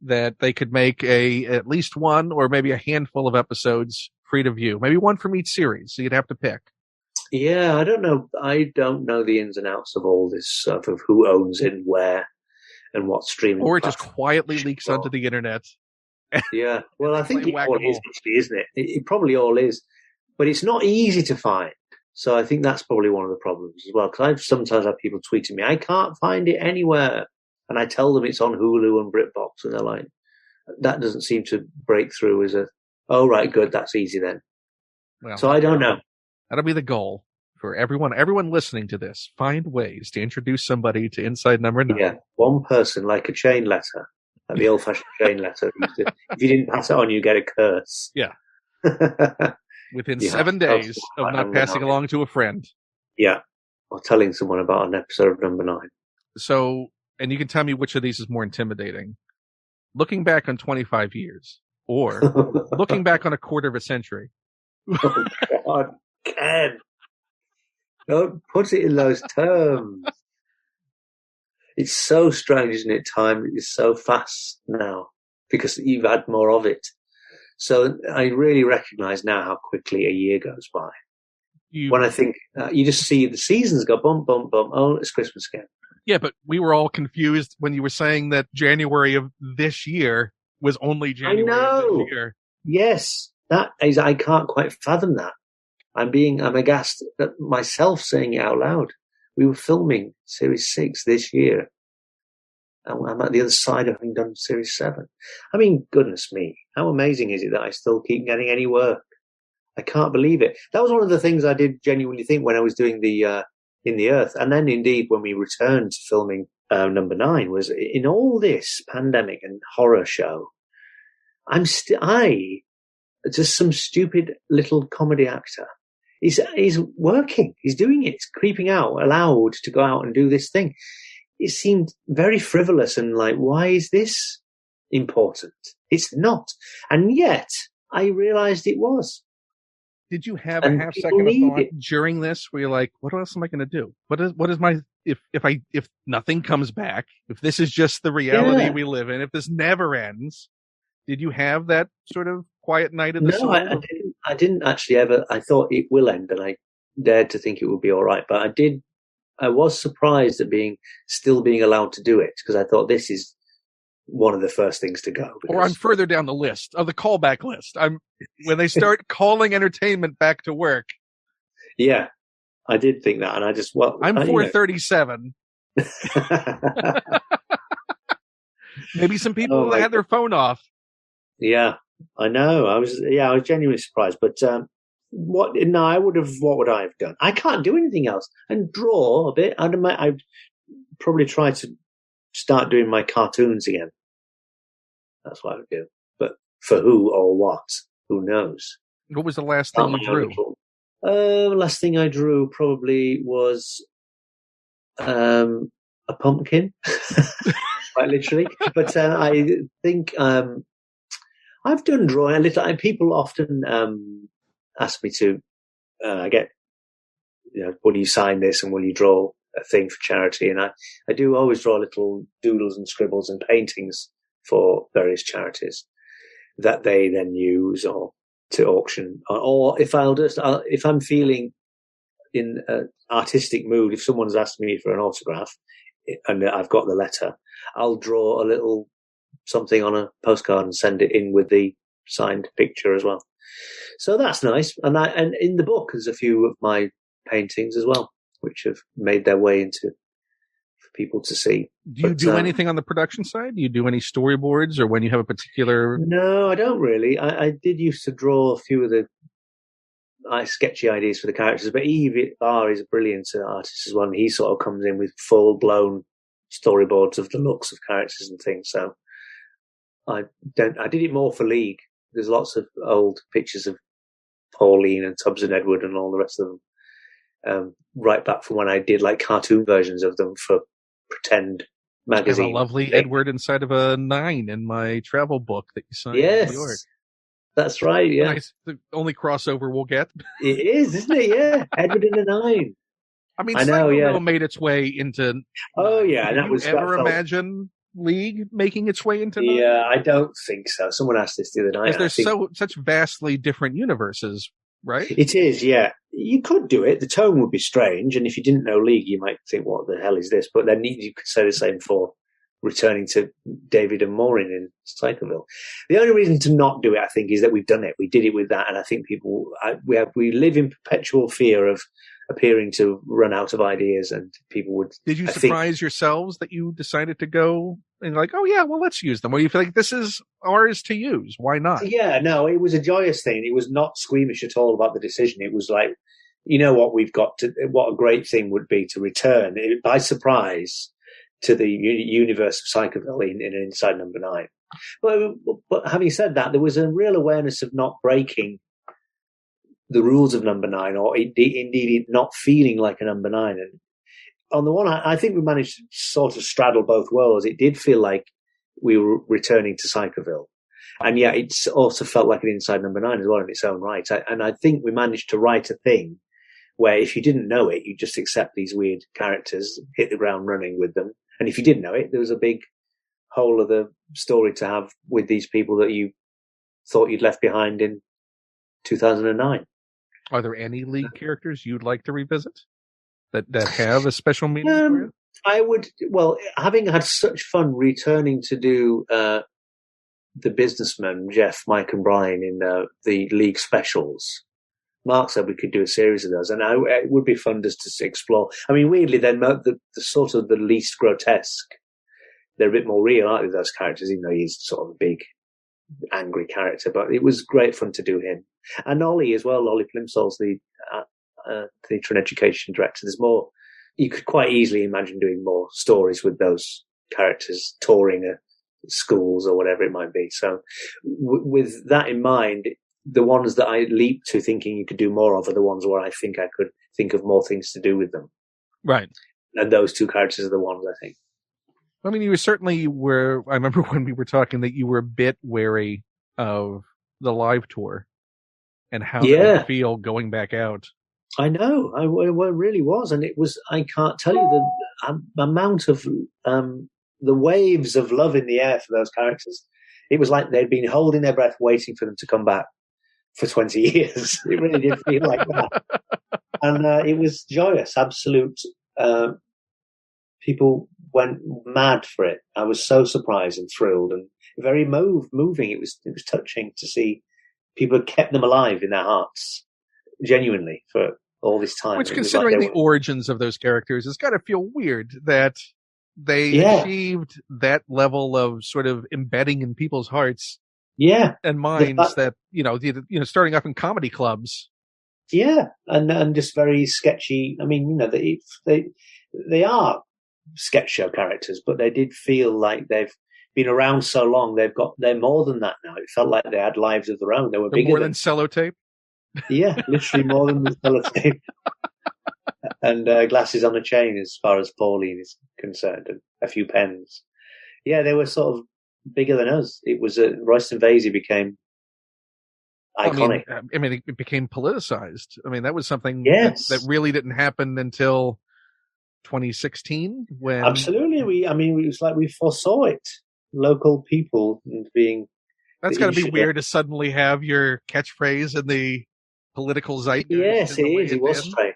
that they could make at least one or maybe a handful of episodes free to view. Maybe one from each series, so you'd have to pick.
Yeah, I don't know. I don't know the ins and outs of all this stuff of who owns it and where and what streaming.
Or it just quietly leaks onto the internet.
Yeah, well, I think it all is, actually, isn't it? It probably all is, but it's not easy to find. So I think that's probably one of the problems as well. Because I've sometimes had people tweeting me, I can't find it anywhere. And I tell them it's on Hulu and BritBox, and they're like, that doesn't seem to break through as oh, right, good, that's easy then. Well, so I don't know.
That'll be the goal for everyone listening to this. Find ways to introduce somebody to Inside Number 9.
Yeah, one person, like a chain letter, like the old-fashioned chain letter. If you didn't pass it on, you get a curse.
Yeah. Within 7 days of not passing along to a friend.
Yeah, or telling someone about an episode of Number 9.
So, and you can tell me which of these is more intimidating. Looking back on 25 years, or looking back on a quarter of a century.
Oh, God, Ken. Don't put it in those terms. It's so strange, isn't it? Time is so fast now because you've had more of it. So I really recognize now how quickly a year goes by. When I think you just see the seasons go bum, bum, bum. Oh, it's Christmas again.
Yeah, but we were all confused when you were saying that January of this year was only January of this year.
Yes, that is, I can't quite fathom that. I'm aghast at myself saying it out loud. We were filming Series 6 this year. And I'm at the other side of having done Series 7. I mean, goodness me, how amazing is it that I still keep getting any work? I can't believe it. That was one of the things I did genuinely think when I was doing the In the Earth. And then indeed when we returned to filming Number 9 was in all this pandemic and horror show, I'm just some stupid little comedy actor. He's working. He's doing it. He's creeping out, allowed to go out and do this thing. It seemed very frivolous and like, why is this important? It's not. And yet I realized it was.
Did you have a half second of thought during this where you're like, what else am I going to do? What is my, if nothing comes back, if this is just the reality we live in, if this never ends, did you have that sort of quiet night in the soul?
No, I didn't actually ever. I thought it will end, and I dared to think it would be all right. But I was surprised at still being allowed to do it, because I thought this is one of the first things to go.
Or I'm further down the list of the callback list. When they start calling entertainment back to work.
Yeah, I did think that, and I just
I'm 437. Maybe some people had their phone off.
Yeah, I know. I was genuinely surprised. But what would I have done? I can't do anything else. And draw a bit. I'd probably try to start doing my cartoons again. That's what I would do. But for who or what? Who knows?
What was the last thing you drew?
Last thing I drew probably was a pumpkin, quite literally. But I think I've done drawing a little. And people often ask me to get, will you sign this and will you draw a thing for charity? And I do always draw little doodles and scribbles and paintings for various charities that they then use or to auction. Or if if I'm feeling in an artistic mood, if someone's asked me for an autograph and I've got the letter, I'll draw a little something on a postcard and send it in with the signed picture as well. So that's nice. And in the book, there's a few of my paintings as well, which have made their way into for people to see.
Do you do anything on the production side? Do you do any storyboards, or when you have a particular?
No, I don't really. I did used to draw a few of the sketchy ideas for the characters, but Eve Barr is a brilliant artist as well. And he sort of comes in with full blown storyboards of the looks of characters and things. So I did it more for League. There's lots of old pictures of Pauline and Tubbs and Edward and all the rest of them, right back from when I did like cartoon versions of them for Pretend magazine.
I have a lovely Edward inside of a 9 in my travel book that you signed in New York.
That's right, yeah.
Nice. The only crossover we'll get.
It is, isn't it? Yeah, Edward in a 9.
I mean, Psychoville made its way into.
Oh yeah,
and that was. Ever imagine League making its way into? 9?
Yeah, I don't think so. Someone asked this the other night.
Because there's such vastly different universes, right?
It is, yeah. You could do it. The tone would be strange, and if you didn't know League, you might think, "What the hell is this?" But then you could say the same for returning to David and Maureen in Psychoville. The only reason to not do it, I think, is that we've done it. We did it with that, and I think we live in perpetual fear of appearing to run out of ideas, and people would.
Did you surprise yourselves that you decided to go and like, oh yeah, well let's use them? Or you feel like this is ours to use? Why not?
Yeah, no, it was a joyous thing. It was not squeamish at all about the decision. It was like, you know what, what a great thing would be to return by surprise to the universe of Psychoville in Inside Number 9. But having said that, there was a real awareness of not breaking the rules of Number 9, or indeed not feeling like a Number 9. And on the one hand, I think we managed to sort of straddle both worlds. It did feel like we were returning to Psychoville, and yet it also felt like an Inside Number 9 as well in its own right. And I think we managed to write a thing where if you didn't know it, you just accept these weird characters, hit the ground running with them. And if you did know it, there was a big whole of the story to have with these people that you thought you'd left behind in 2009.
Are there any League characters you'd like to revisit that have a special meaning for you?
I would, having had such fun returning to do the businessmen, Jeff, Mike and Brian in the League specials, Mark said we could do a series of those, and it would be fun just to explore. I mean, weirdly, then the sort of the least grotesque, they're a bit more real, aren't they, those characters, even though he's sort of a big, angry character. But it was great fun to do him. And Ollie as well, Ollie Plimsoll's the Theatre and Education Director. There's more, you could quite easily imagine doing more stories with those characters touring schools or whatever it might be. So with that in mind, the ones that I leap to thinking you could do more of are the ones where I think I could think of more things to do with them.
Right.
And those two characters are the ones, I think.
I mean, you were I remember when we were talking that you were a bit wary of the live tour and how it would feel going back out.
I know. I really was. And it was, I can't tell you the amount of, the waves of love in the air for those characters. It was like they'd been holding their breath, waiting for them to come back for 20 years. It really did feel like that. And it was joyous, absolute. People went mad for it. I was so surprised and thrilled and very moving. It was touching to see people had kept them alive in their hearts, genuinely, for all this time.
Which, considering the origins of those characters, has got to feel weird that they achieved that level of sort of embedding in people's hearts, and minds. That starting up in comedy clubs, and just very sketchy. I mean, they are sketch show characters, but they did feel like they've been around so long. They're more than that now. It felt like they had lives of their own. They were bigger more than sellotape.
Yeah, literally more than the sellotape. And glasses on a chain as far as Pauline is concerned, and a few pens. Yeah, they were sort of bigger than us. It was Royston Vasey became iconic.
I mean, it became politicized. I mean, that was something that
Yes,
really didn't happen until 2016 when
absolutely. It was like we foresaw it. Local people being
that's
the
got to be
issue.
weird to suddenly have your catchphrase in the political zeitgeist.
Yes, it is. It was strange.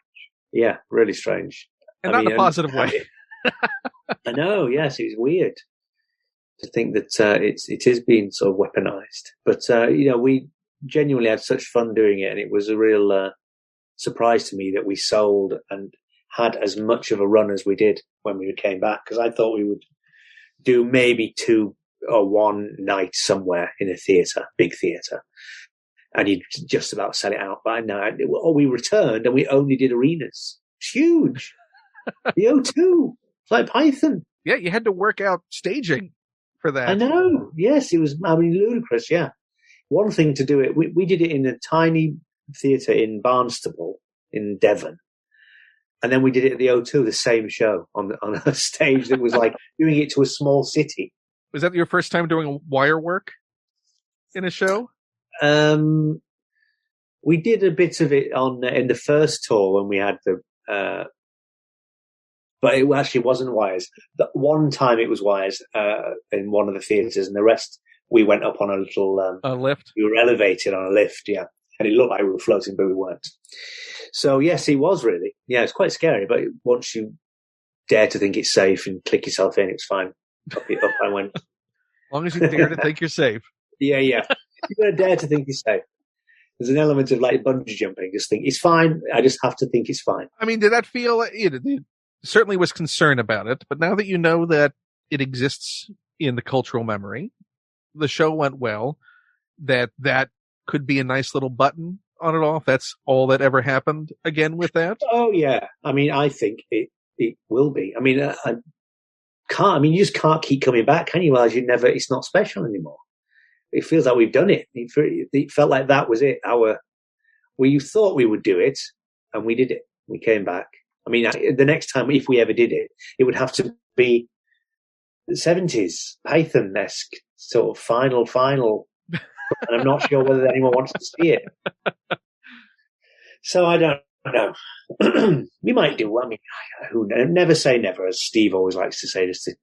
Yeah, really strange.
And not in a positive way.
I know. Yes, it was weird to think that it is being sort of weaponized. But we genuinely had such fun doing it, and it was a real surprise to me that we sold and had as much of a run as we did when we came back, because I thought we would do maybe 2 or 1 night somewhere in a theatre, big theatre, and you'd just about sell it out. But no, we returned and we only did arenas. It's huge. The O2, it's like Python.
Yeah, you had to work out staging for that.
I know. Yes, it was. Ludicrous. Yeah. One thing to do it. We did it in a tiny theatre in Barnstaple in Devon, and then we did it at the O2, the same show on a stage that was like doing it to a small city.
Was that your first time doing wire work in a show?
We did a bit of it in the first tour when we had the. But it actually wasn't wires. The one time it was wires in one of the theatres, and the rest we went up on a little
lift.
We were elevated on a lift, yeah, and it looked like we were floating, but we weren't. So yes, it was really, yeah, it's quite scary. But once you dare to think it's safe and click yourself in, it's fine. Up I went.
As long as you dare to think you're safe.
Yeah. You're gonna dare to think you're safe. There's an element of like bungee jumping. Just think it's fine. I just have to think it's fine.
I mean, did that feel? Certainly was concerned about it, but now that you know that it exists in the cultural memory, the show went well, that could be a nice little button on it all, if that's all that ever happened again with that.
Oh yeah. I mean, I think it will be. I mean, you just can't keep coming back, can you? Otherwise it's not special anymore. It feels like we've done it. It felt like that was it. We thought we would do it, and we did it. We came back. I mean, the next time, if we ever did it, it would have to be the 70s, Python-esque, sort of final. And I'm not sure whether anyone wants to see it. So I don't know. We might do. I mean, who knows? Never say never, as Steve always likes to say, just to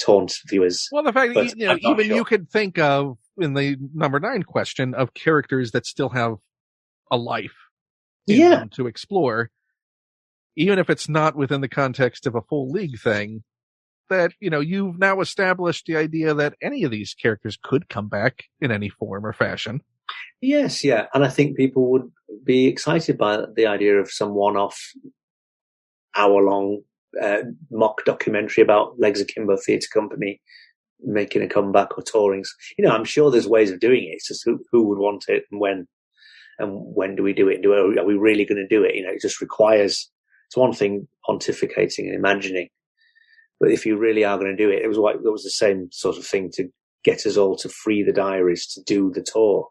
taunt viewers.
Well, the fact that even sure. You could think of, in the number 9 question, of characters that still have a life to explore. Even if it's not within the context of a full league thing, that, you've now established the idea that any of these characters could come back in any form or fashion.
Yes, yeah. And I think people would be excited by the idea of some one-off hour-long mock documentary about Legs Akimbo Theatre Company making a comeback or touring. I'm sure there's ways of doing it. It's just who would want it and when do we do it? Are we really going to do it? It just requires... It's one thing pontificating and imagining, but if you really are going to do it, it was the same sort of thing to get us all to free the diaries to do the tour.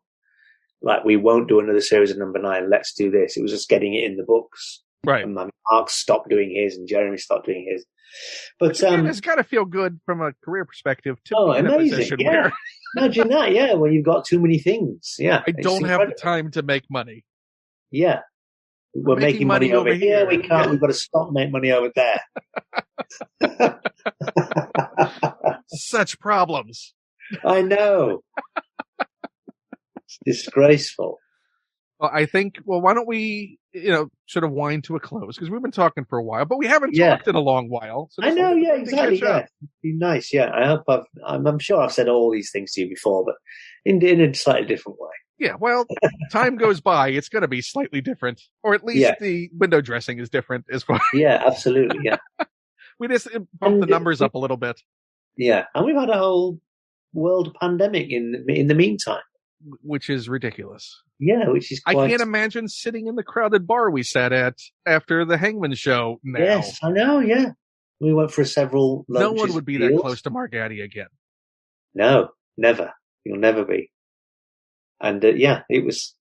Like, we won't do another series of number 9. Let's do this. It was just getting it in the books.
Right.
And Mark stopped doing his and Jeremy stopped doing his. But
it's got to feel good from a career perspective to be in a position where...
Imagine that, yeah, when you've got too many things. Yeah.
I don't have the time to make money.
Yeah. We're making money over here. We can't. Yeah. We've got to stop making money over there.
Such problems.
I know. It's disgraceful.
Well, I think. Well, why don't we, sort of wind to a close, because we've been talking for a while, but we haven't talked in a long while. So
I know. Yeah, exactly. Yeah, it'd be nice. Yeah, I hope I'm sure I've said all these things to you before, but in a slightly different way.
Yeah, well, time goes by. It's going to be slightly different, or at least the window dressing is different as well.
Yeah, absolutely. Yeah,
we just bumped the numbers up a little bit.
Yeah, and we've had a whole world pandemic in the meantime,
which is ridiculous.
Yeah, which is. Quite...
I can't imagine sitting in the crowded bar we sat at after the Hangman show. Now.
Yes, I know. Yeah, we went for several.
No one would be that close to Mark Addy again.
No, never. You'll never be. And it was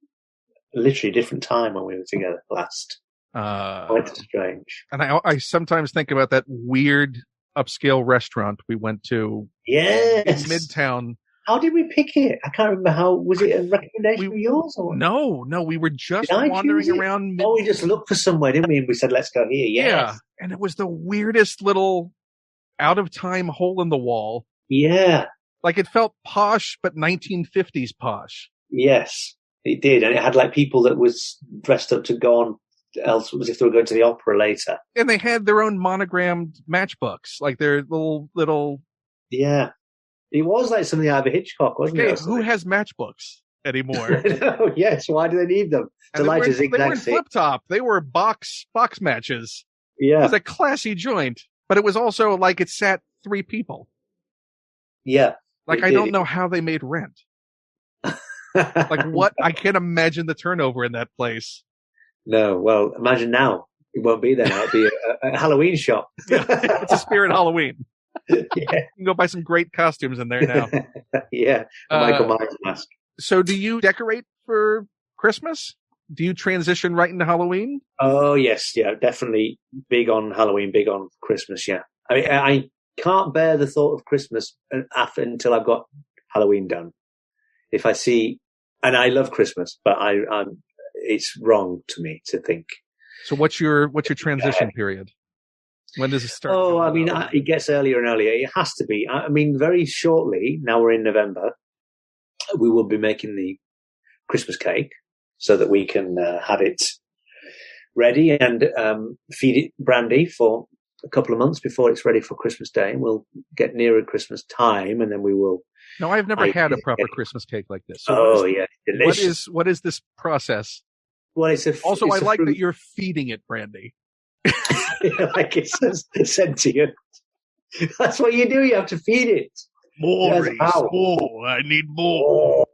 literally different time when we were together last. Quite strange.
And I sometimes think about that weird upscale restaurant we went to in
Yes.
Midtown.
How did we pick it? I can't remember how. Was it a recommendation of yours? Or
No, we were just
did I
wandering
choose it?
around.
Oh, we just looked for somewhere, didn't we? And we said, let's go here. Yes.
Yeah, and it was the weirdest little out of time hole in the wall.
Yeah.
Like it felt posh, but 1950s posh.
Yes, it did. And it had like people that was dressed up to go on else, as if they were going to the opera later.
And they had their own monogrammed matchbooks, like their little.
Yeah. It was like something out of a Hitchcock, wasn't it?
Who has matchbooks anymore?
No, yes. Why do they need them? To light a zigzag.
They weren't flip top. They were box matches.
Yeah.
It was a classy joint, but it was also like it sat 3 people.
Yeah.
Like I don't know how they made rent. Like what? I can't imagine the turnover in that place.
No. Well, imagine now. It won't be there now. It'll be a Halloween shop.
Yeah, it's a spirit Halloween.
Yeah.
You can go buy some great costumes in there now.
Yeah. Michael Myers mask.
So do you decorate for Christmas? Do you transition right into Halloween?
Oh, yes. Yeah, definitely big on Halloween, big on Christmas. Yeah. I mean, I can't bear the thought of Christmas until I've got Halloween done. If I see, and I love Christmas, but it's wrong to me to think.
So what's your transition period? When does it start?
Oh, I mean, it gets earlier and earlier. It has to be. I mean, very shortly, now we're in November, we will be making the Christmas cake so that we can have it ready and feed it brandy for a couple of months before it's ready for Christmas Day. And we'll get nearer Christmas time, and then we will.
No, I've never had a proper Christmas cake like this.
So yeah, delicious.
What is this process?
Well,
I like that you're feeding it brandy.
Like it's sentient. That's what you do. You have to feed it.
More, Reece, more. I need more.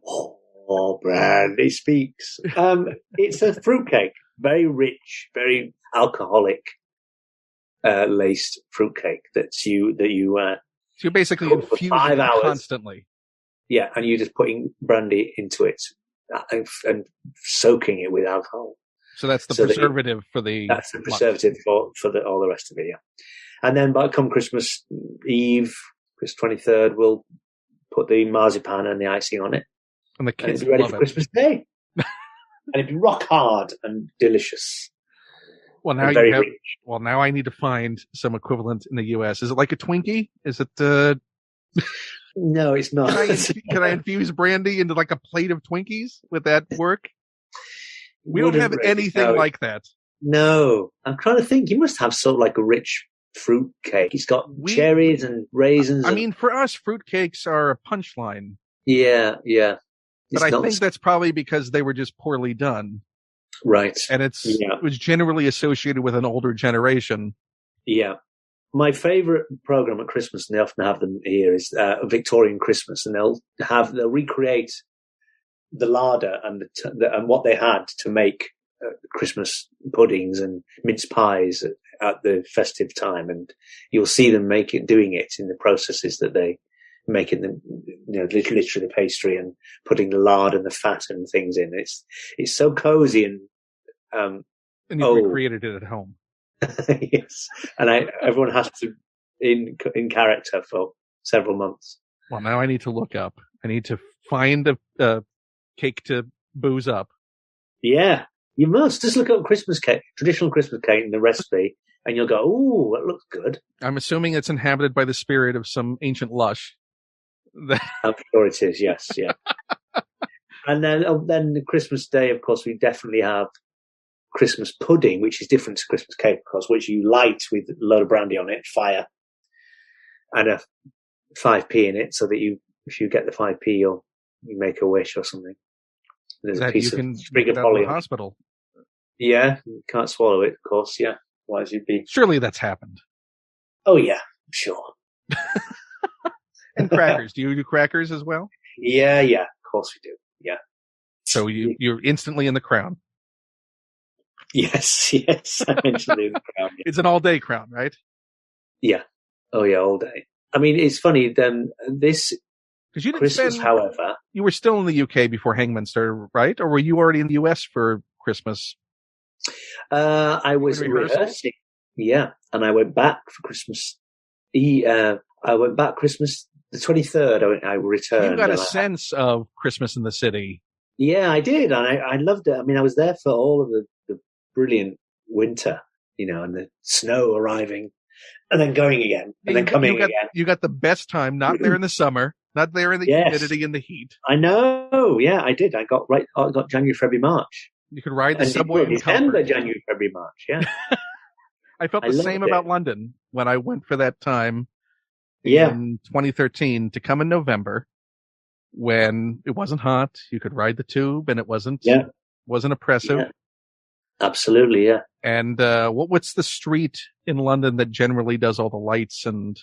Oh, brandy speaks. It's a fruitcake, very rich, very alcoholic, laced fruitcake so
you're basically infusing it constantly.
Yeah, and you're just putting brandy into it and soaking it with alcohol.
So that's the preservative for the.
That's the preservative for all the rest of it. Yeah, and then by come Christmas Eve, Christmas 23rd, we'll put the marzipan and the icing on it,
and the kids
will be ready for
it.
Christmas Day, and it'd be rock hard and delicious.
Well, now I need to find some equivalent in the U.S. Is it like a Twinkie? Is it?
No, it's not.
Can I infuse brandy into like a plate of Twinkies? Would that work? We don't have anything like that.
No. I'm trying to think. You must have sort of like a rich fruit cake. It's got cherries and raisins.
I mean, for us, fruit cakes are a punchline.
Yeah, yeah.
But I think that's probably because they were just poorly done.
Right.
And it was generally associated with an older generation.
Yeah. My favorite program at Christmas, and they often have them here, is Victorian Christmas, and they'll recreate the larder and and what they had to make Christmas puddings and mince pies at the festive time, and you'll see them doing it in the processes that they make in the literally the pastry and putting the lard and the fat and things in. It's so cozy and
you recreated it at home.
Yes, and everyone has to in character for several months.
Well, now I need to look up. I need to find a cake to booze up.
Yeah, you must just look up Christmas cake, traditional Christmas cake, in the recipe, and you'll go, "Ooh, that looks good."
I'm assuming it's inhabited by the spirit of some ancient lush.
I'm sure it is. Yes, yeah. And then the Christmas Day, of course, we definitely have Christmas pudding, which is different to Christmas cake, of course, which you light with a load of brandy on it, fire, and a 5p in it, so that if you get the 5p, you make a wish or something. There's a piece of sprig of holly.
Hospital.
Yeah, you can't swallow it, of course. Yeah, otherwise you'd be.
Surely that's happened.
Oh yeah, sure.
And crackers. Do you do crackers as well?
Yeah, of course we do. Yeah.
So you're instantly in the crown.
Yes, I mentioned in the crown. Yeah.
It's an all-day crown, right?
Yeah. Oh yeah, all day. I mean, it's funny. Then this
Because you didn't
Christmas,
spend.
however,
You were still in the UK before Hangman started, right? Or were you already in the US for Christmas?
I was rehearsing. Yeah, and I went back for Christmas. I went back Christmas the 23rd. I returned.
You got a sense of Christmas in the city.
Yeah, I did, and I loved it. I mean, I was there for all of the brilliant winter, and the snow arriving, and then going again, and then coming again.
You got the best time, not there in the summer, not there in the humidity and the heat.
I know. Yeah, I did. I got January, February, March.
You could ride the subway in
December, January, February, March. Yeah.
I felt the same about London when I went for that time in 2013 to come in November when it wasn't hot. You could ride the tube and it wasn't oppressive.
Yeah. Absolutely, yeah.
And what's the street in London that generally does all the lights and?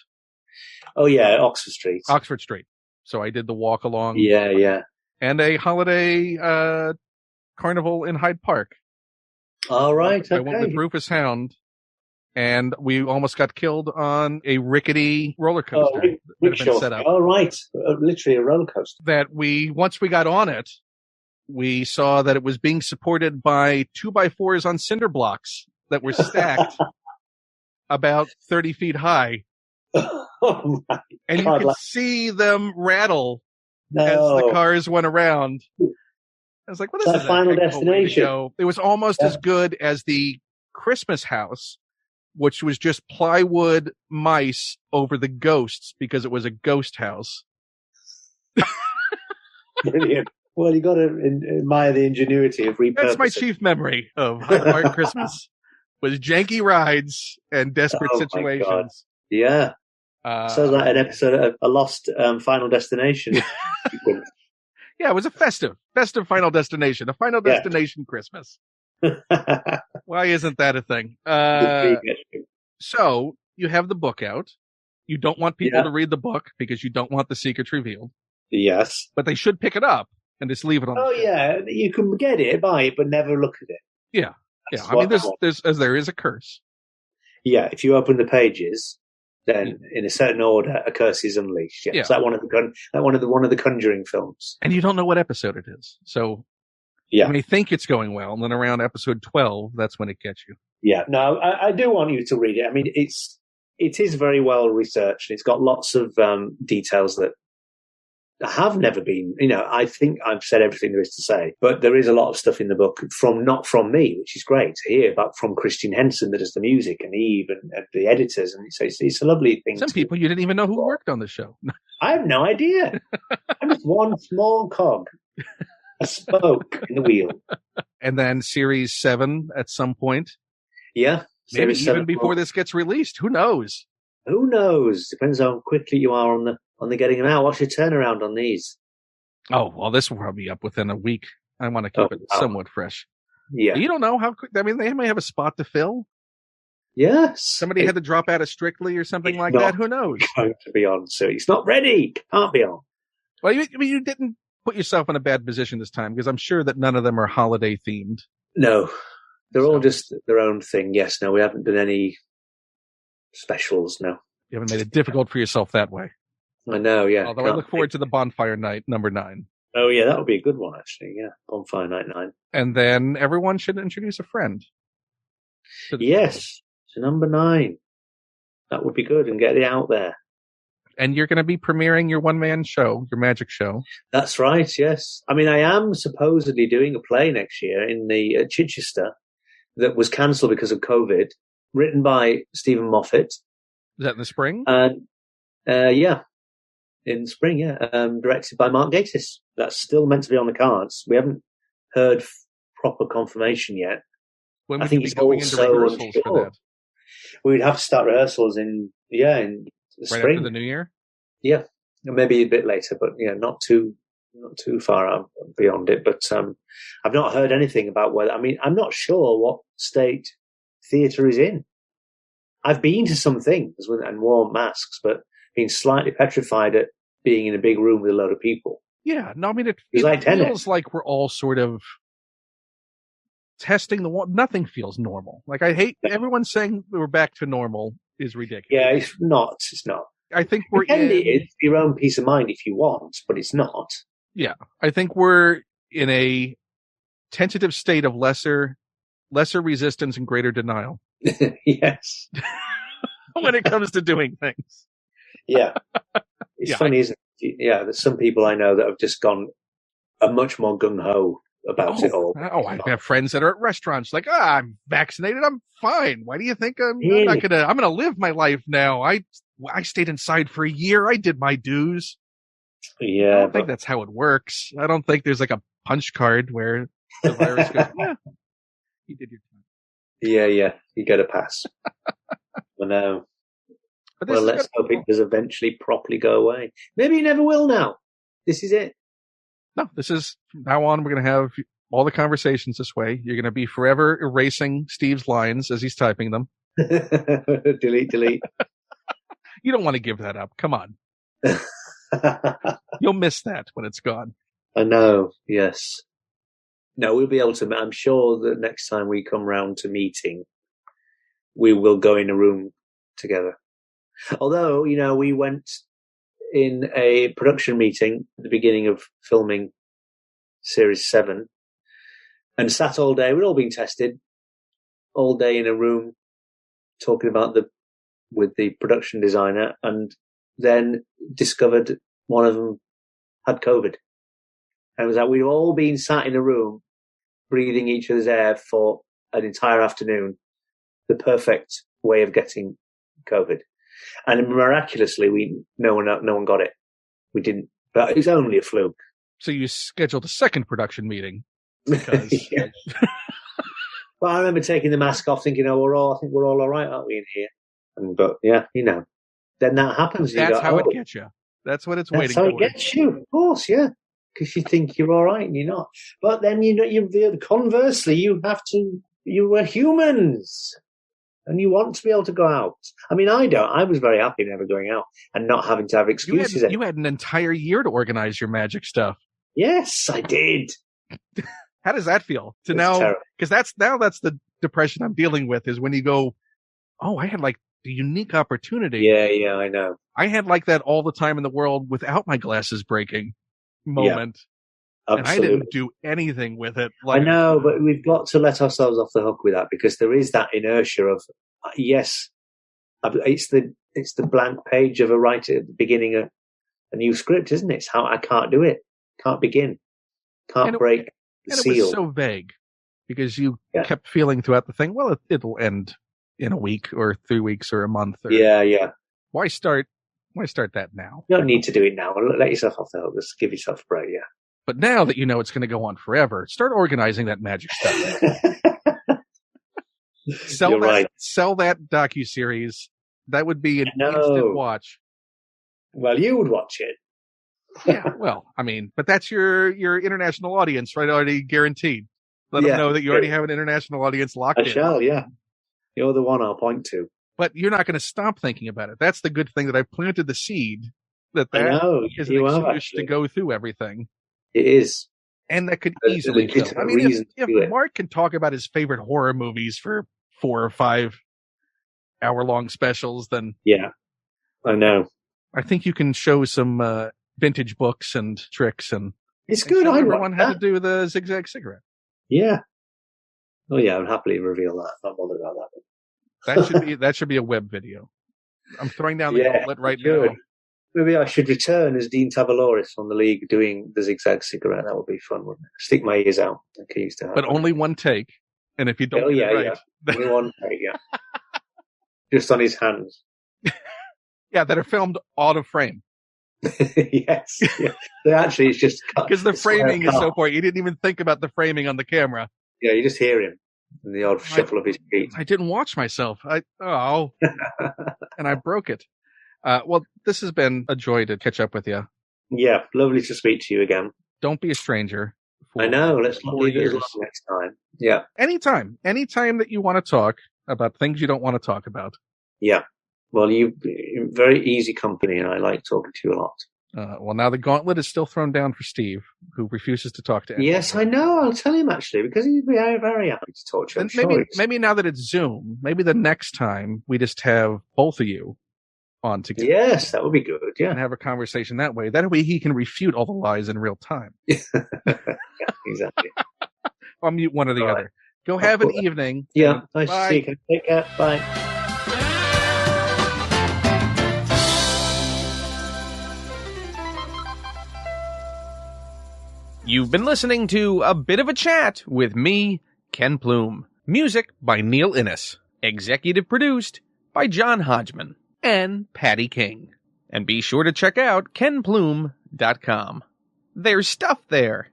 Oh yeah, Oxford Street.
Oxford Street. So I did the walk along.
Yeah, yeah.
And a holiday carnival in Hyde Park.
All right. Okay.
I went with Rufus Hound, and we almost got killed on a rickety roller coaster that had been set up.
Oh, right. Literally a roller coaster.
That once we got on it, we saw that it was being supported by 2x4s on cinder blocks that were stacked about 30 feet high.
Oh my
and God, you could see them rattle as the cars went around. I was like, what is this?
Final Destination.
It was almost as good as the Christmas house, which was just plywood mice over the ghosts because it was a ghost house.
Brilliant. Well, you got to admire the ingenuity of repurposing.
That's my chief memory of Hyde Park Christmas was janky rides and desperate situations.
Yeah. Sounds like an episode of a lost Final Destination.
Yeah, it was a festive Final Destination, a Final Destination Christmas. Why isn't that a thing? So you have the book out. You don't want people to read the book because you don't want the secrets revealed.
Yes.
But they should pick it up and just leave it on the shelf.
Yeah. You can get it, buy it, but never look at it.
Yeah. I mean, there is a curse.
Yeah. If you open the pages, then in a certain order, a curse is unleashed. Yeah. It's like one of the Conjuring films.
And you don't know what episode it is. So you may think it's going well, and then around episode 12, that's when it gets you. Yeah. No, I do want you to read it. I mean, it is very well researched. It's got lots of details that have never been, I think I've said everything there is to say, but there is a lot of stuff in the book not from me, which is great to hear, but from Christian Henson that does the music and Eve and the editors. And so it's a lovely thing. Some people you didn't even know who worked on the show.
I have no idea. I'm just one small cog, a spoke in the wheel. And
then series 7 at some point.
Yeah.
Maybe even before this gets released. Who knows?
Who knows? Depends how quickly you are on the getting them out. What's your turnaround on these?
Oh, well, this will probably be up within a week. I want to keep it somewhat fresh.
Yeah.
You don't know how quick. I mean, they may have a spot to fill.
Yes.
Somebody had to drop out of Strictly or something like that. Who knows?
Going to be on, so it's not ready. Can't be on.
Well, you didn't put yourself in a bad position this time because I'm sure that none of them are holiday themed.
No. They're all just their own thing. Yes. No, we haven't done any specials. No.
You haven't made it difficult for yourself that way.
I know, yeah.
Although I look forward to the Bonfire Night number 9.
Oh, yeah, that would be a good one, actually. Yeah, Bonfire Night 9.
And then everyone should introduce a friend.
Yes, to number 9. That would be good and get it out there.
And you're going to be premiering your one-man show, your magic show.
That's right, yes. I mean, I am supposedly doing a play next year in Chichester that was cancelled because of COVID, written by Stephen Moffat.
Is that in the spring?
Yeah. In spring, yeah. Directed by Mark Gatiss. That's still meant to be on the cards. We haven't heard proper confirmation yet.
When would you be going into rehearsals for that?
We'd have to start rehearsals in the
right
spring.
After the new year?
Yeah. Maybe a bit later, but not too far out beyond it. But I've not heard anything about whether. I mean, I'm not sure what state theatre is in. I've been to some things and worn masks, but been slightly petrified at being in a big room with a load of people.
Yeah, no, I mean, it feels like we're all sort of testing the one. Nothing feels normal. Like, I hate everyone saying we're back to normal is ridiculous.
Yeah, it's not. It's not.
I think we're
Pretend
in.
it is for your own peace of mind if you want, but it's not.
Yeah, I think we're in a tentative state of lesser resistance and greater denial
Yes.
when it comes to doing things.
Yeah. It's funny, isn't it? Yeah, there's some people I know that have just gone a much more gung-ho about it all.
I have friends that are at restaurants like, I'm vaccinated, I'm fine. Why do you think I'm
Really?
not I'm gonna live my life now? I stayed inside for a year. I did my dues.
Yeah,
I don't think that's how it works. I don't think there's like a punch card where the virus goes, you did your time.
Yeah, you get a pass. I know. Well, let's hope it does eventually properly go away. Maybe it never will now. This is it.
No, this is, from now on, we're going to have all the conversations this way. You're going to be forever erasing Steve's lines as he's typing them.
Delete.
You don't want to give that up. Come on. You'll miss that when it's gone.
I know, yes. No, we'll be able to. I'm sure that next time we come round to meeting, we will go in a room together. Although, we went in a production meeting at the beginning of filming Series 7 and sat all day. We'd all been tested all day in a room talking about with the production designer, and then discovered one of them had COVID. And it was like we'd all been sat in a room breathing each other's air for an entire afternoon, the perfect way of getting COVID. And miraculously, no one got it. We didn't, but it was only a fluke.
So you scheduled a second production meeting. Because...
Yeah. Well, I remember taking the mask off, thinking, I think we're all right, aren't we, in here? But yeah, then that happens.
That's how it gets you. That's what it's waiting for.
That's how it gets you, of course, yeah. Because you think you're all right and you're not. But then, conversely, you were humans. And you want to be able to go out. I mean, I don't. I was very happy never going out and not having to have excuses.
You had an entire year to organize your magic stuff.
Yes, I did.
How does that feel? Because that's the depression I'm dealing with, is when you go, oh, I had like the unique opportunity.
Yeah, I know.
I had like that all the time in the world without my glasses breaking moment.
Yeah,
and I didn't do anything with it.
I know, but we've got to let ourselves off the hook with that, because there is that inertia of, yes, it's the blank page of a writer at the beginning of a new script, isn't it? It's how I can't do it, can't begin, can't break the seal.
It was so vague because you kept feeling throughout the thing, well, it'll end in a week or 3 weeks or a month. Or,
yeah.
Why start that now?
You don't need to do it now. Let yourself off the hook. Just give yourself a break, yeah.
But now that you know it's going to go on forever, start organizing that magic stuff. Sell that docuseries. That would be an instant watch.
Well, you would watch it.
Yeah, well, I mean, but that's your international audience, right? Already guaranteed. Let them know that you already have an international audience locked in.
I shall, yeah. You're the one I'll point to.
But you're not going to stop thinking about it. That's the good thing, that I planted the seed. That is an excuse to go through everything.
It is.
And that could easily kill. I mean, if Mark can talk about his favorite horror movies for 4 or 5 hour-long specials, then...
Yeah, I know.
I think you can show some vintage books and tricks. And
it's good.
Everyone had to do the zig-zag cigarette.
Yeah. Oh, yeah, I'd happily reveal that. I'm not bothered about
that. That should be a web video. I'm throwing down the gauntlet right now.
Maybe I should return as Dean Tavaloris on the League doing the zig-zag cigarette. That would be fun, wouldn't it? Stick my ears out like I used to have.
But only one take. And if you don't get it right...
Yeah. Only one take, yeah. Just on his hands.
Yeah, that are filmed out of frame.
Yes. Yeah. So actually, it's just...
Because the framing is so far. You didn't even think about the framing on the camera.
Yeah, you just hear him and the odd shuffle of his feet.
I didn't watch myself. And I broke it. Well, this has been a joy to catch up with you.
Yeah, lovely to speak to you again.
Don't be a stranger.
I know. Let's not leave it as long next time. Yeah. Anytime
that you want to talk about things you don't want to talk about.
Yeah. Well, you're very easy company, and I like talking to you a lot.
Well, now the gauntlet is still thrown down for Steve, who refuses to talk to anyone.
Yes, I know. I'll tell him, actually, because he'd be very, very happy to talk to you.
And maybe now that it's Zoom, maybe the next time we just have both of you on together.
Yes, that would be good. Yeah,
And have a conversation that way. That way he can refute all the lies in real time.
yeah, exactly.
I'll mute one or the
All right.
other. Go have an evening.
Yeah, nice
bye.
to see you. Take care. Bye.
You've been listening to A Bit of a Chat with me, Ken Plume. Music by Neil Innes. Executive produced by John Hodgman and Patty King. And be sure to check out kenplume.com. There's stuff there.